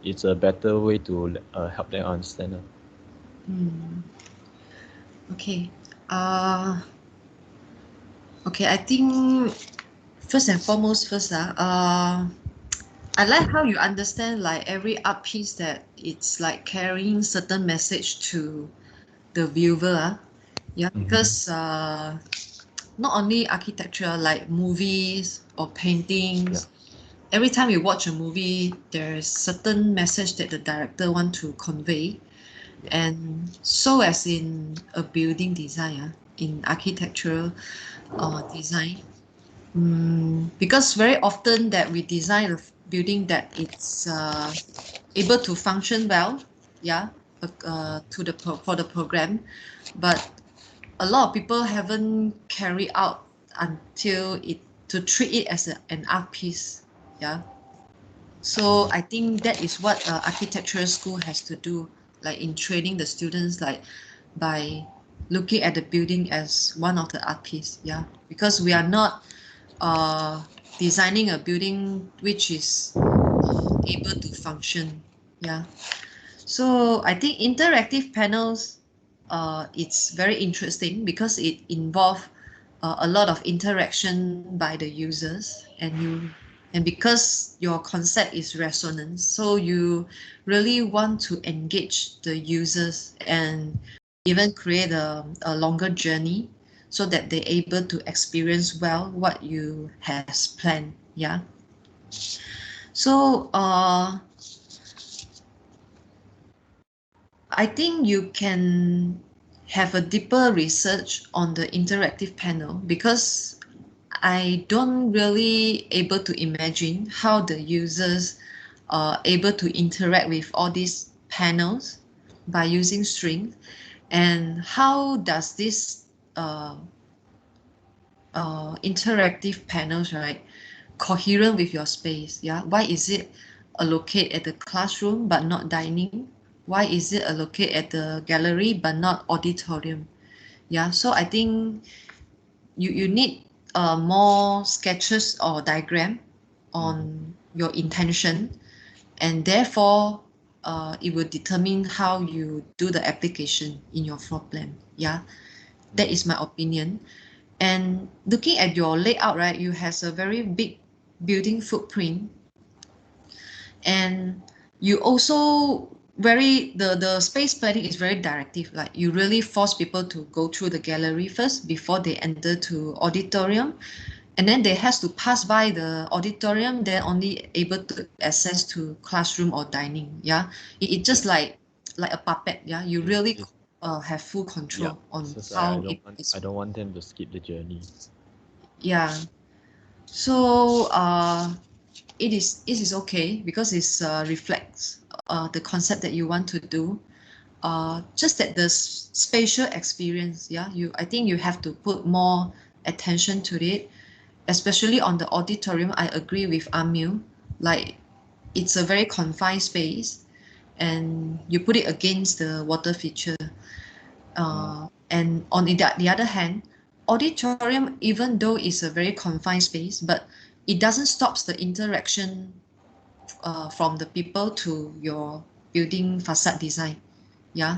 It's a better way to help them understand. Okay. Okay, I think first and foremost, I like how you understand like every art piece that it's like carrying certain message to the viewer. Because not only architecture, like movies or paintings, every time you watch a movie, there's certain message that the director want to convey. And so as in a building design, in architectural design, because very often that we design a building that it's able to function well, for the program, but a lot of people haven't carried out until to treat it as an art piece. So I think that is what architectural school has to do, like in training the students, like by looking at the building as one of the art piece. Because we are not designing a building which is able to function. So I think interactive panels, it's very interesting because it involves a lot of interaction by the users, and because your concept is resonance, so you really want to engage the users and even create a longer journey so that they're able to experience well what you has planned. So I think you can have a deeper research on the interactive panel, because I don't really able to imagine how the users are able to interact with all these panels by using string, and how does this interactive panels, right, coherent with your space? Why is it allocated at the classroom but not dining? Why is it allocated at the gallery but not auditorium? So I think you need more sketches or diagram on your intention, and therefore it will determine how you do the application in your floor plan. That is my opinion. And looking at your layout, right, you has a very big building footprint, and you also the space planning is very directive. Like you really force people to go through the gallery first before they enter to auditorium, and then they has to pass by the auditorium, then only able to access to classroom or dining. Yeah, it just like a puppet. Yeah, you really have full control on It's just how I it is. I don't want them to skip the journey. Yeah. So it is okay because it reflects the concept that you want to do. Just that the spatial experience, yeah, I think you have to put more attention to it, especially on the auditorium. I agree with Amil, like it's a very confined space, and you put it against the water feature. And on the other hand, auditorium, even though it's a very confined space, but it doesn't stop the interaction from the people to your building facade design. Yeah.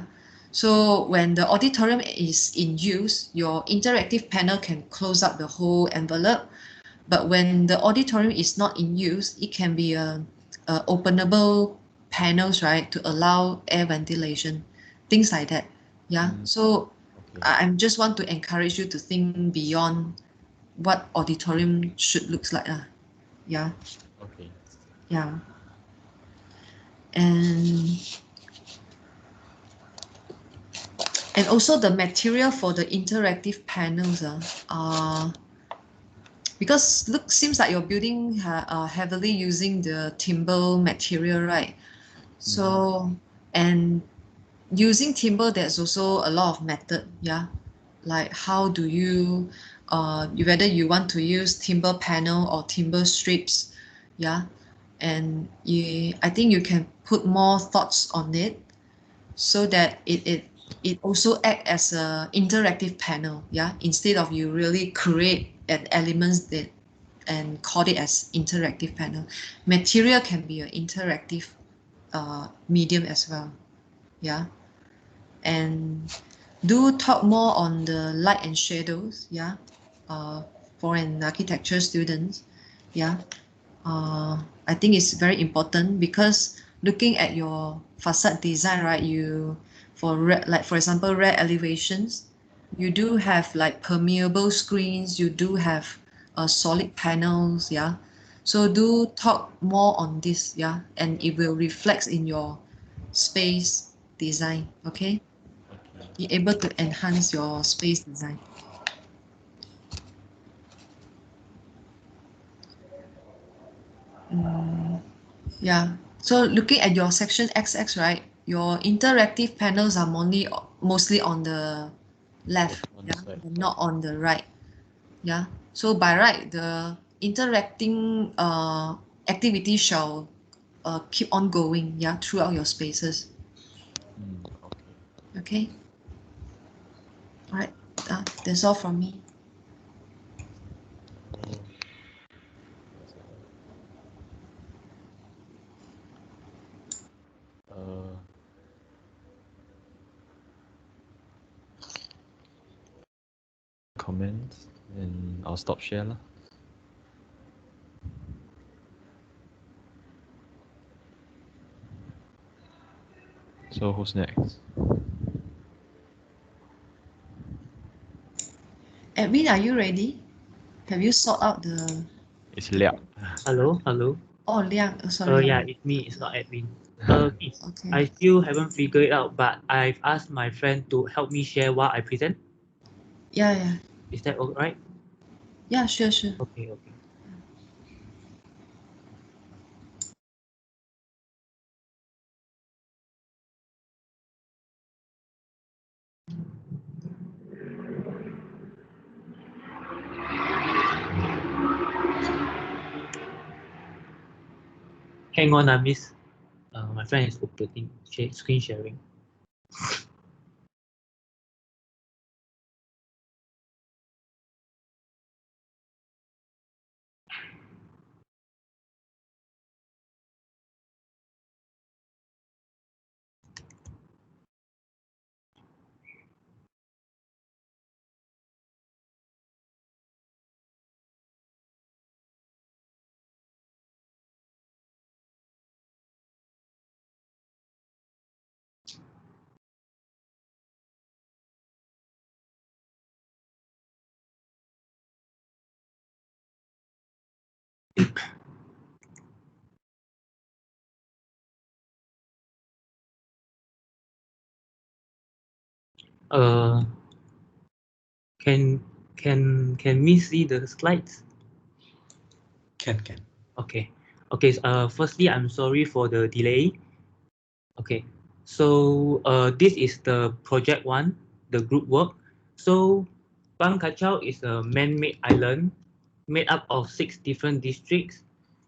So when the auditorium is in use, your interactive panel can close up the whole envelope. But when the auditorium is not in use, it can be a openable panels, right, to allow air ventilation, things like that. Yeah. So I just want to encourage you to think beyond what auditorium should looks like. Yeah. Okay. Yeah. And also the material for the interactive panels because seems like your building heavily using the timber material, right? So and using timber, there's also a lot of method. Yeah, like how do you whether you want to use timber panel or timber strips. Yeah, and I think you can put more thoughts on it so that it also act as a interactive panel. Yeah, instead of you really create an elements that and call it as interactive panel. Material can be an interactive medium as well. Yeah, and do talk more on the light and shadows. Yeah, for an architecture student. Yeah, I think it's very important because looking at your facade design, right? Like for example, rear elevations, you do have like permeable screens. You do have solid panels. Yeah, so do talk more on this. Yeah, and it will reflect in your space design. Okay, be able to enhance your space design. Yeah. So looking at your section XX, right? Your interactive panels are mostly on the left, yeah, and not on the right. Yeah. So by right, the interacting activity shall keep on going, yeah, throughout your spaces. Okay. All right. That's all from me. Comments, and I'll stop share lah. So who's next? Edwin, are you ready? Have you sought out the? It's Liang. Hello, hello. Oh, Liang. Oh, sorry. Yeah, it's me. It's not Edwin. I still haven't figured it out, but I've asked my friend to help me share what I present. Yeah. Is that all right? Yeah, sure. Okay. Hang on, miss. My friend is opening screen sharing. Uh, can me see the slides? Can. Okay. Okay. Firstly, I'm sorry for the delay. Okay. So this is the project one, the group work. So Bang Kachau is a man-made island made up of 6 different districts,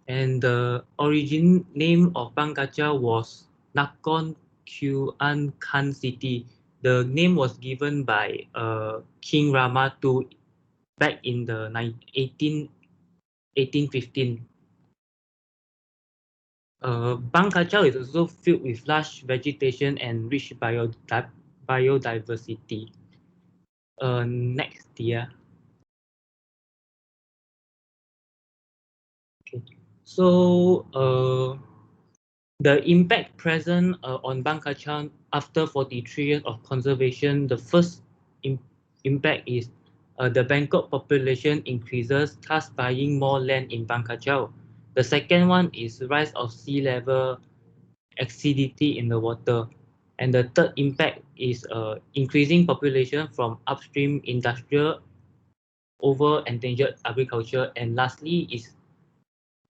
and the origin name of Bang Kachau was Nakhon Khuan Khan City. The name was given by King Rama II back in the 1815. Bang Kachau is also filled with lush vegetation and rich biodiversity. Next, dear. Okay. So, the impact present on Bang Kachau after 43 years of conservation, the first impact is the Bangkok population increases, thus buying more land in Bang Kachau. The second one is rise of sea level, acidity in the water. And the third impact is increasing population from upstream industrial over endangered agriculture. And lastly is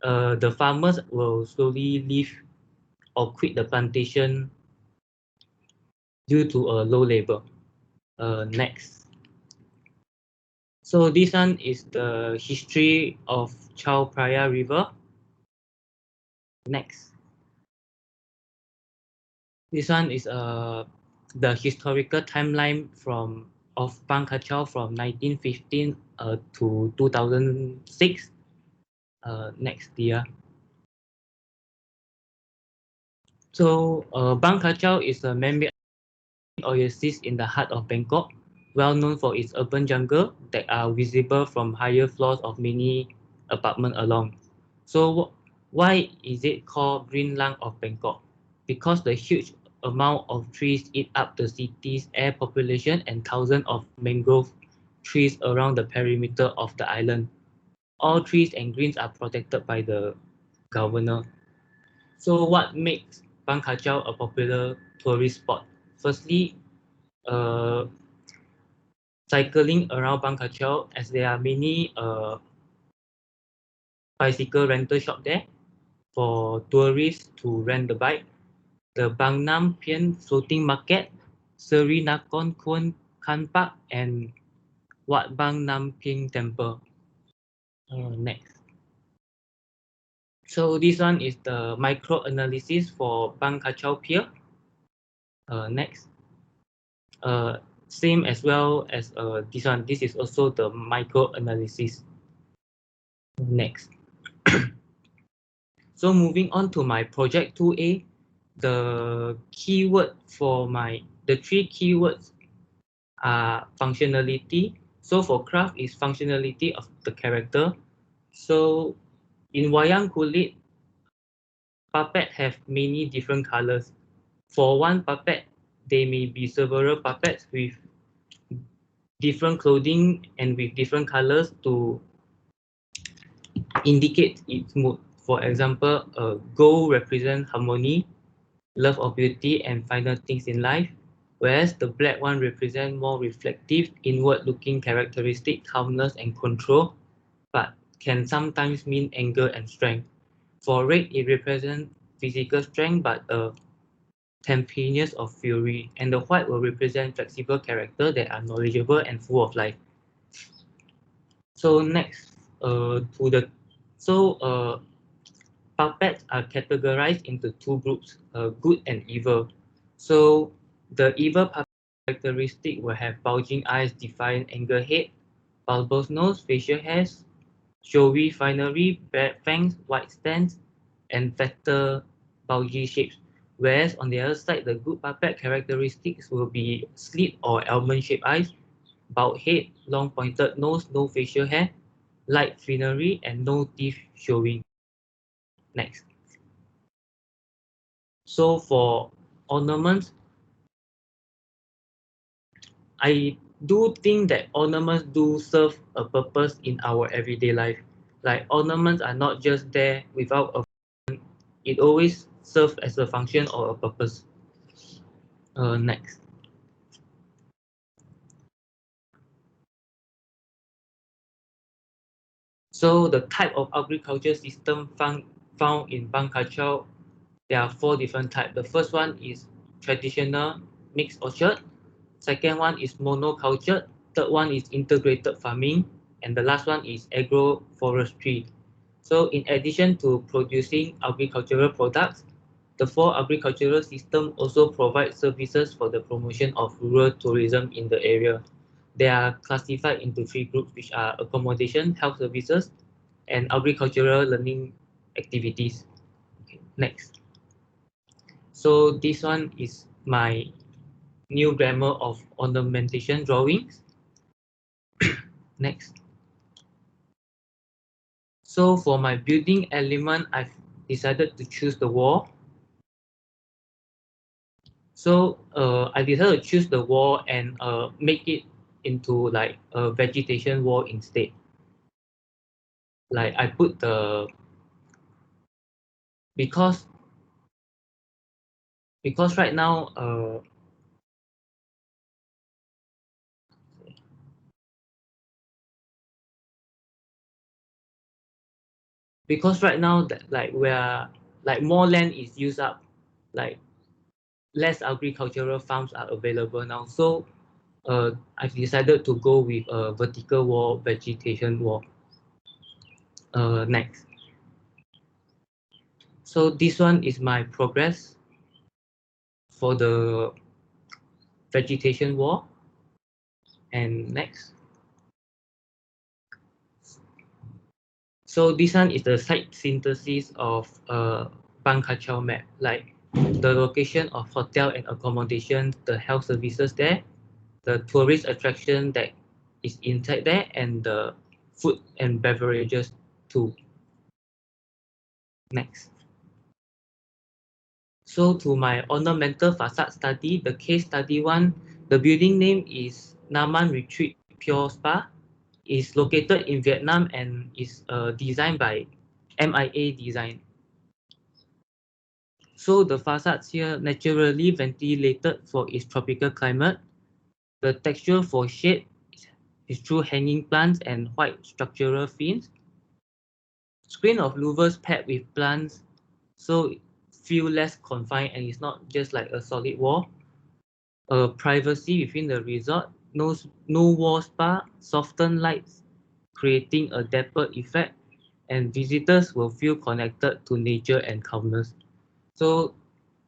the farmers will slowly leave or quit the plantation due to low labor. Next. So this one is the history of Chao Phraya River. Next. This one is the historical timeline of Bang Kachau from 1915 to 2006. Next year. So Bang Kachau is a man-made oasis in the heart of Bangkok, well known for its urban jungle that are visible from higher floors of many apartments along. So why is it called Green Lung of Bangkok? Because the huge amount of trees eat up the city's air population and thousands of mangrove trees around the perimeter of the island. All trees and greens are protected by the governor. So what makes Bang Kachau a popular tourist spot? Firstly, cycling around Bang Kachau, as there are many bicycle rental shop there for tourists to rent the bike. The Bang Nam Pian Floating Market, Seri Nakhon Khan Park, and Wat Bang Nam Ping Temple. Next. So this one is the micro analysis for Bang Kachau Pier. Next. Same as well as this one. This is also the micro analysis. Next. So moving on to my project 2A, the keyword for the 3 keywords are functionality. So for craft is functionality of the character. So in wayang kulit, puppet have many different colors. For one puppet, there may be several puppets with different clothing and with different colors to indicate its mood. For example, gold represents harmony, love of beauty, and final things in life, whereas the black one represents more reflective, inward-looking characteristic, calmness and control, but can sometimes mean anger and strength. For red, it represents physical strength, but a tempestuous of fury, and the white will represent flexible character that are knowledgeable and full of life. So next, puppets are categorized into 2 groups, good and evil. So the evil puppet characteristic will have bulging eyes, defiant anger head, bulbous nose, facial hairs, showy finery, bad fangs, white stance, and fatter bulgy shapes. Whereas on the other side, the good puppet characteristics will be slit or almond-shaped eyes, bald head, long pointed nose, no facial hair, light finery, and no teeth showing. Next. So for ornaments, I do think that ornaments do serve a purpose in our everyday life. Like ornaments are not just there without a function. It always serves as a function or a purpose. Next. So the type of agriculture system found in Bang Kachau, there are 4 different types. The first one is traditional mixed orchard. Second one is monoculture. Third one is integrated farming. And the last one is agroforestry. So in addition to producing agricultural products, the 4 agricultural system also provide services for the promotion of rural tourism in the area. They are classified into 3 groups, which are accommodation, health services, and agricultural learning activities. Okay, next. So this one is my new grammar of ornamentation drawings. Next. So for my building element, I've decided to choose the wall. So I decided to choose the wall and make it into like a vegetation wall instead. Like I put the because right now that like where like more land is used up, like less agricultural farms are available now. So I've decided to go with a vertical wall, vegetation wall. Next. So this one is my progress for the vegetation wall. And next. So this one is the site synthesis of Bang Kachau map, like the location of hotel and accommodation, the health services there, the tourist attraction that is inside there, and the food and beverages too. Next. So to my ornamental facade study, the case study one, the building name is Naman Retreat Pure Spa. Is located in Vietnam and is designed by MIA Design. So the facades here naturally ventilated for its tropical climate. The texture for shade is through hanging plants and white structural fins. Screen of louvers paired with plants, so feel less confined and it's not just like a solid wall. Privacy within the resort, no wall spa, softened lights, creating a dapper effect, and visitors will feel connected to nature and calmness. So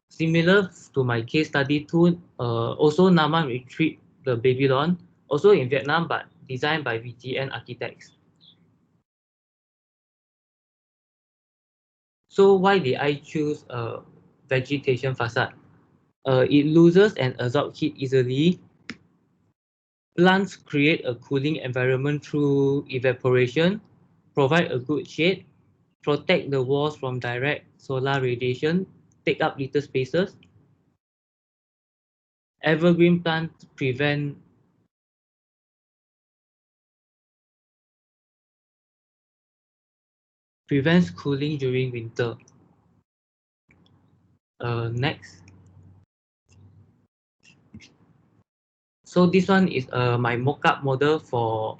similar to my case study too, also Naman Retreat, the Babylon, also in Vietnam, but designed by VTN architects. So why did I choose a vegetation facade? It loses and absorbs heat easily. Plants create a cooling environment through evaporation, provide a good shade, protect the walls from direct solar radiation, take up little spaces. Evergreen plants prevents cooling during winter. Next. So this one is my mock-up model for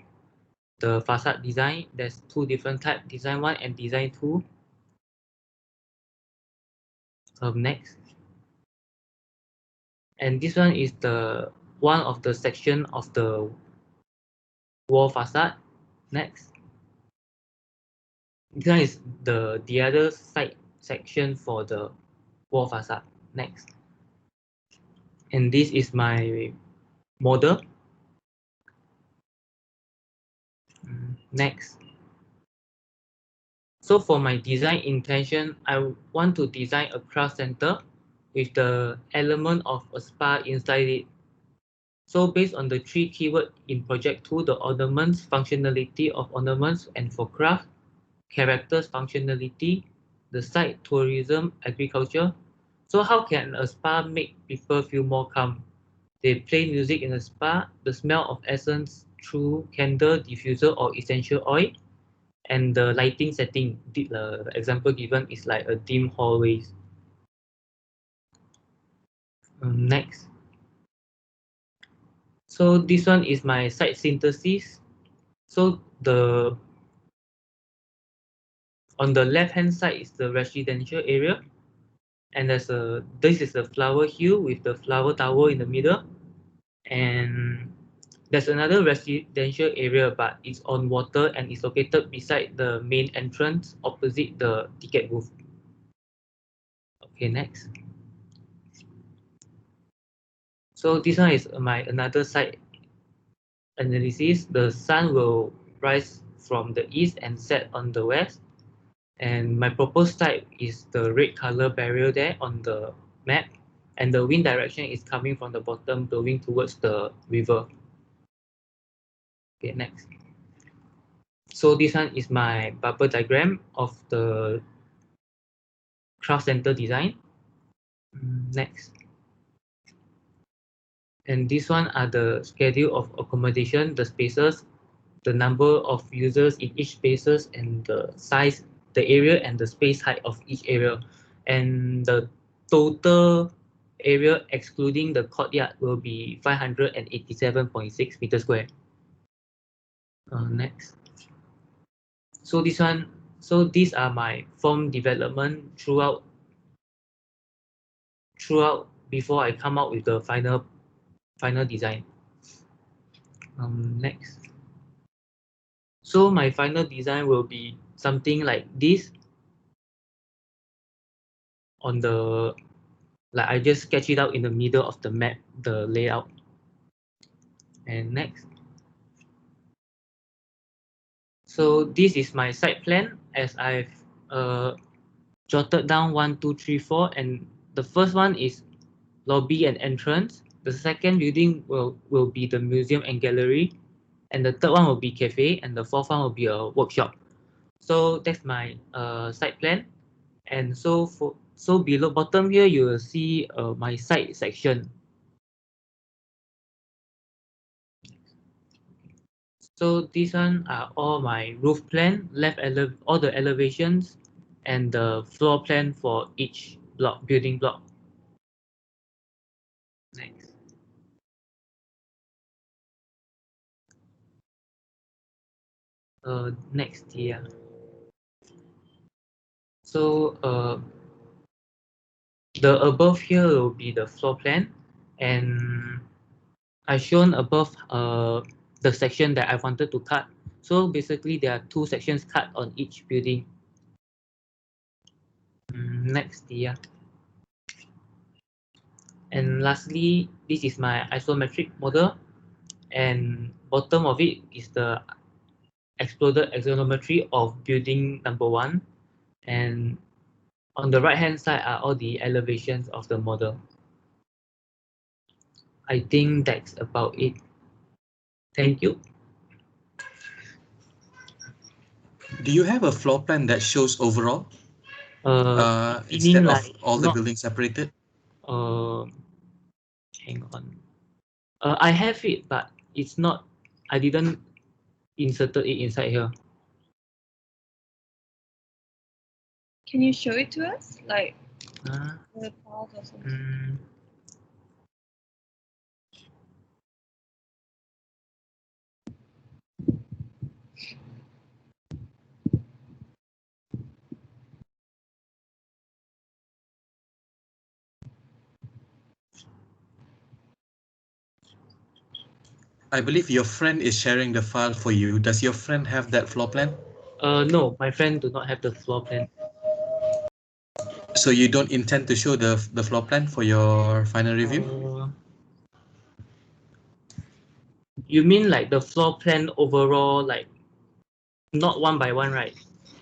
the facade design. There's 2 different types, design 1 and design 2. Next. And this one is the one of the section of the wall facade. Next. This one is the other side section for the wall facade. Next. And this is my model. Next. So for my design intention, I want to design a craft center with the element of a spa inside it. So based on the 3 keywords in project 2, the ornaments, functionality of ornaments, and for craft, characters, functionality, the site, tourism, agriculture. So how can a spa make people feel more calm? They play music in a spa, the smell of essence through candle, diffuser, or essential oil. And the lighting setting, the example given is like a dim hallways. Next. So this one is my site synthesis. So on the left hand side is the residential area, and this is the flower hill with the flower tower in the middle, and there's another residential area, but it's on water and it's located beside the main entrance opposite the ticket booth. Okay, next. So this one is my another site analysis. The sun will rise from the east and set on the west. And my proposed site is the red color barrier there on the map. And the wind direction is coming from the bottom, blowing towards the river. Okay, next. So this one is my bubble diagram of the craft center design. Next. And this one are the schedule of accommodation, the spaces, the number of users in each spaces, and the size, the area, and the space height of each area. And the total area excluding the courtyard will be 587.6 meters square. Next. So these are my form development throughout before I come out with the final design. Next. So my final design will be something like this. On the, like I just sketch it out in the middle of the map, the layout. And next. So this is my site plan as I've jotted down 1, 2, 3, 4, and the first one is lobby and entrance. The second building will be the museum and gallery, and the third one will be cafe, and the fourth one will be a workshop. So that's my site plan. And so below bottom here you will see my site section. So these one are all my roof plan, all the elevations, and the floor plan for each building block. Next. Next here. So the above here will be the floor plan, and I shown above the section that I wanted to cut. So basically there are 2 sections cut on each building. Next here. And lastly, this is my isometric model, and bottom of it is the exploded axonometry of building number 1, and on the right hand side are all the elevations of the model. I think that's about it. Thank you. Do you have a floor plan that shows overall? Instead of all the buildings separated? Hang on. I have it, but it's not. I didn't insert it inside here. Can you show it to us, like the files or something? I believe your friend is sharing the file for you. Does your friend have that floor plan? No, my friend do not have the floor plan. So you don't intend to show the floor plan for your final review? You mean like the floor plan overall, like not one by one, right?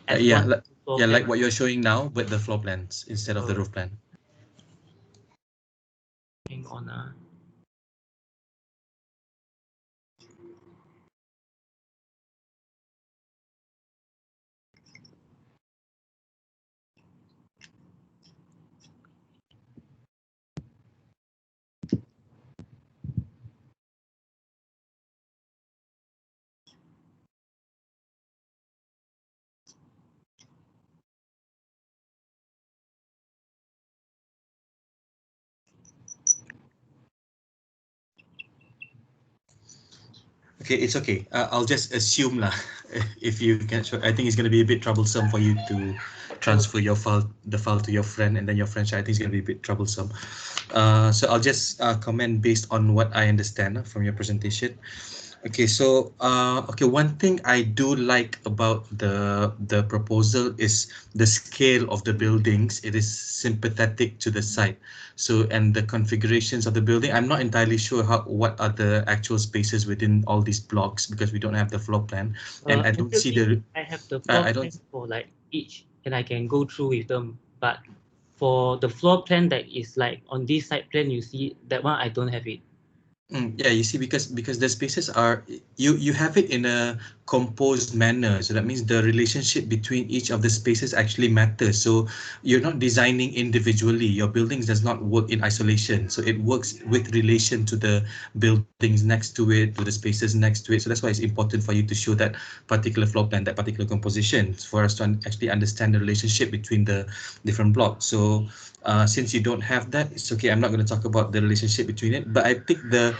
Yeah, like what you're showing now, but the floor plans instead of the roof plan. Hang on. Okay, it's okay. I'll just assume lah. If you can show, I think it's going to be a bit troublesome for you to transfer your file, the file to your friend, and then your friend. I think it's going to be a bit troublesome. So I'll just comment based on what I understand from your presentation. Okay, so okay, one thing I do like about the proposal is the scale of the buildings. It is sympathetic to the site. So, and the configurations of the building, I'm not entirely sure what are the actual spaces within all these blocks because we don't have the floor plan, and I don't see the. I have the floor I plan don't. for like each, and I can go through with them. But for the floor plan that is like on this side plan, you see that one, I don't have it. Yeah, you see, because the spaces are, you have it in a composed manner, so that means the relationship between each of the spaces actually matters. So you're not designing individually. Your buildings does not work in isolation, so it works with relation to the buildings next to it, to the spaces next to it. So that's why it's important for you to show that particular floor plan, that particular composition, for us to actually understand the relationship between the different blocks. So since you don't have that, it's okay. I'm not going to talk about the relationship between it, but I think the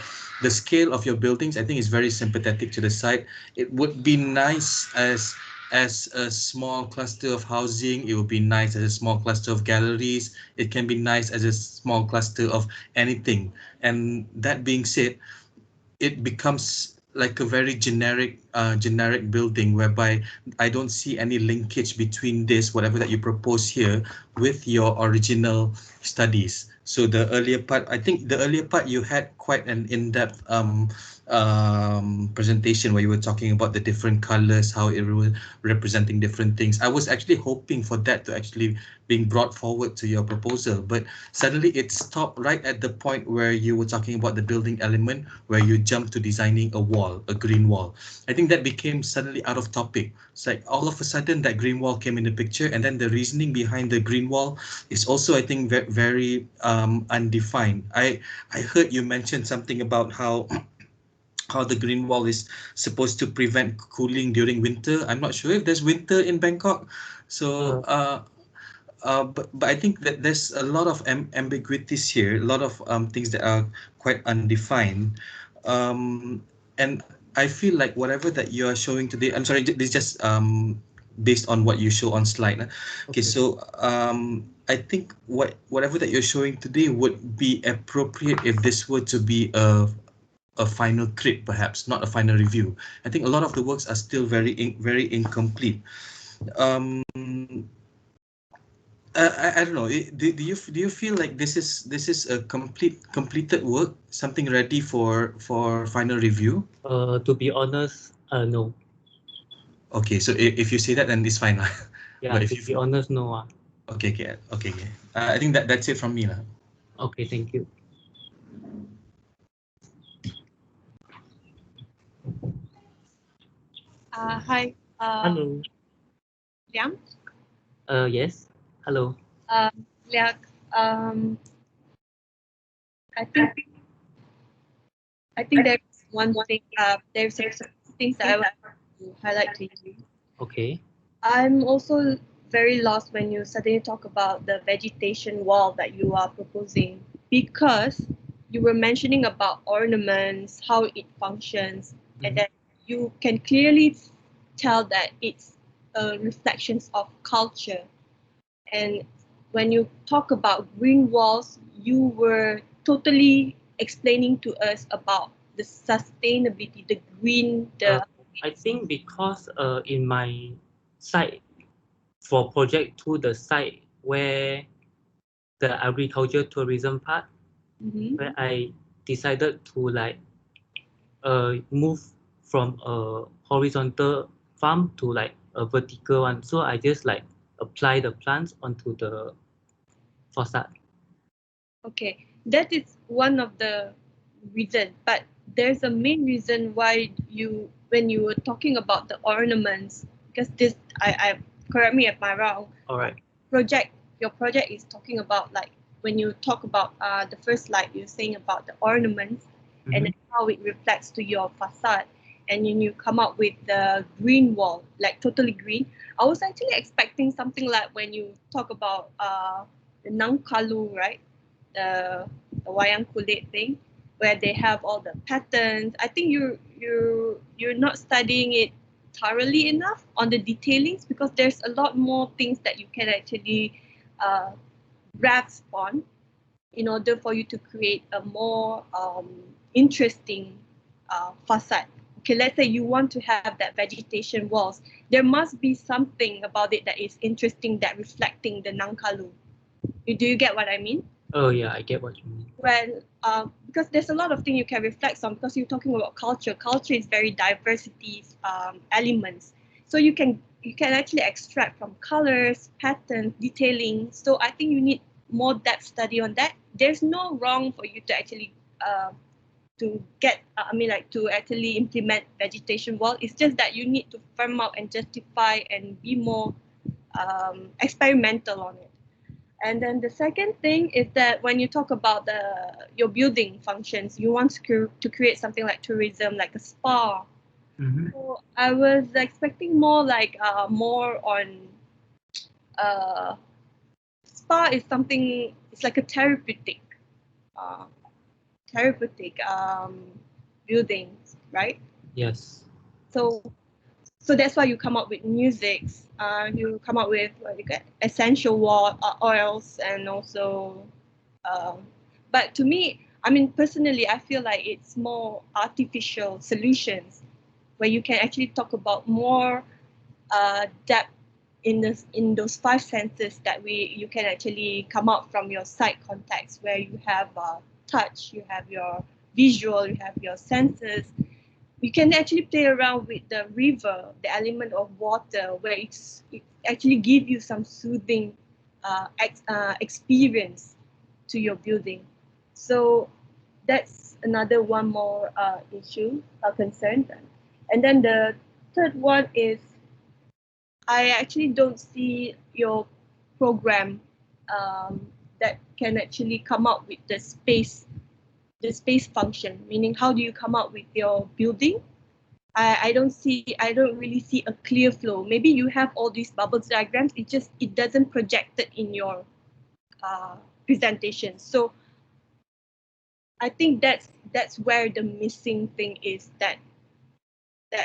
scale of your buildings, I think, is very sympathetic to the site. It would be nice as a small cluster of housing. It would be nice as a small cluster of galleries. It can be nice as a small cluster of anything. And that being said, it becomes like a very generic building whereby I don't see any linkage between this, whatever that you propose here, with your original studies. So the earlier part, I think the earlier part you had quite an in-depth presentation where you were talking about the different colors, how it was representing different things. I was actually hoping for that to actually being brought forward to your proposal, but suddenly it stopped right at the point where you were talking about the building element, where you jumped to designing a wall, a green wall. I think that became suddenly out of topic. It's like all of a sudden that green wall came in the picture, and then the reasoning behind the green wall is also, I think, very undefined. I heard you mention something about how how the green wall is supposed to prevent cooling during winter. I'm not sure if there's winter in Bangkok. So but I think that there's a lot of ambiguities here, a lot of things that are quite undefined. And I feel like whatever that you are showing today, I'm sorry, this is just based on what you show on slide. Okay, so I think whatever that you're showing today would be appropriate if this were to be a final crit, perhaps not a final review. I think a lot of the works are still very incomplete. I don't know. Do you feel like this is a completed work, something ready for final review? To be honest, no. Okay, so if you say that, then it's fine lah. Yeah, But if to you be honest, no. Okay. I think that's it from me lah. Okay, thank you. Hi. Hello. Liam? Yes. Hello. Liak, I think there's one thing. There's some things that I want to highlight to you. Okay. I'm also very lost when you suddenly talk about the vegetation wall that you are proposing, because you were mentioning about ornaments, how it functions, and then you can clearly tell that it's reflections of culture. And when you talk about green walls, you were totally explaining to us about the sustainability, the green, I think because in my site for project 2, the site where the agriculture tourism part, where I decided to like move from a horizontal farm to like a vertical one. So I just like apply the plants onto the facade. Okay, that is one of the reasons, but there's a main reason why when you were talking about the ornaments, because this, I correct me if I'm wrong. All right. Your project is talking about, like, when you talk about the first slide, you're saying about the ornaments and then how it reflects to your facade, and then you come up with the green wall, like totally green. I was actually expecting something like when you talk about the Nangkalu, right? The wayang kulit thing, where they have all the patterns. I think you're not studying it thoroughly enough on the detailings, because there's a lot more things that you can actually grasp on in order for you to create a more interesting facade. Okay, let's say you want to have that vegetation walls. There must be something about it that is interesting, that reflecting the Nangkalu. Do you get what I mean? Oh yeah, I get what you mean. Well, because there's a lot of things you can reflect on, because you're talking about culture. Culture is very diversity elements. So you can actually extract from colors, patterns, detailing. So I think you need more depth study on that. There's no wrong for you to actually to actually implement vegetation wall. It's just that you need to firm up and justify and be more experimental on it. And then the second thing is that when you talk about your building functions, you want to create something like tourism, like a spa. Mm-hmm. So I was expecting more like more on spa is something. It's like a therapeutic buildings, right? Yes. So that's why you come up with musics. You come up with essential oils, and also. But to me, I mean, personally, I feel like it's more artificial solutions, where you can actually talk about more depth in those five senses that you can actually come out from your sight context, where you have touch, you have your visual, you have your senses. You can actually play around with the river, the element of water, where it actually gives you some soothing experience to your building. So that's another one more issue, concern. And then the third one is, I actually don't see your program that can actually come up with the space function, meaning how do you come up with your building? I don't really see a clear flow. Maybe you have all these bubbles diagrams, it doesn't project it in your presentation. So I think that's where the missing thing is, that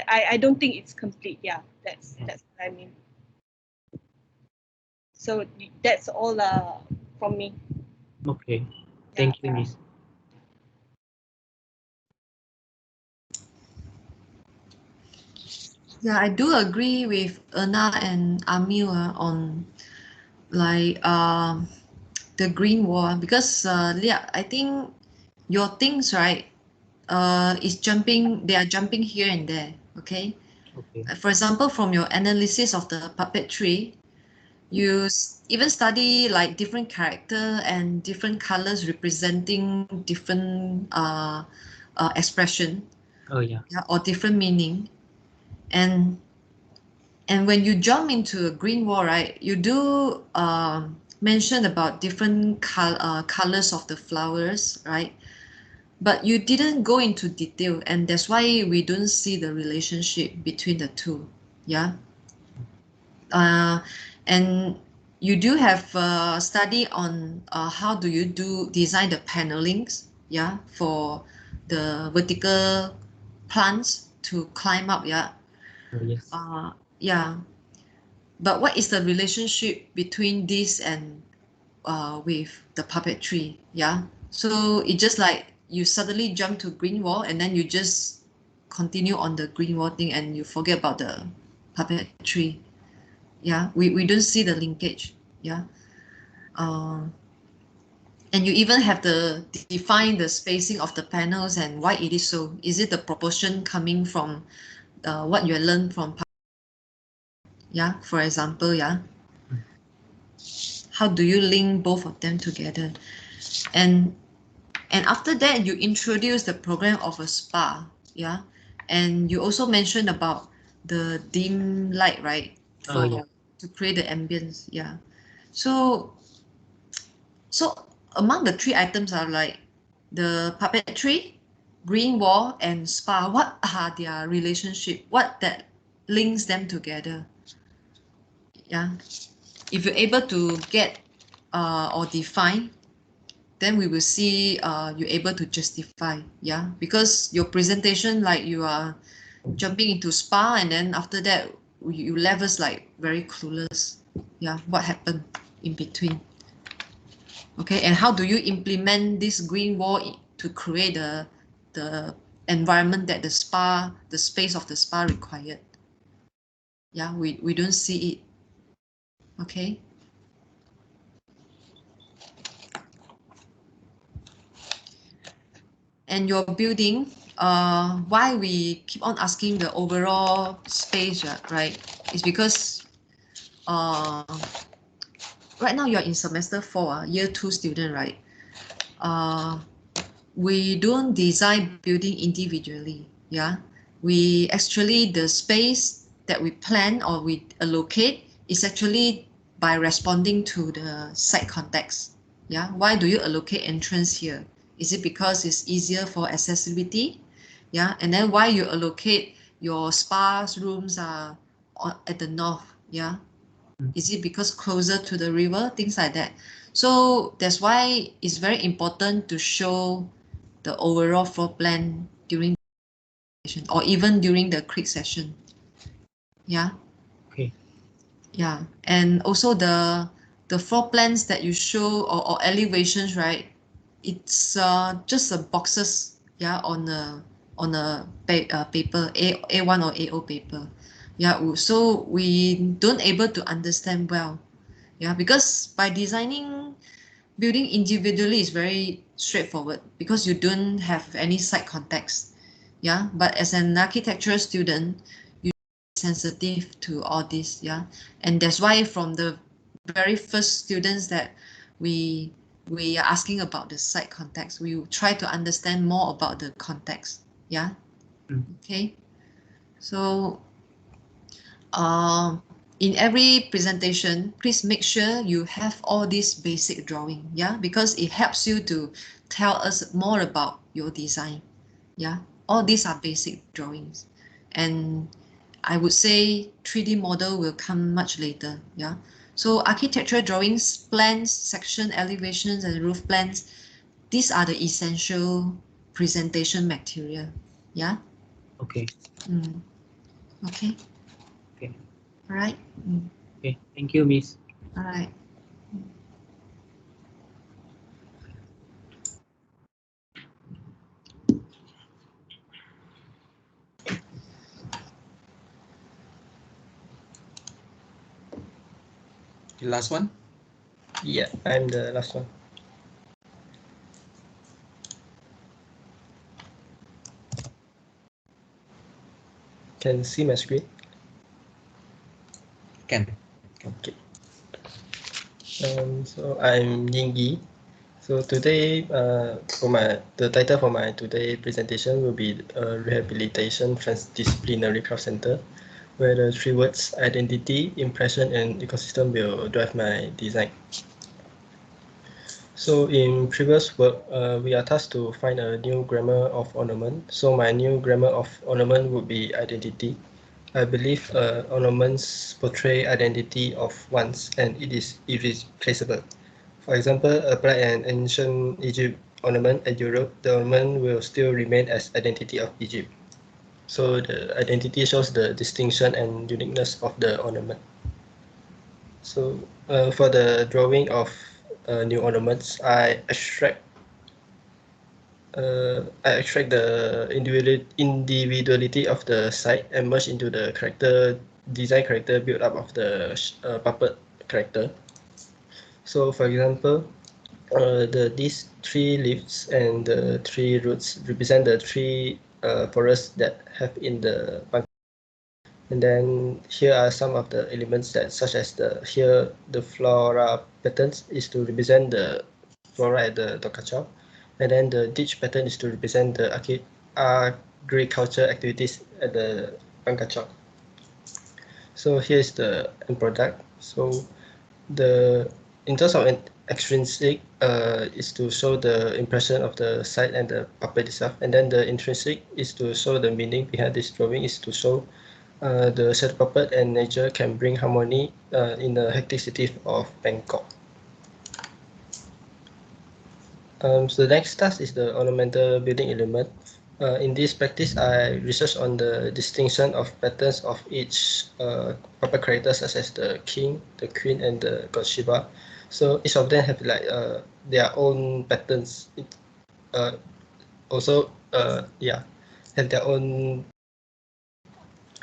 I don't think it's complete. Yeah, that's what I mean. So that's all from me. Okay, thank you, Miss. Yeah, I do agree with Erna and Amil on like the green wall, because yeah, I think your things, right, is jumping. They are jumping here and there. Okay. Okay. For example, from your analysis of the puppetry, you even study like different character and different colors representing different expression. Oh yeah. Yeah, or different meaning. And when you jump into a green wall, right, you do mention about different colors of the flowers, right? But you didn't go into detail, and that's why we don't see the relationship between the two. Yeah. And you do have a study on how do you design the panelings, yeah, for the vertical plants to climb up, yeah. Oh, yes. Yeah. But what is the relationship between this and with the puppetry? Yeah. So it just like you suddenly jump to green wall, and then you just continue on the green wall thing, and you forget about the puppetry. Yeah. We don't see the linkage. Yeah. And you even have to define the spacing of the panels and why it is so. Is it the proportion coming from what you learned from? Yeah, for example, yeah. How do you link both of them together? And after that, you introduce the program of a spa, yeah. And you also mentioned about the dim light, right? Oh yeah. To create the ambience, yeah. So among the three items are like the puppetry, green wall, and spa. What are their relationship? What that links them together? Yeah. If you're able to get or define, then we will see you're able to justify, yeah, because your presentation, like you are jumping into spa, and then after that you left us like very clueless, yeah, what happened in between. Okay, and how do you implement this green wall to create the environment that the space of the spa required? Yeah, we don't see it. Okay. And your building, why we keep on asking the overall space, right? It's because right now you're in semester 4, year 2 student, right? We don't design building individually, yeah. We actually, the space that we plan or we allocate is actually by responding to the site context, yeah. Why do you allocate entrance here? Is it because it's easier for accessibility? Yeah, and then why you allocate your spas rooms are at the north? Yeah, is it because closer to the river? Things like that. So that's why it's very important to show the overall floor plan during the session or even during the creek session. Yeah. Okay. Yeah, and also the floor plans that you show or elevations, right? It's just a boxes, yeah, on a paper A1 or A0 paper. Yeah, so we don't able to understand well. Yeah, because by designing building individually is very straightforward because you don't have any site context. Yeah, but as an architectural student, you are sensitive to all this. Yeah, and that's why from the very first students that we are asking about the site context, we try to understand more about the context. Yeah. Okay. So in every presentation, please make sure you have all this basic drawing, yeah, because it helps you to tell us more about your design. Yeah, all these are basic drawings, and I would say 3D model will come much later. Yeah, so architectural drawings, plans, section elevations, and roof plans, these are the essential presentation material. Yeah. Okay. Okay. Okay. All right. Okay. Thank you, Miss. All right. The last one? Yeah, I'm the last one. Can see my screen? Can. Okay. So I'm Yingyi. So today, the title for my today presentation will be Rehabilitation Transdisciplinary Craft Center, where the three words identity, impression, and ecosystem will drive my design. So in previous work, we are tasked to find a new grammar of ornament. So my new grammar of ornament would be identity. I believe ornaments portray identity of one's and it is irreplaceable. For example, apply an ancient Egypt ornament at Europe, the ornament will still remain as identity of Egypt. So the identity shows the distinction and uniqueness of the ornament. So for the drawing of new ornaments, I extract the individuality of the site and merge into the design character build up of the puppet character. So for example, these three leaves and the three roots represent the three forests that have in the bunker. And then here are some of the elements that, such as the flora patterns is to represent the flora at the Dokachao, and then the ditch pattern is to represent the agriculture activities at the Bangkachao. So here's the end product. So in terms of an extrinsic is to show the impression of the site and the puppet itself, and then the intrinsic is to show the meaning behind this drawing, is to show the shadow puppet and nature can bring harmony in the hectic city of Bangkok. So the next task is the ornamental building element. In this practice, I research on the distinction of patterns of each puppet character, such as the king, the queen, and the god Shiva. So each of them have like their own patterns. Also, have their own.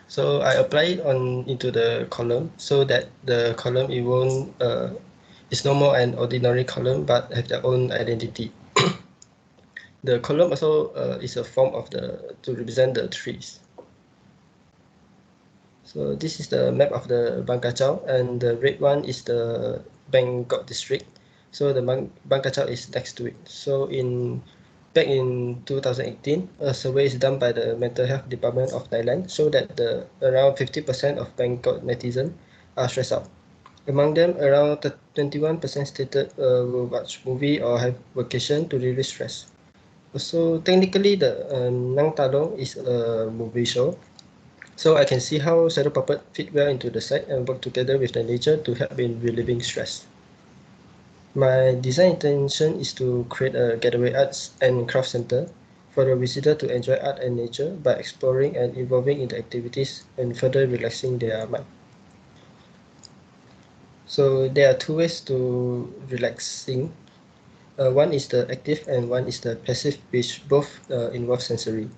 So I apply it into the column so that the column it won't is no more an ordinary column but have their own identity. The column also is a form of to represent the trees. So this is the map of the Bang Kachau, and the red one is the Bangkok district. So the Bang Kachau is next to it. So back in 2018, a survey is done by the Mental Health Department of Thailand, so that around 50% of Bangkok netizens are stressed out. Among them, around 21% stated will watch movie or have vacation to release stress. So technically, the Nang Talung is a movie show. So I can see how shadow puppet fit well into the set and work together with the nature to help in relieving stress. My design intention is to create a getaway arts and craft center for the visitor to enjoy art and nature by exploring and involving in the activities and further relaxing their mind. So there are two ways to relaxing. One is the active and one is the passive, which both involve sensory.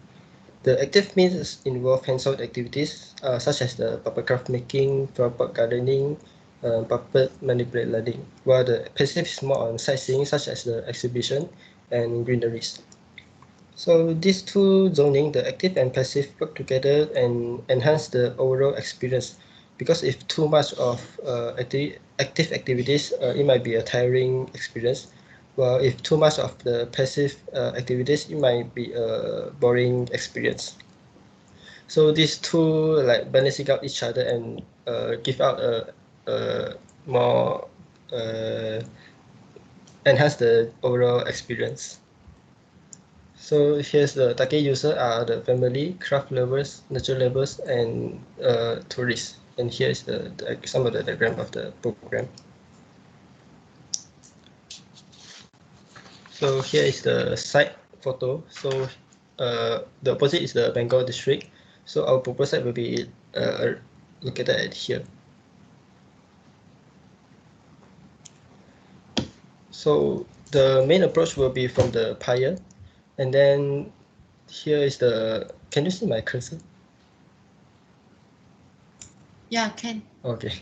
The active means involve hands-on activities such as the puppet craft making, puppet gardening, puppet manipulate learning, while the passive is more on sightseeing such as the exhibition and greeneries. So these two zoning, the active and passive, work together and enhance the overall experience. Because if too much of active activities, it might be a tiring experience. Well, if too much of the passive activities, it might be a boring experience. So these two like balancing out each other and give out a more enhance the overall experience. So here's the target user are the family, craft lovers, nature lovers, and tourists. And here is some of the diagram of the program. So here is the site photo. So the opposite is the Bengal district. So our proposed site will be located at here. So the main approach will be from the pyre, and then here is the. Can you see my cursor? Yeah, can. Okay.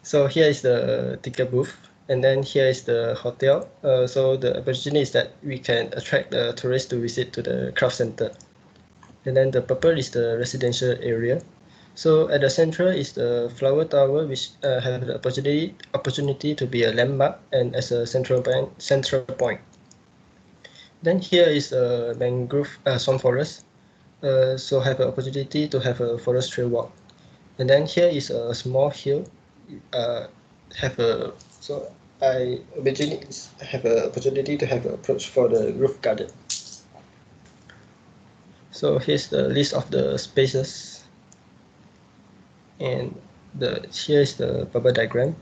So here is the ticket booth, and then here is the hotel. So the opportunity is that we can attract the tourists to visit to the craft center. And then the purple is the residential area. So at the center is the flower tower, which have the opportunity to be a landmark and as a central point. Then here is a mangrove swamp forest. So have an opportunity to have a forest trail walk. And then here is a small hill. I originally have an opportunity to have an approach for the roof garden. So here's the list of the spaces, and here's the bubble diagram.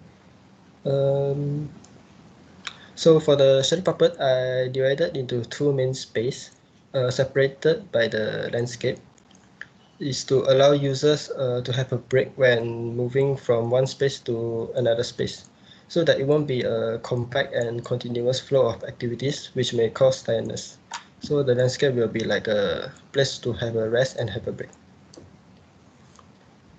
So for the shadow puppet, I divided into two main space, separated by the landscape. Is to allow users to have a break when moving from one space to another space, so that it won't be a compact and continuous flow of activities which may cause tiredness. So the landscape will be like a place to have a rest and have a break.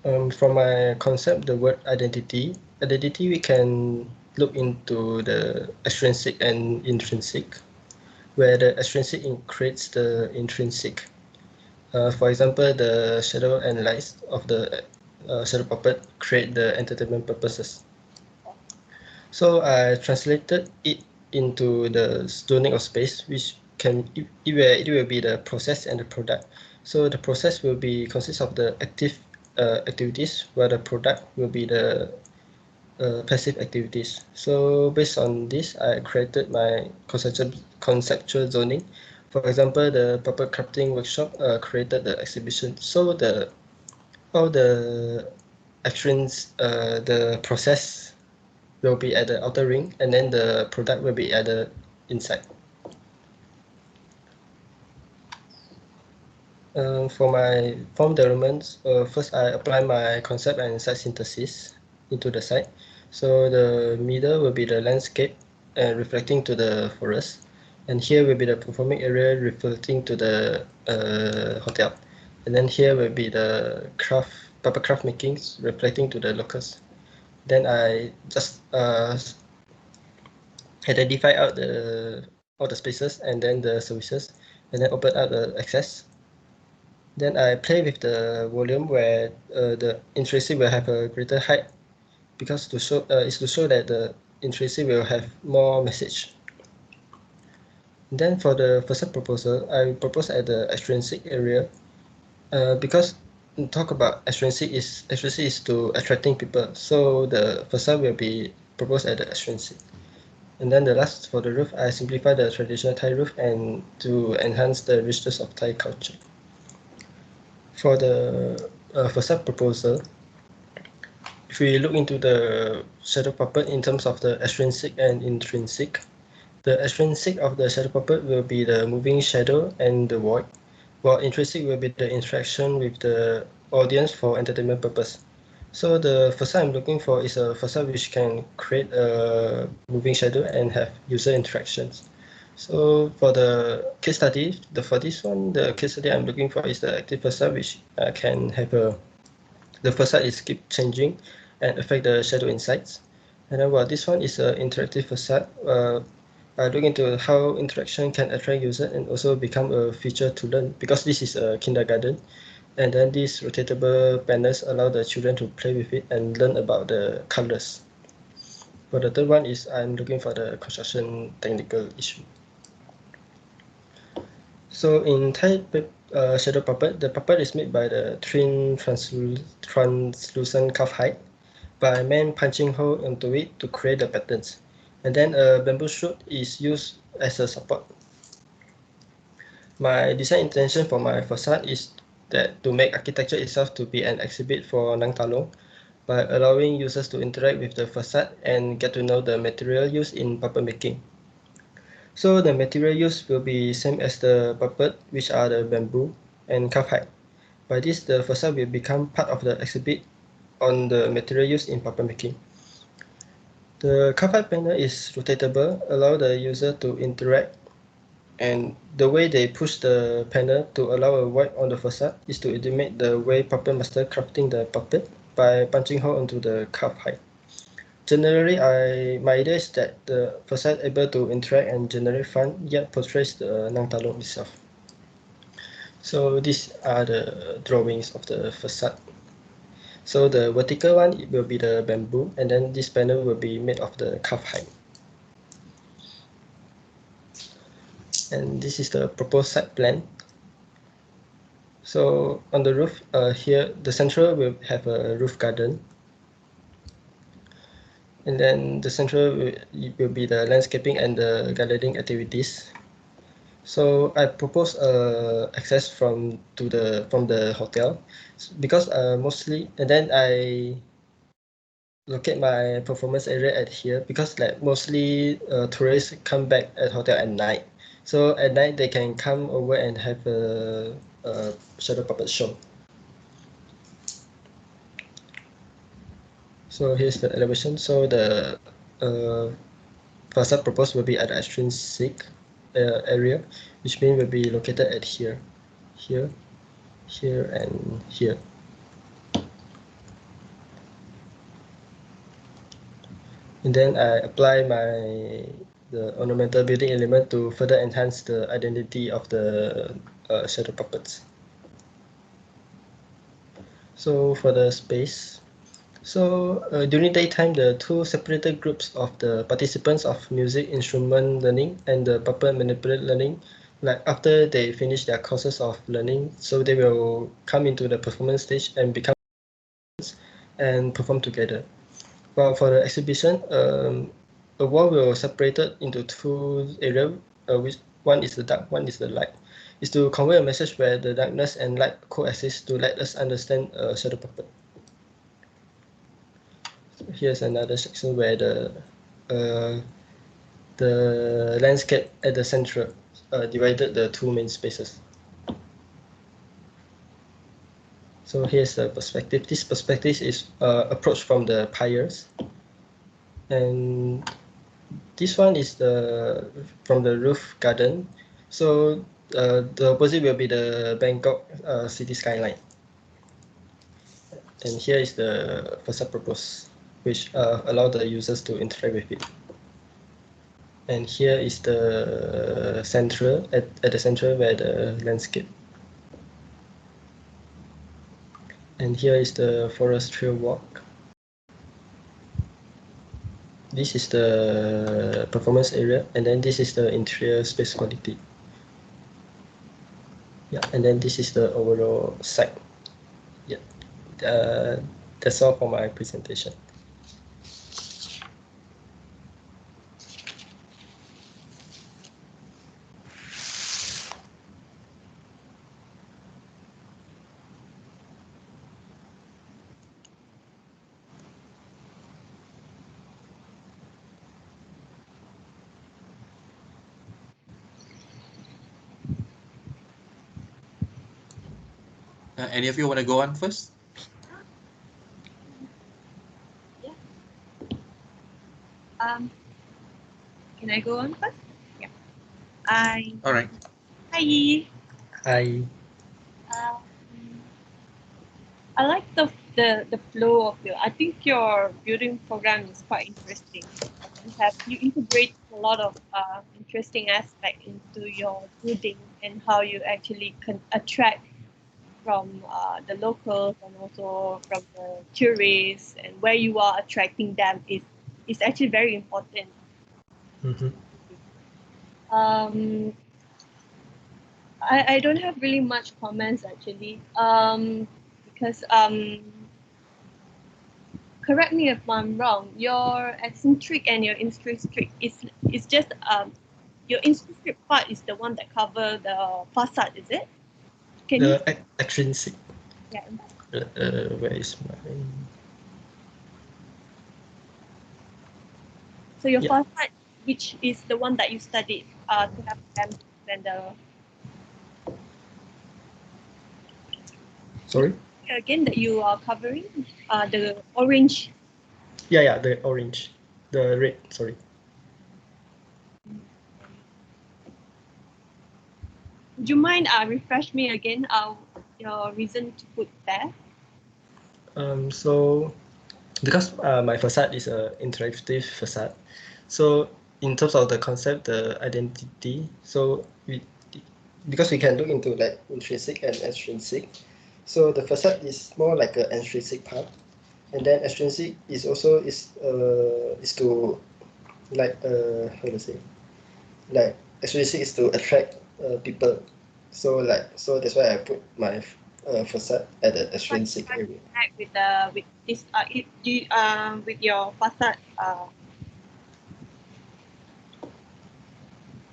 From my concept, the word identity we can look into the extrinsic and intrinsic, where the extrinsic creates the intrinsic. For example, the shadow and lights of the shadow puppet create the entertainment purposes. So I translated it into the zoning of space, which it will be the process and the product. So the process will be consist of the active activities, while the product will be the passive activities. So based on this, I created my conceptual zoning. For example, the puppet crafting workshop created the exhibition. So all the actions, the process will be at the outer ring, and then the product will be at the inside. For my form development, first I apply my concept and site synthesis into the site. So the middle will be the landscape and reflecting to the forest. And here will be the performing area reflecting to the hotel. And then here will be the paper craft makings reflecting to the locals. Then I just identify out all the spaces and then the services, and then open up the access. Then I play with the volume where the intrinsic will have a greater height, because to show that the intrinsic will have more message. Then for the facade proposal, I propose at the extrinsic area, because talk about extrinsic is to attracting people, so the facade will be proposed at the extrinsic. And then the last, for the roof, I simplify the traditional Thai roof and to enhance the richness of Thai culture. For the facade proposal, if we look into the shadow puppet in terms of the extrinsic and intrinsic, the extrinsic of the shadow puppet will be the moving shadow and the void, while intrinsic will be the interaction with the audience for entertainment purpose. So the facade I'm looking for is a facade which can create a moving shadow and have user interactions. So for the case study, for this one, the case study I'm looking for is the active facade, which can have the facade is keep changing and affect the shadow insights. And then while this one is an interactive facade, I look into how interaction can attract user and also become a feature to learn, because this is a kindergarten. And then these rotatable panels allow the children to play with it and learn about the colors. For the third one is I'm looking for the construction technical issue. So in Thai shadow puppet, the puppet is made by the twin translucent cuff height by man punching hole into it to create the patterns. And then a bamboo shoot is used as a support. My design intention for my facade is that to make architecture itself to be an exhibit for Nang Talung by allowing users to interact with the facade and get to know the material used in puppet making. So the material used will be same as the puppet, which are the bamboo and cuff height. By this, the facade will become part of the exhibit on the material used in puppet making. The cuff height panel is rotatable, allow the user to interact, and the way they push the panel to allow a void on the facade is to intimate the way puppet master crafting the puppet by punching hole into the cuff height. Generally, my idea is that the facade able to interact and generate fun, yet portrays the Nang Talung itself. So these are the drawings of the facade. So the vertical one will be the bamboo, and then this panel will be made of the cuff height. And this is the proposed site plan. So on the roof, here the central will have a roof garden. And then the central will be the landscaping and the gardening activities. So I propose access from the hotel, because mostly, and then I locate my performance area at here, because like mostly tourists come back at hotel at night. So at night they can come over and have a shadow puppet show. So here's the elevation. So the facade proposed will be at the extrinsic area, which means will be located at here, here, here, and here. And then I apply the ornamental building element to further enhance the identity of the shadow puppets. So for the space, so during daytime, the two separated groups of the participants of music instrument learning and the puppet manipulate learning, like after they finish their courses of learning, so they will come into the performance stage and become and perform together. Well, for the exhibition, a wall will separate it into two areas, which one is the dark, one is the light. Is to convey a message where the darkness and light coexist to let us understand shadow puppet. Here's another section where the landscape at the center divided the two main spaces. So here's the perspective. This perspective is approach from the piers, and this one is from the roof garden. So the opposite will be the Bangkok city skyline. And here is the facade proposed, which allow the users to interact with it. And here is the central, at the center where the landscape. And here is the forest trail walk. This is the performance area, and then this is the interior space quality. Yeah, and then this is the overall site. Yeah, that's all for my presentation. Any of you want to go on first? Yeah. Can I go on first? Yeah. All right. Hi. Hi. I like the flow of I think your building program is quite interesting. You integrate a lot of interesting aspects into your building and how you actually can attract from the locals and also from the tourists, and where you are attracting them is actually very important. Mm-hmm. I don't have really much comments actually, because correct me if I'm wrong, your eccentric and your intrinsic is just your intrinsic part is the one that cover the facade, is it? Can you? Extrinsic. Yeah. Where is my? So your facade, which is the one that you studied, to have them and the. Sorry. Again, that you are covering, the orange. Yeah, the orange, the red. Sorry. Would you mind refresh me again your reason to put there? So because my facade is an interactive facade, so in terms of the concept, the identity, so because we can look into like intrinsic and extrinsic, so the facade is more like an intrinsic part, and then extrinsic is also is to like how to say, like extrinsic is to attract people, so that's why I put my facade at the extrinsic area. With this with your facade,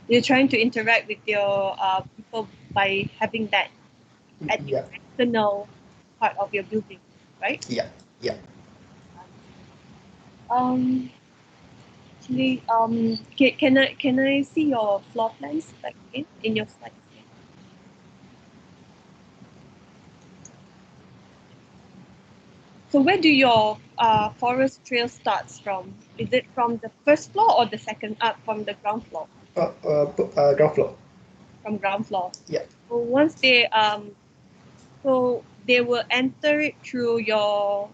you're trying to interact with your people by having that at the external part of your building, right? Yeah. Actually, can I see your floor plans back in your slides? So where do your forest trail starts from? Is it from the first floor or the second up from the ground floor? Ground floor. From ground floor. Yeah. So once they so they will enter it through your.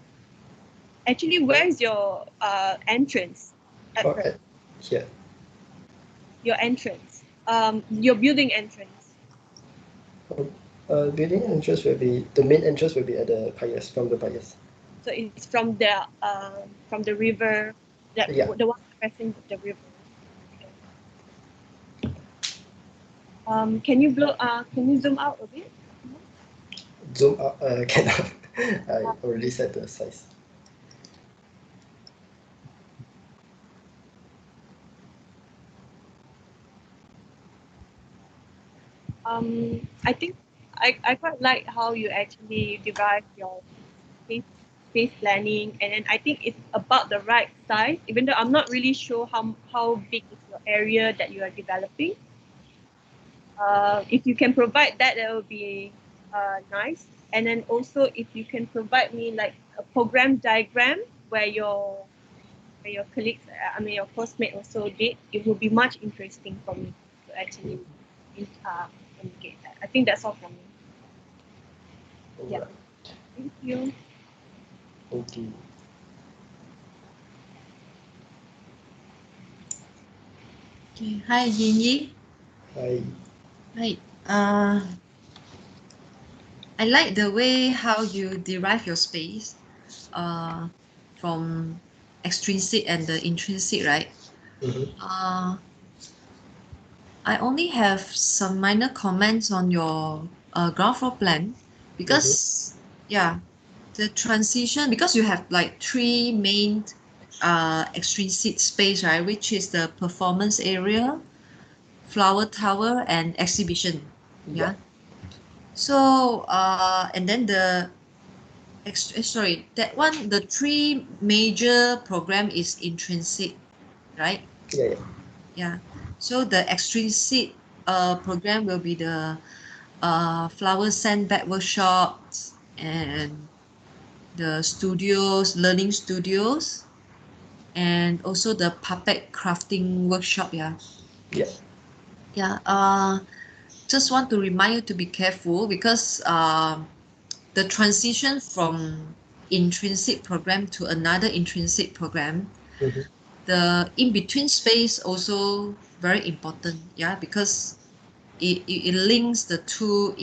Actually, where is your entrance? Here. Your entrance. Your building entrance. Building entrance will be the main entrance will be at the piers, from the piers. So it's from the river, the one passing the river. Can you zoom out a bit? Zoom out, cannot. I already set the size. I think I quite like how you actually derive your space planning, and then I think it's about the right size, even though I'm not really sure how big is your area that you are developing. If you can provide that, that will be nice. And then also if you can provide me like a program diagram where your colleagues, your postmate also did, it will be much interesting for me to actually communicate that. I think that's all from me. Yeah. Thank you. Thank you. Okay. Hi, Yinyi. Hi. Right. I like the way how you derive your space from extrinsic and the intrinsic, right? I only have some minor comments on your ground floor plan because, yeah, the transition, because you have like three main extrinsic space, right, which is the performance area, flower tower, and exhibition. Yeah. So, and then that one, the three major program is intrinsic, right? Yeah. Yeah. So the extrinsic program will be the flower sandbag workshops and the studios, learning studios, and also the puppet crafting workshop. Yeah. Yeah. Yeah. Just want to remind you to be careful because the transition from intrinsic program to another intrinsic program, the in-between space also very important, yeah, because it links the two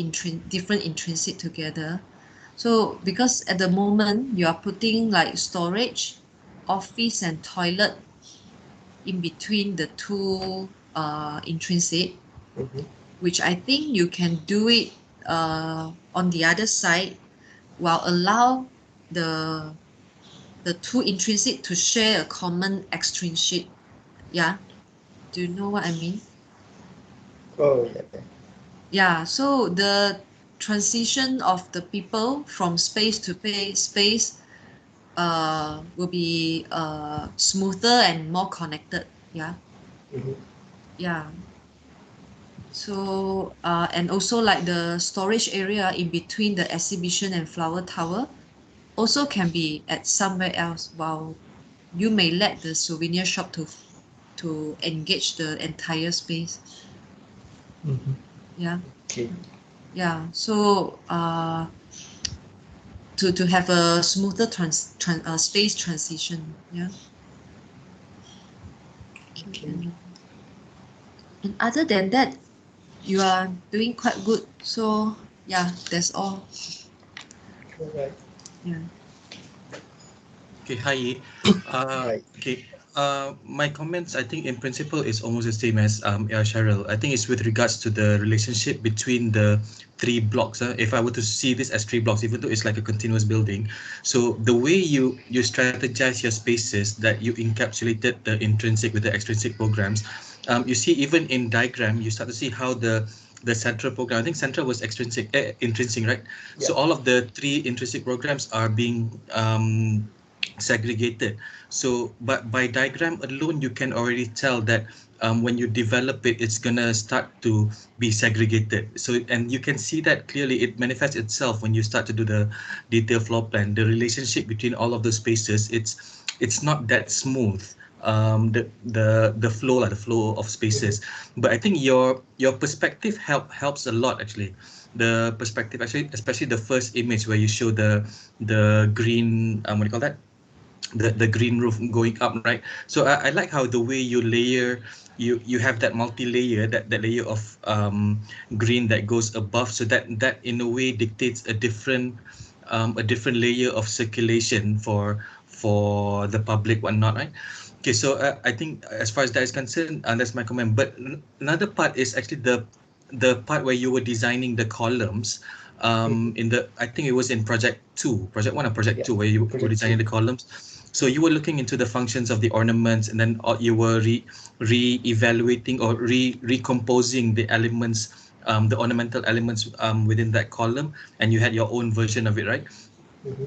different intrinsic together. So because at the moment you are putting like storage, office and toilet in between the two intrinsic, which I think you can do it on the other side while allow the two intrinsic to share a common extrinsic. Yeah. Do you know what I mean? Oh, yeah. Yeah. So the transition of the people from space to space will be smoother and more connected. Yeah. Yeah. So and also like the storage area in between the exhibition and flower tower also can be at somewhere else while you may let the souvenir shop to engage the entire space. Yeah. Okay. Yeah. So to have a smoother space transition. Yeah. Okay. And other than that, you are doing quite good. So yeah, that's all. All right. Yeah. Okay, hi. Okay, my comments, I think in principle is almost the same as Cheryl. I think it's with regards to the relationship between the three blocks. If I were to see this as three blocks, even though it's like a continuous building, so the way you strategize your spaces, that you encapsulated the intrinsic with the extrinsic programs. You see, even in diagram, you start to see how the central program, I think central was intrinsic, right? Yeah. So all of the three intrinsic programs are being segregated. So but by diagram alone you can already tell that when you develop it, it's gonna start to be segregated. So and you can see that clearly it manifests itself when you start to do the detailed floor plan. The relationship between all of the spaces, it's not that smooth. The flow of spaces. But I think your perspective helps a lot actually. The perspective actually, especially the first image where you show the green, what do you call that, the green roof going up, right? So I like how the way you layer, you have that multi-layer, that layer of green that goes above, so that in a way dictates a different layer of circulation for the public, whatnot, right? Okay, so I think as far as that is concerned, that's my comment. But another part is actually the part where you were designing the columns. In the, I think it was in project 1 or project 2, where you were designing the columns. So you were looking into the functions of the ornaments, and then you were re-evaluating or recomposing the elements, the ornamental elements within that column, and you had your own version of it, right?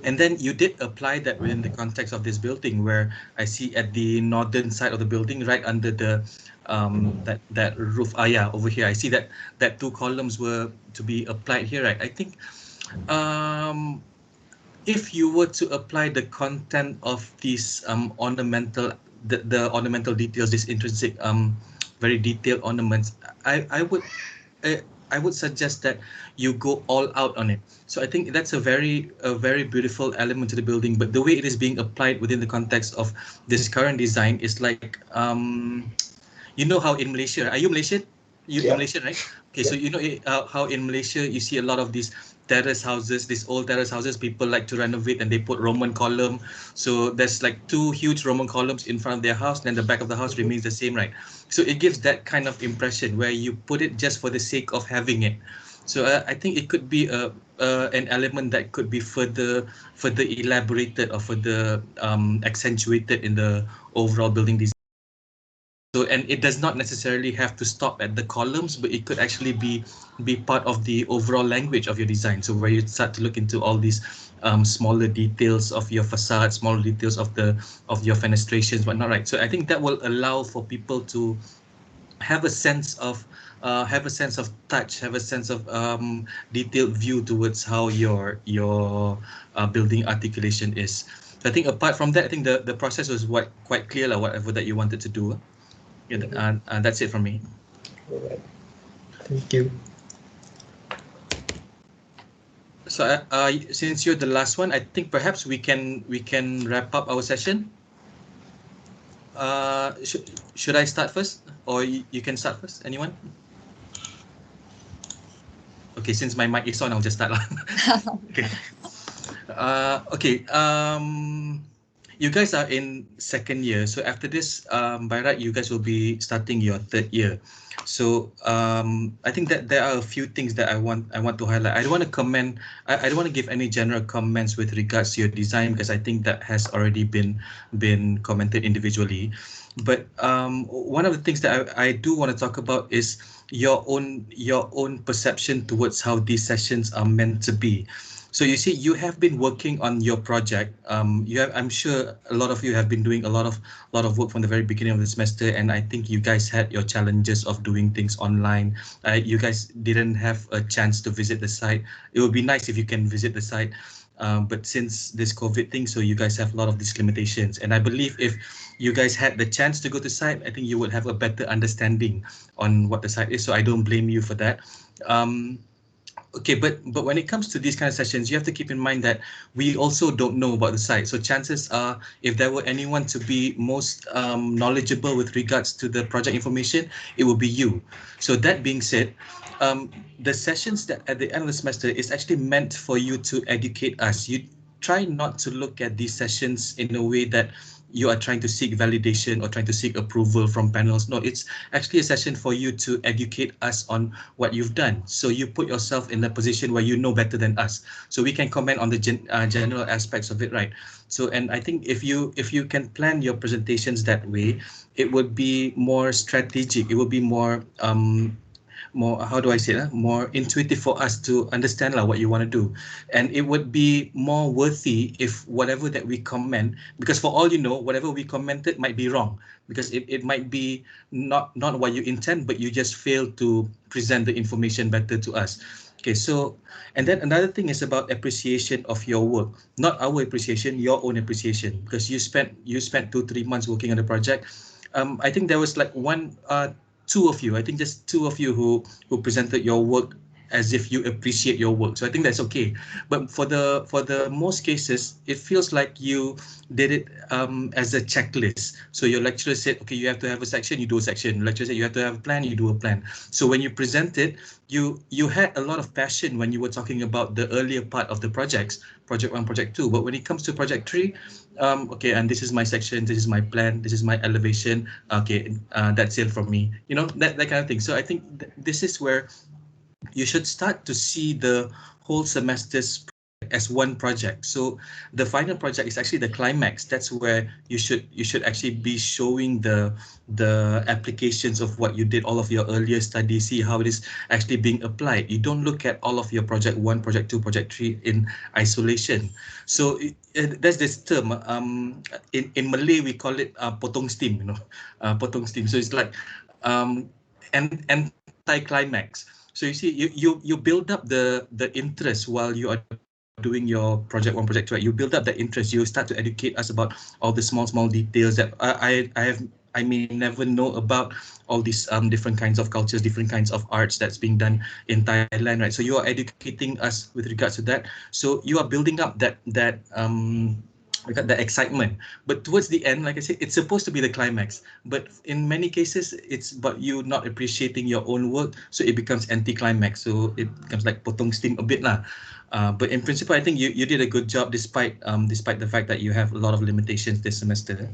And then you did apply that within the context of this building, where I see at the northern side of the building, right under the that roof. Yeah, over here I see that 2 columns were to be applied here, right? I think if you were to apply the content of these ornamental the ornamental details, this intrinsic very detailed ornaments, I would suggest that you go all out on it. So I think that's a very beautiful element to the building, but the way it is being applied within the context of this current design is like you know how in Malaysia, are you Malaysian? You're Malaysian, right? Okay, so you know how in Malaysia you see a lot of these terrace houses, these old terrace houses, people like to renovate and they put Roman column. So there's like 2 huge Roman columns in front of their house, and then the back of the house remains the same, right? So it gives that kind of impression where you put it just for the sake of having it. So I think it could be an element that could be further elaborated or further accentuated in the overall building design. So, and it does not necessarily have to stop at the columns, but it could actually be part of the overall language of your design. So where you start to look into all these smaller details of your facade, smaller details of your fenestrations, whatnot, right? So I think that will allow for people to have a sense of touch, have a sense of detailed view towards how your building articulation is. So I think apart from that, I think the process was quite clear, whatever that you wanted to do. Yeah, that's it from me. All right. Thank you. So since you're the last one, I think perhaps we can wrap up our session. Should I start first, or you can start first? Anyone? Okay, since my mic is on, I'll just start. Okay. Okay. You guys are in 2nd year, so after this, by right, you guys will be starting your 3rd year. So I think that there are a few things that I want to highlight. I don't want to comment. I don't want to give any general comments with regards to your design, because I think that has already been commented individually. But one of the things that I do want to talk about is your own perception towards how these sessions are meant to be. So you see, you have been working on your project. I'm sure a lot of you have been doing a lot of work from the very beginning of the semester, and I think you guys had your challenges of doing things online. You guys didn't have a chance to visit the site. It would be nice if you can visit the site, but since this COVID thing, so you guys have a lot of these limitations. And I believe if you guys had the chance to go to site, I think you would have a better understanding on what the site is. So I don't blame you for that. Okay, but when it comes to these kind of sessions, you have to keep in mind that we also don't know about the site. So chances are, if there were anyone to be most knowledgeable with regards to the project information, it will be you. So that being said, the sessions that at the end of the semester is actually meant for you to educate us. You try not to look at these sessions in a way that you are trying to seek validation or trying to seek approval from panels. No, it's actually a session for you to educate us on what you've done. So you put yourself in a position where you know better than us. So we can comment on the general aspects of it, right? So, and I think if you can plan your presentations that way, it would be more strategic. It would be more how do I say that, more intuitive for us to understand what you want to do. And it would be more worthy if whatever that we comment, because for all you know, whatever we commented might be wrong, because it might be not what you intend, but you just fail to present the information better to us. Okay, so, and then another thing is about appreciation of your work, not our appreciation, your own appreciation, because you spent 2-3 months working on the project. I think there was like two of you, I think just two of you who presented your work as if you appreciate your work. So I think that's okay. But for the most cases, it feels like you did it as a checklist. So your lecturer said, okay, you have to have a section, you do a section. Lecturer said you have to have a plan, you do a plan. So when you present it, you had a lot of passion when you were talking about the earlier part of the projects, project 1, project 2. But when it comes to project 3, okay, and this is my section, this is my plan, this is my elevation. Okay, that's it from me. You know, that kind of thing. So I think this is where you should start to see the whole semester's as one project. So the final project is actually the climax. That's where you should actually be showing the applications of what you did, all of your earlier studies, see how it is actually being applied. You don't look at all of your project 1, project 2, project 3 in isolation. So there's this term in Malay, we call it potong steam, potong steam. So it's like and anti-climax. So you see, you build up the interest while you are doing your project 1, project 2. Right? You build up that interest. You start to educate us about all the small details that I may never know about, all these different kinds of cultures, different kinds of arts that's being done in Thailand, right? So you are educating us with regards to that. So you are building up that excitement. But towards the end, like I said, it's supposed to be the climax. But in many cases, it's about you not appreciating your own work, so it becomes anti-climax. So it becomes like potong steam a bit lah. But in principle, I think you did a good job despite the fact that you have a lot of limitations this semester.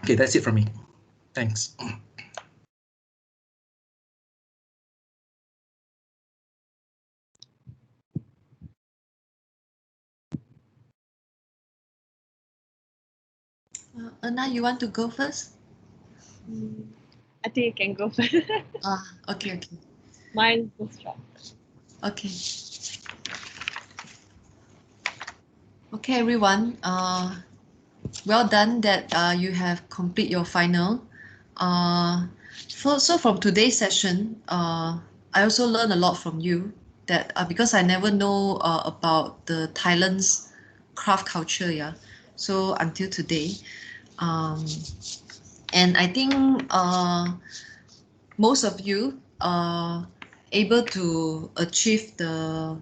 Okay, that's it from me. Thanks. Anna, you want to go first? I think you can go first. Okay. Mine was short. Okay. Okay, everyone. Well done that you have complete your final. So from today's session, I also learned a lot from you that because I never know about the Thailand's craft culture, yeah. So until today, and I think most of you are able to achieve the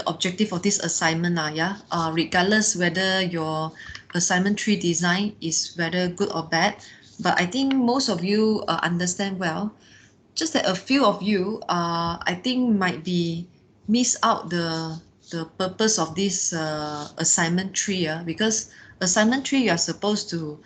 objective of this assignment, yeah. Regardless whether your assignment 3 design is whether good or bad, but I think most of you understand well. Just that a few of you, I think might be miss out the purpose of this assignment 3, because assignment 3 you are supposed to,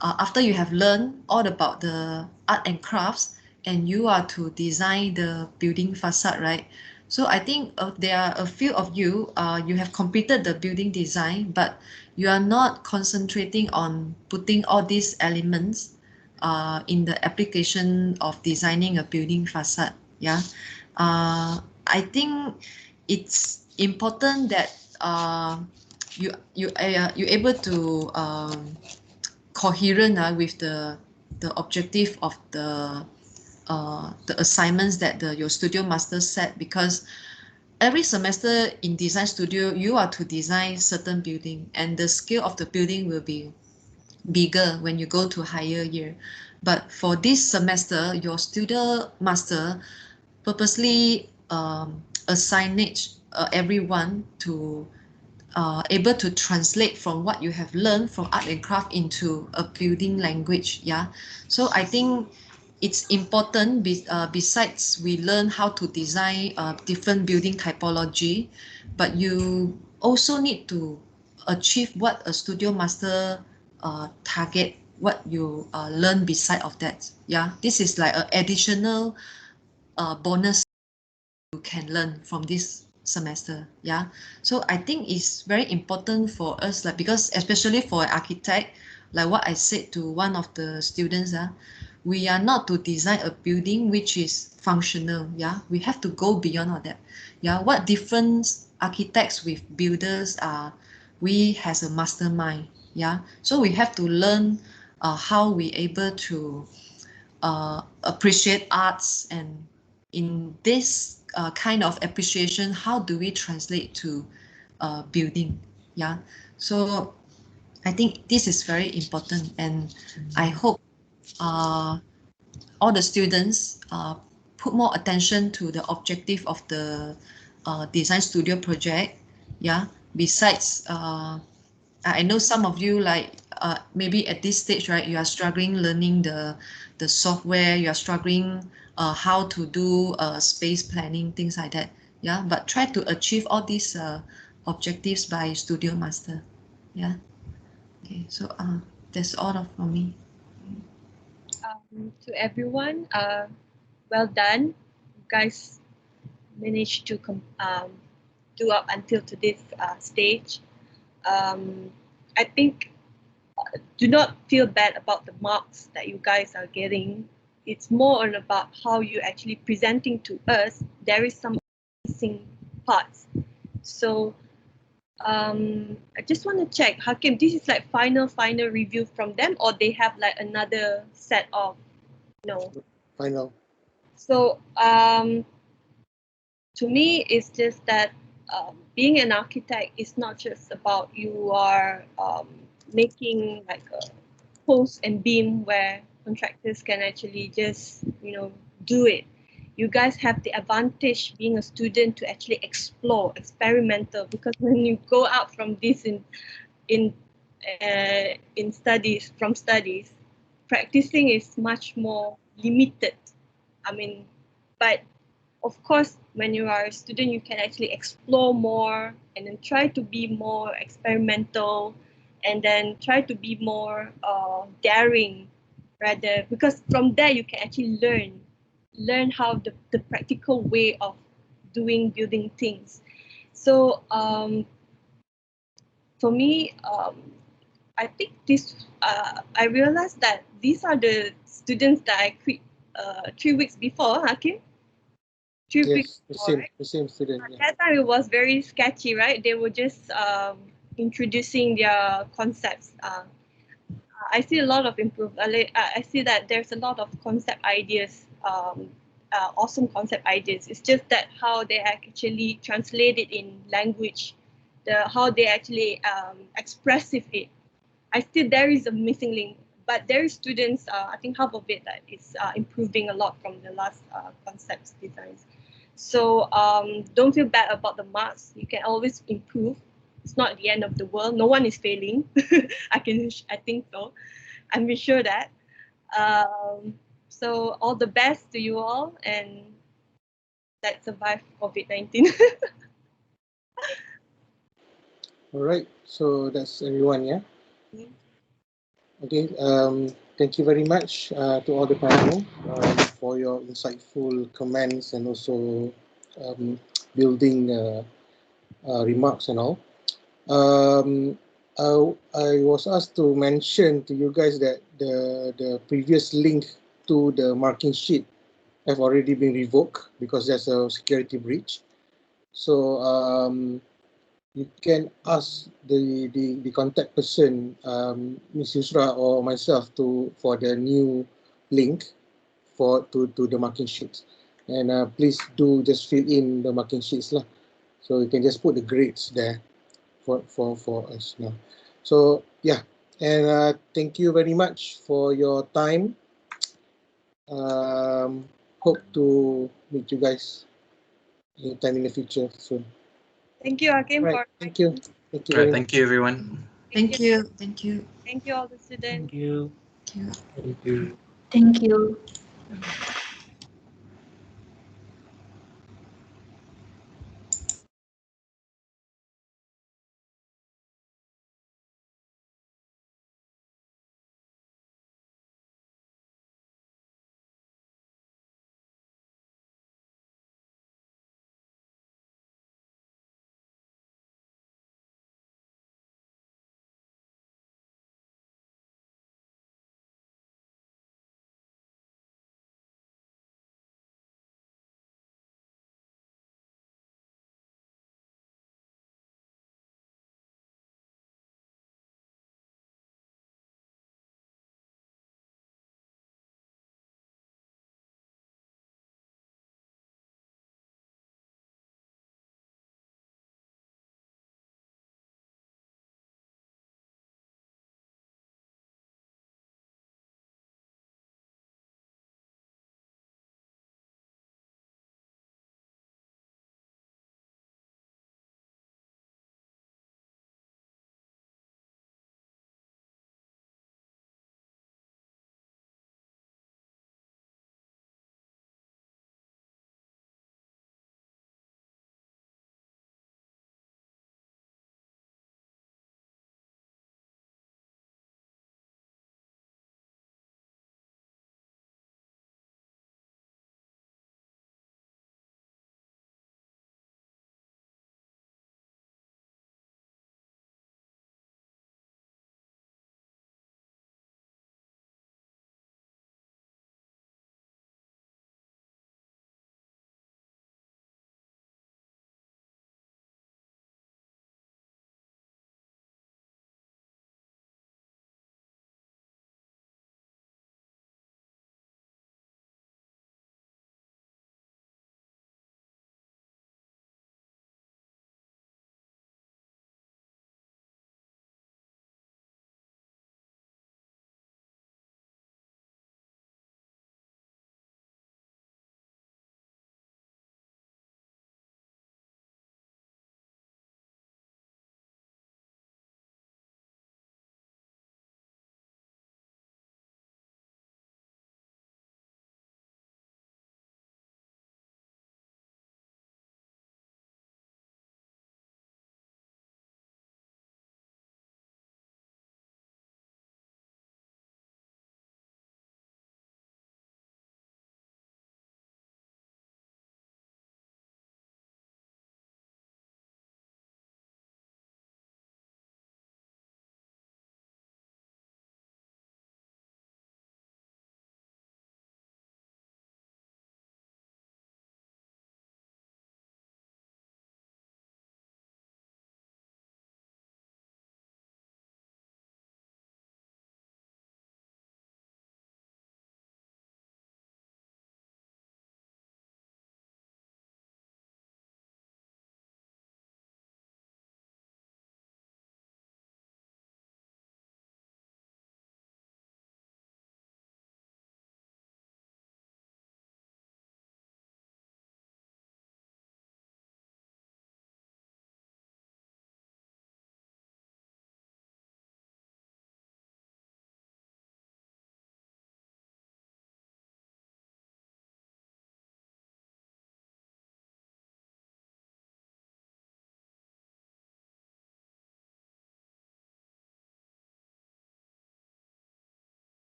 after you have learned all about the art and crafts, and you are to design the building facade, right? So I think there are a few of you, you have completed the building design, but you are not concentrating on putting all these elements in the application of designing a building facade. Yeah, I think it's important that you're able to coherent with the objective of the assignments that your studio master set, because every semester in design studio you are to design certain building, and the scale of the building will be bigger when you go to higher year. But for this semester, your studio master purposely assigned everyone to able to translate from what you have learned from art and craft into a building language. Yeah, so I think it's important. Besides, we learn how to design different building typology, but you also need to achieve what a studio master target, what you learn beside of that. Yeah, this is like an additional bonus you can learn from this semester. Yeah, so I think it's very important for us, like, because especially for an architect, like what I said to one of the students, we are not to design a building which is functional. Yeah, we have to go beyond all that. Yeah, what difference architects with builders are, we has a mastermind. Yeah, so we have to learn how we able to appreciate arts, and in this kind of appreciation, how do we translate to building? Yeah, so I think this is very important, and I hope all the students put more attention to the objective of the design studio project. Yeah, besides I know some of you, like maybe at this stage, right, you are struggling learning the software, you are struggling how to do space planning, things like that. Yeah, but try to achieve all these objectives by Studio Master. Yeah. Okay, so that's all from me. To everyone, well done. You guys managed to do up until to this stage. I think do not feel bad about the marks that you guys are getting. It's more on about how you actually presenting to us. There is some missing parts. So I just want to check, Hakym, this is like final review from them, or they have like another set of No. Final. So to me, it's just that being an architect is not just about you are making like a post and beam where contractors can actually just do it. You guys have the advantage being a student to actually explore, experimental, because when you go out from this in studies, practicing is much more limited. I mean, but of course, when you are a student, you can actually explore more and then try to be more experimental and then try to be more daring rather, because from there you can actually learn how the practical way of building things. So for me, I think I realized that these are the students that I quit 3 weeks before, Hakym. 3 weeks before, right? The same student. At that time, it was very sketchy, right? They were just introducing their concepts. I see a lot of I see that there's a lot of concept ideas, awesome concept ideas. It's just that how they actually translate it in language, how they actually expressive it. I still there is a missing link, but there is students. I think half of it that is improving a lot from the last concepts designs. So don't feel bad about the marks. You can always improve. It's not the end of the world. No one is failing. I think so. I'm sure that. So all the best to you all, and let's survive COVID-19. All right. So that's everyone, yeah. Okay. Thank you very much to all the panel for your insightful comments and also building remarks and all. I was asked to mention to you guys that the previous link to the marking sheet have already been revoked because there's a security breach. So you can ask the contact person, Ms. Yusra or myself, for the new link to the marking sheets. And please do just fill in the marking sheets lah. So you can just put the grades there for us now. So yeah, and thank you very much for your time. Hope to meet you guys anytime in the future soon. Thank you, Hakym. Right. Thank you. Thank you. Thank you, everyone. Thank you. Thank you. Thank you, all the students. Thank you. Thank you. Thank you. Thank you.